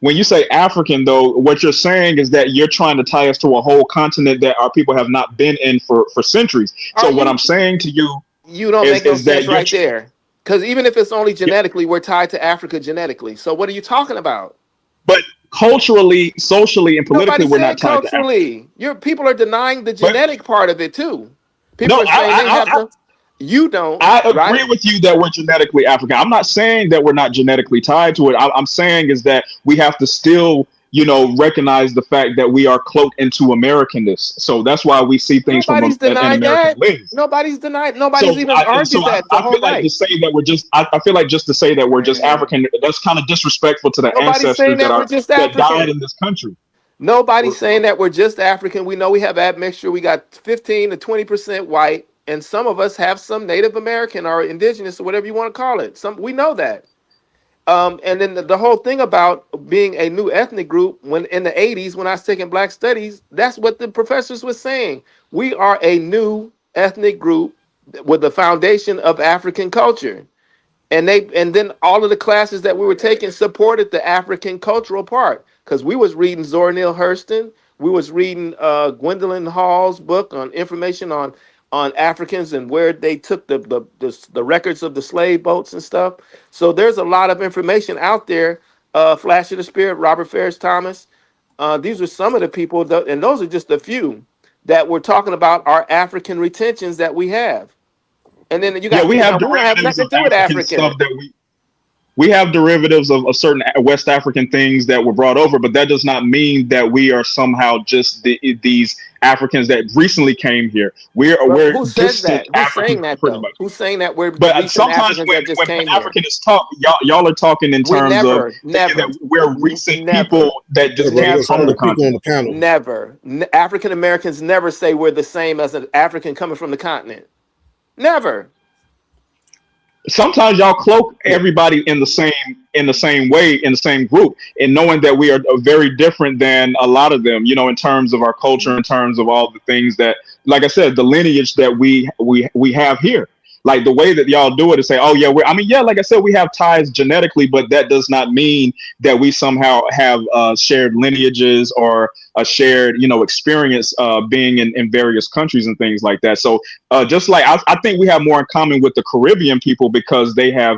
when you say African, though, what you're saying is that you're trying to tie us to a whole continent that our people have not been in for centuries. Are So what you? I'm saying to you You don't is make no sense that right there. Because even if it's only genetically, we're tied to Africa genetically. So what are you talking about? but culturally, socially, and politically, Nobody we're not said tied to Africa. culturally. Your people are denying the But genetic part of it too. People no, are saying they have to. You don't, I agree right? with you that we're genetically African. I'm not saying that we're not genetically tied to it. I'm saying is that we have to still, recognize the fact that we are cloaked into Americanness. So that's why we see things from Nobody's an denied American that. lens. Nobody's denied. So Nobody's even I, so argued I, that the I whole feel like to night. say that we're just, I feel like just to say that we're just African, that's kind of disrespectful to the Nobody's ancestors saying that we're just that died African. in this country. Nobody's saying that we're just African. We know we have admixture. We got 15 to 20% white, and some of us have some Native American or indigenous or whatever you want to call it. We know that. And then the whole thing about being a new ethnic group when in the 80s, when I was taking black studies, that's what the professors were saying. We are a new ethnic group with the foundation of African culture. And then all of the classes that we were taking supported the African cultural part because we was reading Zora Neale Hurston, we was reading Gwendolyn Hall's book on information on Africans and where they took the records of the slave boats and stuff. So there's a lot of information out there. Flash of the Spirit, Robert Ferris Thomas. These are some of the people, and those are just a few that were talking about our African retentions that we have. And then you Yeah, got we people have that we don't have derivatives nothing of to do with African stuff African. that we have derivatives of certain West African things that were brought over, but that does not mean that we are somehow just these Africans that recently came here. But We're who says distant that? Who's saying Africans, that pretty though? much. Who's saying that we're the But recent sometimes Africans that just when came Pan here? Africanists talk, y'all are talking in We terms of never, thinking never, that we're recent never, people that Yeah, just brother, came there's some from of the the people on continent. the panel. never. African Americans never say we're the same as an African coming from the continent. Never. Sometimes y'all cloak everybody in the same way, in the same group, and knowing that we are very different than a lot of them, in terms of our culture, in terms of all the things that, like I said, the lineage that we have here. Like the way that y'all do it is say, oh yeah, like I said, we have ties genetically, but that does not mean that we somehow have shared lineages or a shared, experience being in various countries and things like that. So just like I think we have more in common with the Caribbean people because they have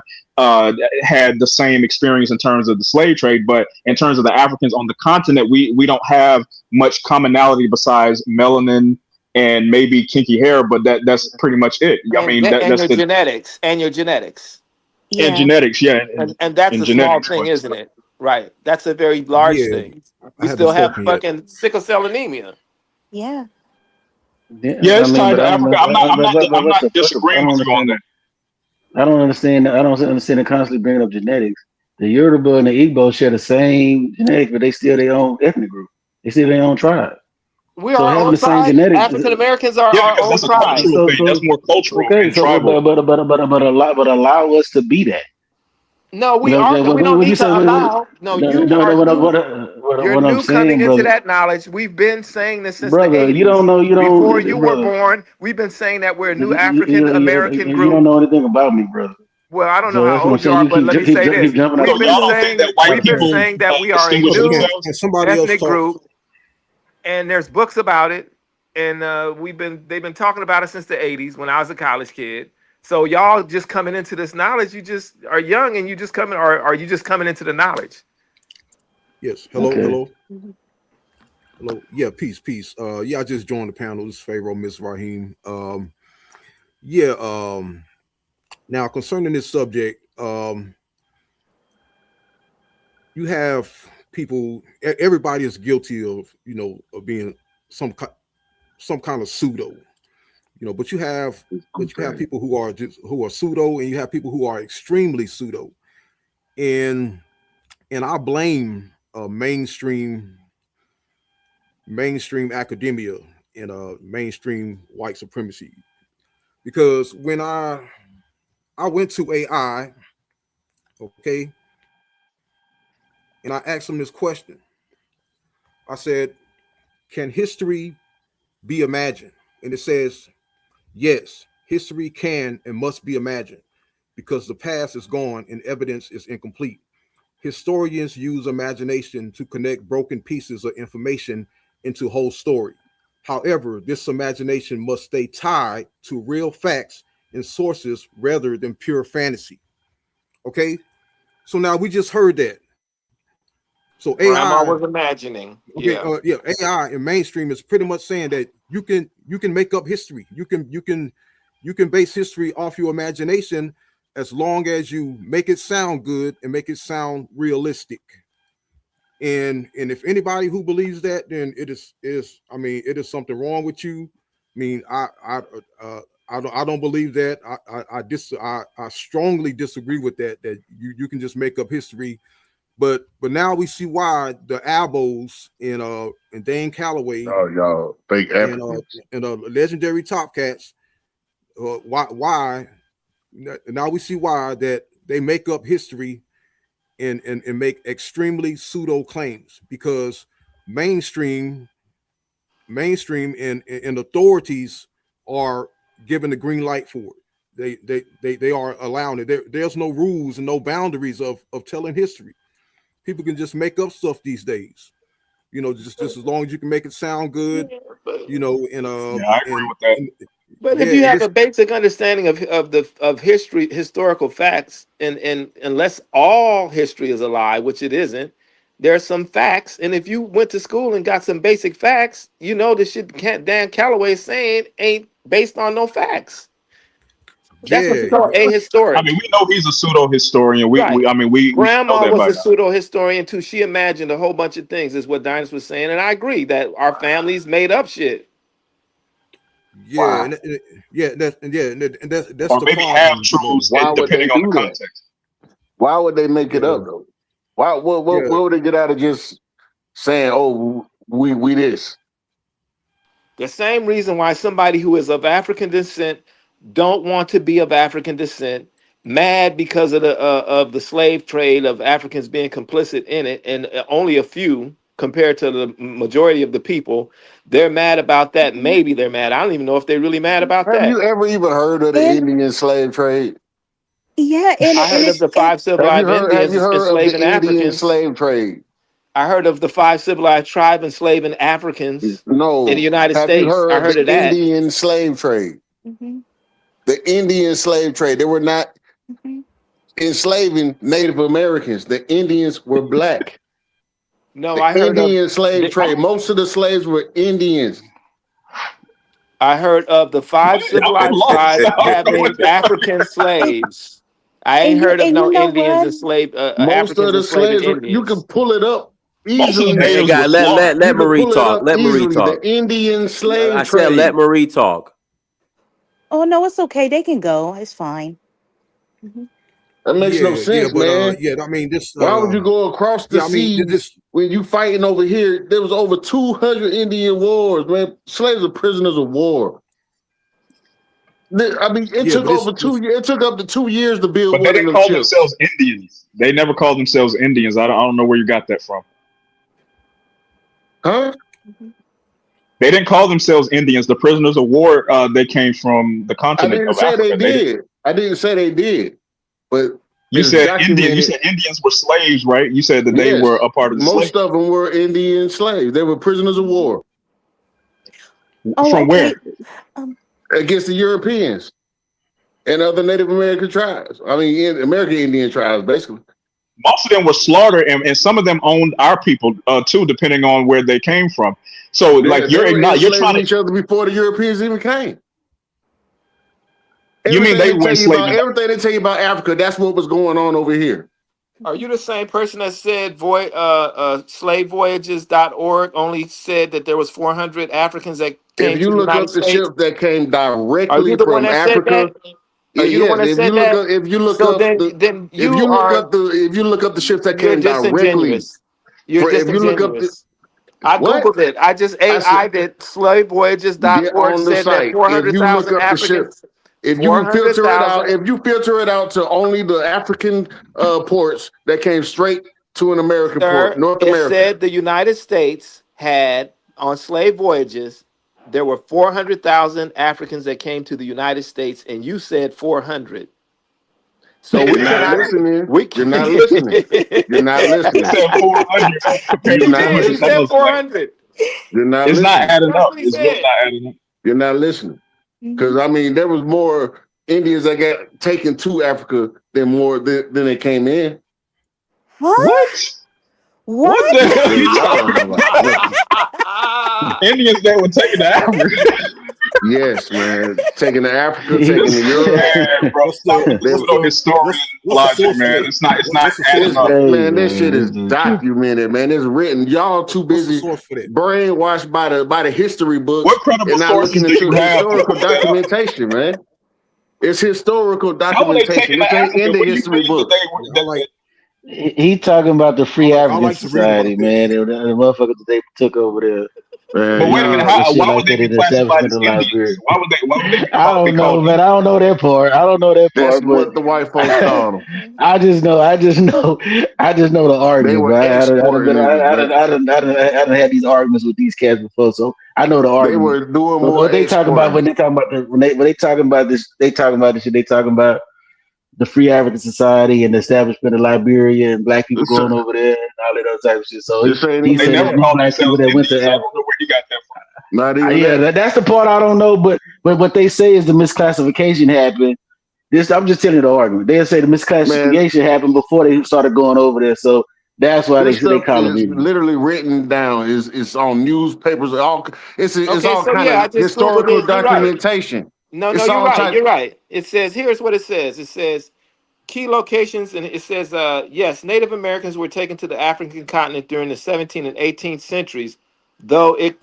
had the same experience in terms of the slave trade, but in terms of the Africans on the continent, we don't have much commonality besides melanin and maybe kinky hair, but that's pretty much it. I mean, And that's your the genetics. And your genetics. and Yeah. genetics, yeah, And that's and a small genetics. thing, But isn't it? Right. That's a very large Yeah, thing. I We haven't still have spoken yet. fucking sickle cell anemia. Yeah. yeah, I it's mean, tied but to I don't Africa. know. I'm What not the fuck? I disagreeing don't with you on understand. that. I don't understand. I don't understand the constantly bringing up genetics. The Yoruba and the Igbo share the same genetics, but they still their own ethnic group. They still their own tribe. We So are our having own the same tribe. genetics. African Americans are Yeah, our because own that's a tribe. cultural thing. That's more cultural Okay. and So tribal. but allow us to be that. No, You we know what I'm are. saying? We don't What you need say? to allow. No, you No, are new. You're what I'm new coming saying, into brother. that knowledge. We've been saying this since the Brother, you 80s. don't know. You Before don't, you were brother. born, we've been saying that we're a new You, African American you don't group. know anything about me, brother. Well, I don't know So how that's what I'm old you saying. are, You but let me say keep this: jumping So out. y'all don't think that white we've been people saying that we are a distinguish new themselves? Can somebody else ethnic talk? group, and there's books about it, and they've been talking about it since the '80s when I was a college kid. So y'all just coming into this knowledge, you just are young, and you just coming, or are you just coming into the knowledge? Yes. Hello. Okay. Hello. Hello. Yeah. Peace. Peace. Yeah. I just joined the panel. This is Pharaoh, Miss Raheem. Yeah. Now concerning this subject, you have people. Everybody is guilty of of being some kind of pseudo. But you have people who are pseudo, and you have people who are extremely pseudo, and I blame mainstream academia and mainstream white supremacy, because when I went to AI, okay, and I asked them this question. I said, "Can history be imagined?" And it says, "Yes, history can and must be imagined because the past is gone and evidence is incomplete. Historians use imagination to connect broken pieces of information into whole story. However, this imagination must stay tied to real facts and sources rather than pure fantasy." Okay, so now we just heard that. So Grandma AI, was imagining. okay, Yeah. yeah, AI and mainstream is pretty much saying that you can make up history. You can base history off your imagination as long as you make it sound good and make it sound realistic. And if anybody who believes that, then it is I mean, it is something wrong with you. I mean, I don't believe that. I strongly disagree with that. That you can just make up history. But now we see why the Albos and Dane Calloway Oh, y'all fake and Africans. legendary Top Cats, why now we see why that they make up history and make extremely pseudo claims, because mainstream and authorities are given the green light for it. They are allowing it. There's no rules and no boundaries of telling history. People can just make up stuff these days. Just as long as you can make it sound good. And Yeah, I agree with that. But if yeah, you and have this a basic understanding of historical facts, and unless all history is a lie, which it isn't, there are some facts. And if you went to school and got some basic facts, you know the shit Dan Calloway is saying ain't based on no facts. That's what you yeah, call I ahistoric. mean, we know he's a pseudo historian. Right. I mean, we should know Grandma that was by a now. pseudo historian too. She imagined a whole bunch of things, is what Dinus was saying. And I agree that our families made up shit. yeah, and that's Or the maybe half problem. truths, Why would they depending on the do that? context. Why would they make it Yeah, up though? Why? What yeah, would they get out of just saying, "Oh, we this"? The same reason why somebody who is of African descent don't want to be of African descent, mad because of the slave trade of Africans being complicit in it, and only a few compared to the majority of the people. They're mad about that. Maybe they're mad. I don't even know if they're really mad about Have that. you ever even heard of the And Indian slave trade? yeah, I heard of the and five civilized Have you Indians heard of the enslaving Indian Africans. slave trade? I heard of the five civilized tribe enslaving Africans in the No. United Have you States. heard I of heard the of that. Indian slave trade? Mhm, The Indian slave trade. They were not mhm. enslaving Native Americans. The Indians were black. No, The I heard of Indian slave trade. Most of the slaves were Indians. the five I'm civilized lost. tribes I don't know what having the African and, slaves. I ain't and you heard of no know Indians what? enslaved Most of Africans the enslaving slaves were, you can Indians. pull it up most of the easily. Hey, natives were guy, slaughtered. let You can Marie pull it talk. up Let Marie easily. The talk. Indian I slave said let trade. Marie talk. Oh no, it's okay. They can go. It's fine. Mhm. That makes no yeah, sense, but man. yeah, I mean this Why would you go across the yeah, I mean seas this when you fighting over here? There was over 200 Indian wars, man. Slaves are prisoners of war. I mean, it yeah, took but this over 2 years. It took up to 2 years to build But they one of didn't them call ships. themselves Indians. They never called themselves Indians. I don't know where you got that from. Huh? They didn't call themselves Indians. The prisoners of war, they came from the I continent didn't of say they Africa. They didn't. did. I didn't say they did. but You it's said Indian. You documented. said Indians were slaves, right? You said that they Yes, were a part of the slave. most of them were Indian slaves. They were prisoners of war Oh, From okay. where? against the Europeans and other Native American tribes. I mean, American Indian tribes, basically. Most of them were slaughtered, and some of them owned our people too, depending on where they came from. So, like They were you're trying enslaving to. each other before the Europeans even came. You mean Everything they they were tell you about, enslaving? everything they tell you about Africa, that's what was going on over here. Are you the same person that said slavevoyages.org only said that there was 400 Africans that If came you to the look United up the States? ships that came Are you directly the one from that said Africa, that? Are you the one yes. that said that? If you look So up then if you you look are up the ships that you're came directly disingenuous. You're if you look up disingenuous. I what googled it. I just I said, AI'd it. get Slavevoyages.org on the said that site. If you look 400,000 up the ship, Africans. if you filter it out, 400,000. to only the African ports that came straight to an American port, Sir, North it America. said the United States had on slave voyages, there were 400,000 Africans that came to the United States, and you said 400. So You're we not cannot. listening. We You're can, not listening. You're not He listening. said 400 compared You're to he not did. He 400. That said listening. doesn't make. 400. You're not It's not listening. adding That's up. what he It's really said. not adding up. You're not listening. Because I mean, there was more Indians that got taken to Africa than they came in. What? What? What the hell are See, you y'all don't know talking about nothing. about? Indians that were taken to Africa. Yes, man. Taking to Africa, taking to This Europe. man, bro, stop with They this little historian What's the logic, source for man. that? It's not What's the source adding for up. that? man, this shit is documented, man. It's written. Y'all too What's the busy source for that? brainwashed by the history books What credible and not sources looking do into you the have to historical pull that up? documentation, man. It's historical How were they documentation. taken to This ain't Africa? in the What do you history claim that books. they were? I like He talking about the Free I African like to read about Society, that. man. The motherfuckers that they took over there, Man, But wait a minute. and How? shit Why would like they that be in the classified establishment as of Indians? Liberia. Why would they I be don't know, called man. I Indians? don't know that part. I don't know that that's part, but what the white folks called them. I just know the They argument, were bro. exporting niggas, man. I done had these arguments with these cats before, so I know the They argument. were doing But more what they talking about exporting. when they talking about when they talking about this, they talking about this shit. They talking about the Free African Society and the establishment of Liberia and black people This, going over there and all that other type of shit. So this ain't he They even said never that that. these called black people themselves that went to Indians. I Africa. don't know where he got that from. Not even Yeah, that. that's the part I don't know. But what they say is the misclassification happened. I'm just telling you the argument. They say the Man, misclassification happened before they started going over there. So that's why this they stuff call them is Indians. literally written down. It's on newspapers. It's Okay, all so kind yeah, I of just googled historical it. You're right. documentation. No, It's you're all right. type. You're right. It says here's what it says. It says key locations, and it says yes, Native Americans were taken to the African continent during the 17th and 18th centuries, though it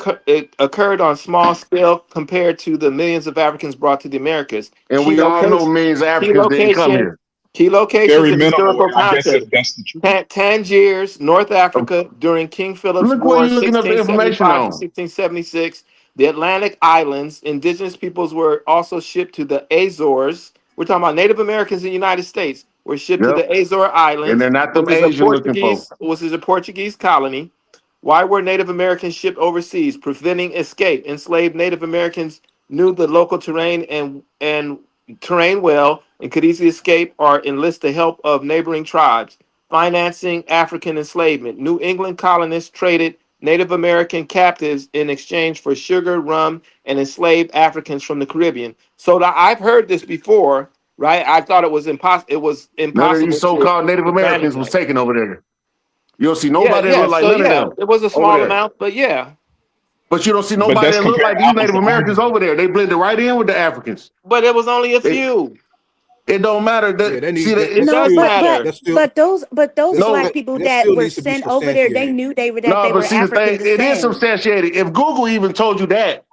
occurred on small scale compared to the millions of Africans brought to the Americas. And Key we all know location, millions of key Africans didn't come location, here. key locations Very and minimal, historical I guess, if context. that's the truth. Tangiers, North Africa, during King Philip's Look what War, you're looking up the information 1675 to on. 1676. The Atlantic Islands, indigenous peoples were also shipped to the Azores. We're talking about Native Americans in the United States were shipped to Yep. the Azore And Islands, they're not them Asian looking folks. which is a Portuguese colony. Why were Native Americans shipped overseas? Preventing escape. Enslaved Native Americans knew the local terrain and terrain well and could easily escape or enlist the help of neighboring tribes. Financing African enslavement. New England colonists traded Native American captives in exchange for sugar, rum, and enslaved Africans from the Caribbean. So I've heard this before, right? I thought it was impossible. It was None of these impossible so-called Native to manage Americans was that. taken over there. You don't see Yeah, nobody that yeah. look like So none of yeah, them it was a over small there. amount, but yeah. But you don't see But nobody that's that look comparing like these apples Native to Americans oranges. over there. They blended right in with the Africans. But it was only a few. It don't matter. Yeah, that See, need that, It that's No, does still matter. that's still but those that's, no, black that, people that that still were needs to be sent over there, they substantiated. knew that no. they But were see, the African thing, it is descent. substantiated. If Google even told you that,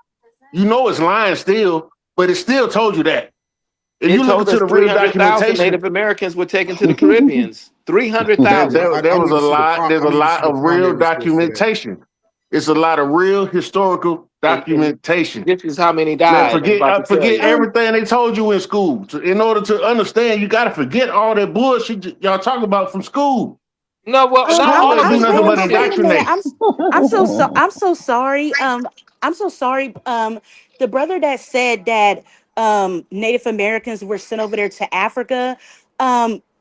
you know it's lying still. But it still told you that. If It you look told into us the real 300,000 documentation, Native Americans were taken to the Caribbeans. 300,000. there I was need a to see the lot. There's I a need to see lot the of real primary source for that. documentation. It's a lot of real historical And documentation. this is how many Man, died. I'm about to tell forget you. everything they told you in school. In order to understand, you got to forget all that bullshit y'all talk about from school. No, well, not School all ain't of do it's nothing but Wait a bullshit. minute. indoctrinate. I'm so sorry. I'm so sorry. The brother that said that Native Americans were sent over there to Africa.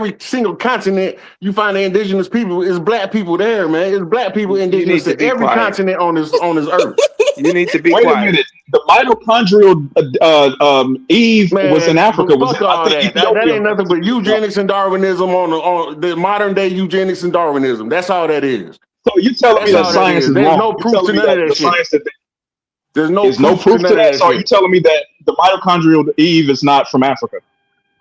every single continent you find the indigenous people, is black people there, man. It's black people indigenous to every continent on this earth. You need to be Wait quiet. a minute. The mitochondrial Eve was in Africa. Was Fuck in, all I think that. That Ethiopia. ain't nothing but eugenics and Darwinism on the modern day eugenics and Darwinism. That's all that is. So you telling me That's that all science is There's wrong? no You proof telling to me none of that that the shit. science that There's no is no proof proof to to none of that? that So are you shit. telling me that the mitochondrial Eve is not from Africa?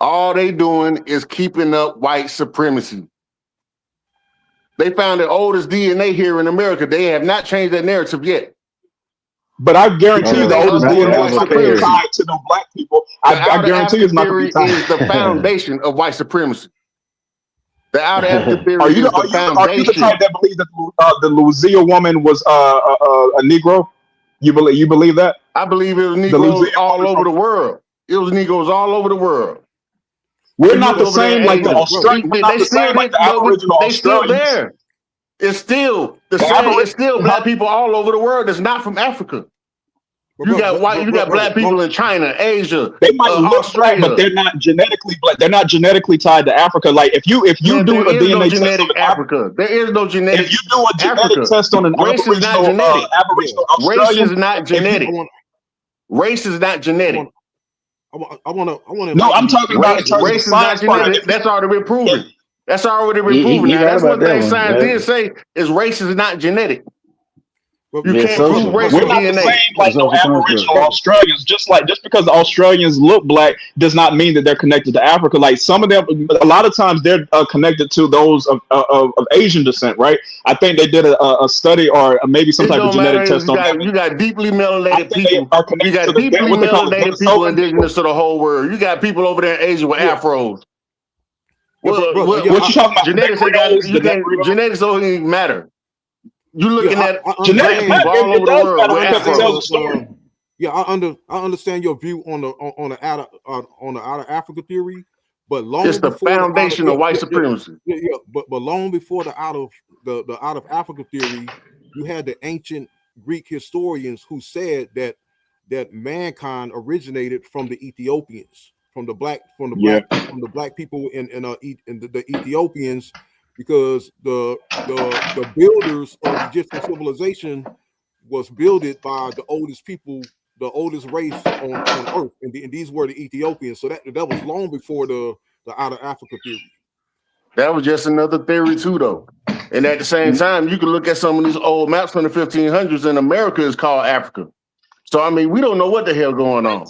All they doing is keeping up white supremacy. They found the oldest DNA here in America. They have not changed that narrative yet. But I guarantee you, the Oh, oldest that's DNA is not going to be Perry. tied to no black people. The I outer guarantee you, African it's not going to theory be is the tied. foundation of white supremacy. The outer African Are theory you is the are you the foundation. type that believes that the Luzia woman was a Negro? You believe that? I believe it was The Negroes Luzia all woman over from the world. It was Negroes all over the world. we're You not look the over there same in like the Asia. Australian. We're not They the still same like the there, Aboriginal they still Australians. there. It's still the The same. It's still Aboriginal, black people all over the world that's not from Africa. You got white. You got black people in China, Asia, they might look black, but Australia. they're not genetically black. They're not genetically tied to Africa. Like if you Man, do there a is no DNA test on genetic an Africa. There is no genetic if you do a genetic Africa. test on an Race is not genetic. Aboriginal Race is Australian, not genetic. Race is not genetic. I want to. No, I'm talking about in terms of the Race is not science part. genetic. That's already been proven. That's already been You proven. Now, right that's about one that thing one. science did say is race is not genetic. You Yeah, can't prove race We're with not the DNA. same like no social construct. Aboriginal Australians. Just because Australians look black does not mean that they're connected to Africa. Like some of them, a lot of times they're connected to those of Asian descent, right? I think they did a study or maybe some It type of don't genetic matter. test on them. You got deeply I melanated think they people. are You connected got to the deeply what they call melanated people Venezuelan indigenous to the whole world. You got people over there in Asia with afros. What you talking about? Genetics ain't got genetics don't even matter. You looking at genetics black people all over the world with afros. Yeah, I understand your view on the outer Africa theory, but long It's the before foundation of white supremacy. But long before the out of Africa theory, you had the ancient Greek historians who said that mankind originated from the Ethiopians, from the black people in the Ethiopians, because the builders of Egyptian civilization was builded by the oldest people, the oldest race on earth, and these were the Ethiopians. So that was long before the outer Africa theory. That was just another theory too, though. And at the same time, you can look at some of these old maps from the 1500s, and America is called Africa. So I mean, we don't know what the hell going on.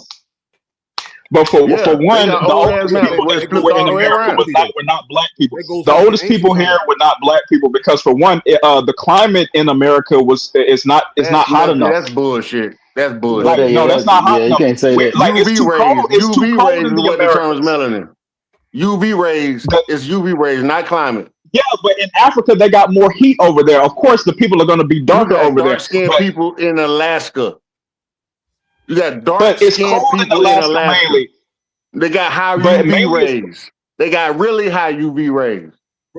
But for one, the oldest people where that were in America were not black people. The oldest people here were not black people because, for one, the climate in America is not hot enough. That's bullshit. That's bullshit. Like, no, that's not hot enough. You can't say that. Like, it's too cold. It's too cold in the what determines Americas. melanin. UV rays is UV rays, not climate. Yeah, but in Africa they got more heat over there. Of course, the people are going to be darker over there. Dark-skinned people in Alaska. You got but it's dark-skinned cold people in Alaska, mainly. They got high But UV rays. They got really high UV rays.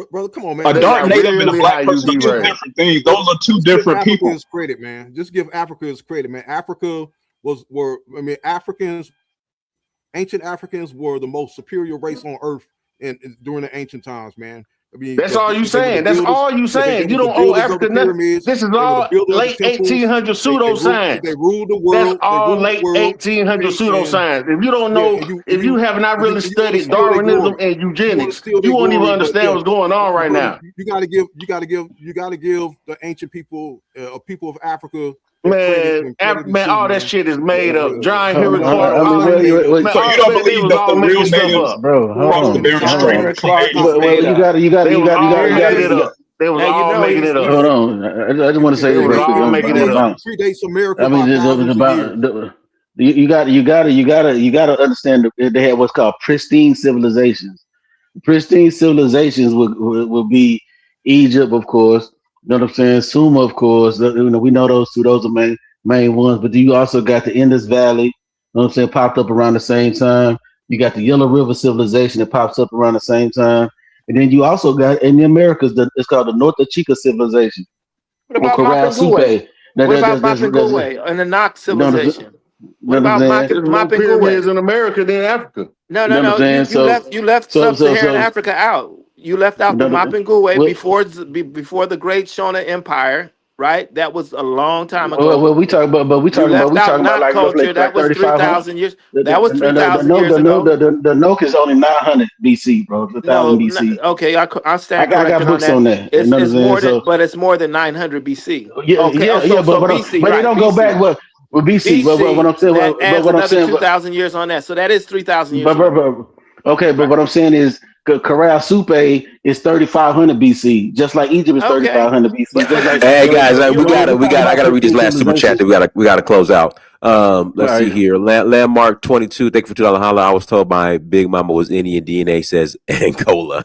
Brother, come on, man. A dark native and a black person are two different things. Those are two different people. His credit, man. Just give Africa his credit, man. Ancient Africans were the most superior race on earth during the ancient times, man. I mean, that's all you saying. That's all you saying. You don't owe Africa nothing. This is all late 1800 pseudoscience. They ruled the world. That's all late 1800 pseudoscience. If you don't know, if you have not really studied Darwinism and eugenics, you won't even understand what's going on right now. You got to give the ancient people, people of Africa. Man, all that shit is made up. John Henry Clark. So you don't believe that the real natives, bro? Crossed the Bering Strait. You got to. They was all making it up. Hold on, I just want to say this real quick. Predates America. I mean, you got to understand that they had what's called pristine civilizations. Pristine civilizations would be Egypt, of course. You know what I'm saying? Sumer, of course. We know those two. Those are main ones. But you also got the Indus Valley. You know what I'm saying? Popped up around the same time. You got the Yellow River civilization that pops up around the same time. And then you also got in the Americas, it's called the North Chica civilization. What about Mapinguwe? What about Mapinguwe and the Knox civilization? What about Mapinguwe in America than Africa? No. You left sub-Saharan Africa out. You left out the Mapinguwe before the Great Shona Empire, right? That was a long time ago. Well, we talking about like culture. That was 3,000 years. That was 3,000 years ago. The Nok is only 900 BC, bro. 1,000 BC. Okay, I stand corrected. I got books on that. It's more than, but it's more than 900 BC. But they don't go back. Well, BC. What I'm saying, what I'm saying, 2,000 years on that. So that is 3,000 years. Okay, but what I'm saying is Corral Supe is 3500 BC, just like Egypt is Okay. 3500 BC. Just like Hey guys, I gotta about read this last super chat that we gotta close out. Let's see Right. here. Landmark 22. Thank you for $2 holla. I was told my big mama was Indian. DNA says Angola.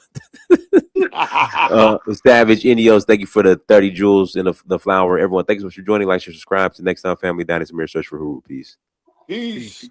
Savage Indios, thank you for the 30 jewels and the flower. Everyone, thanks so much for joining. Like, share, subscribe. To next time, family. Down is a mere search for who. Peace. Peace.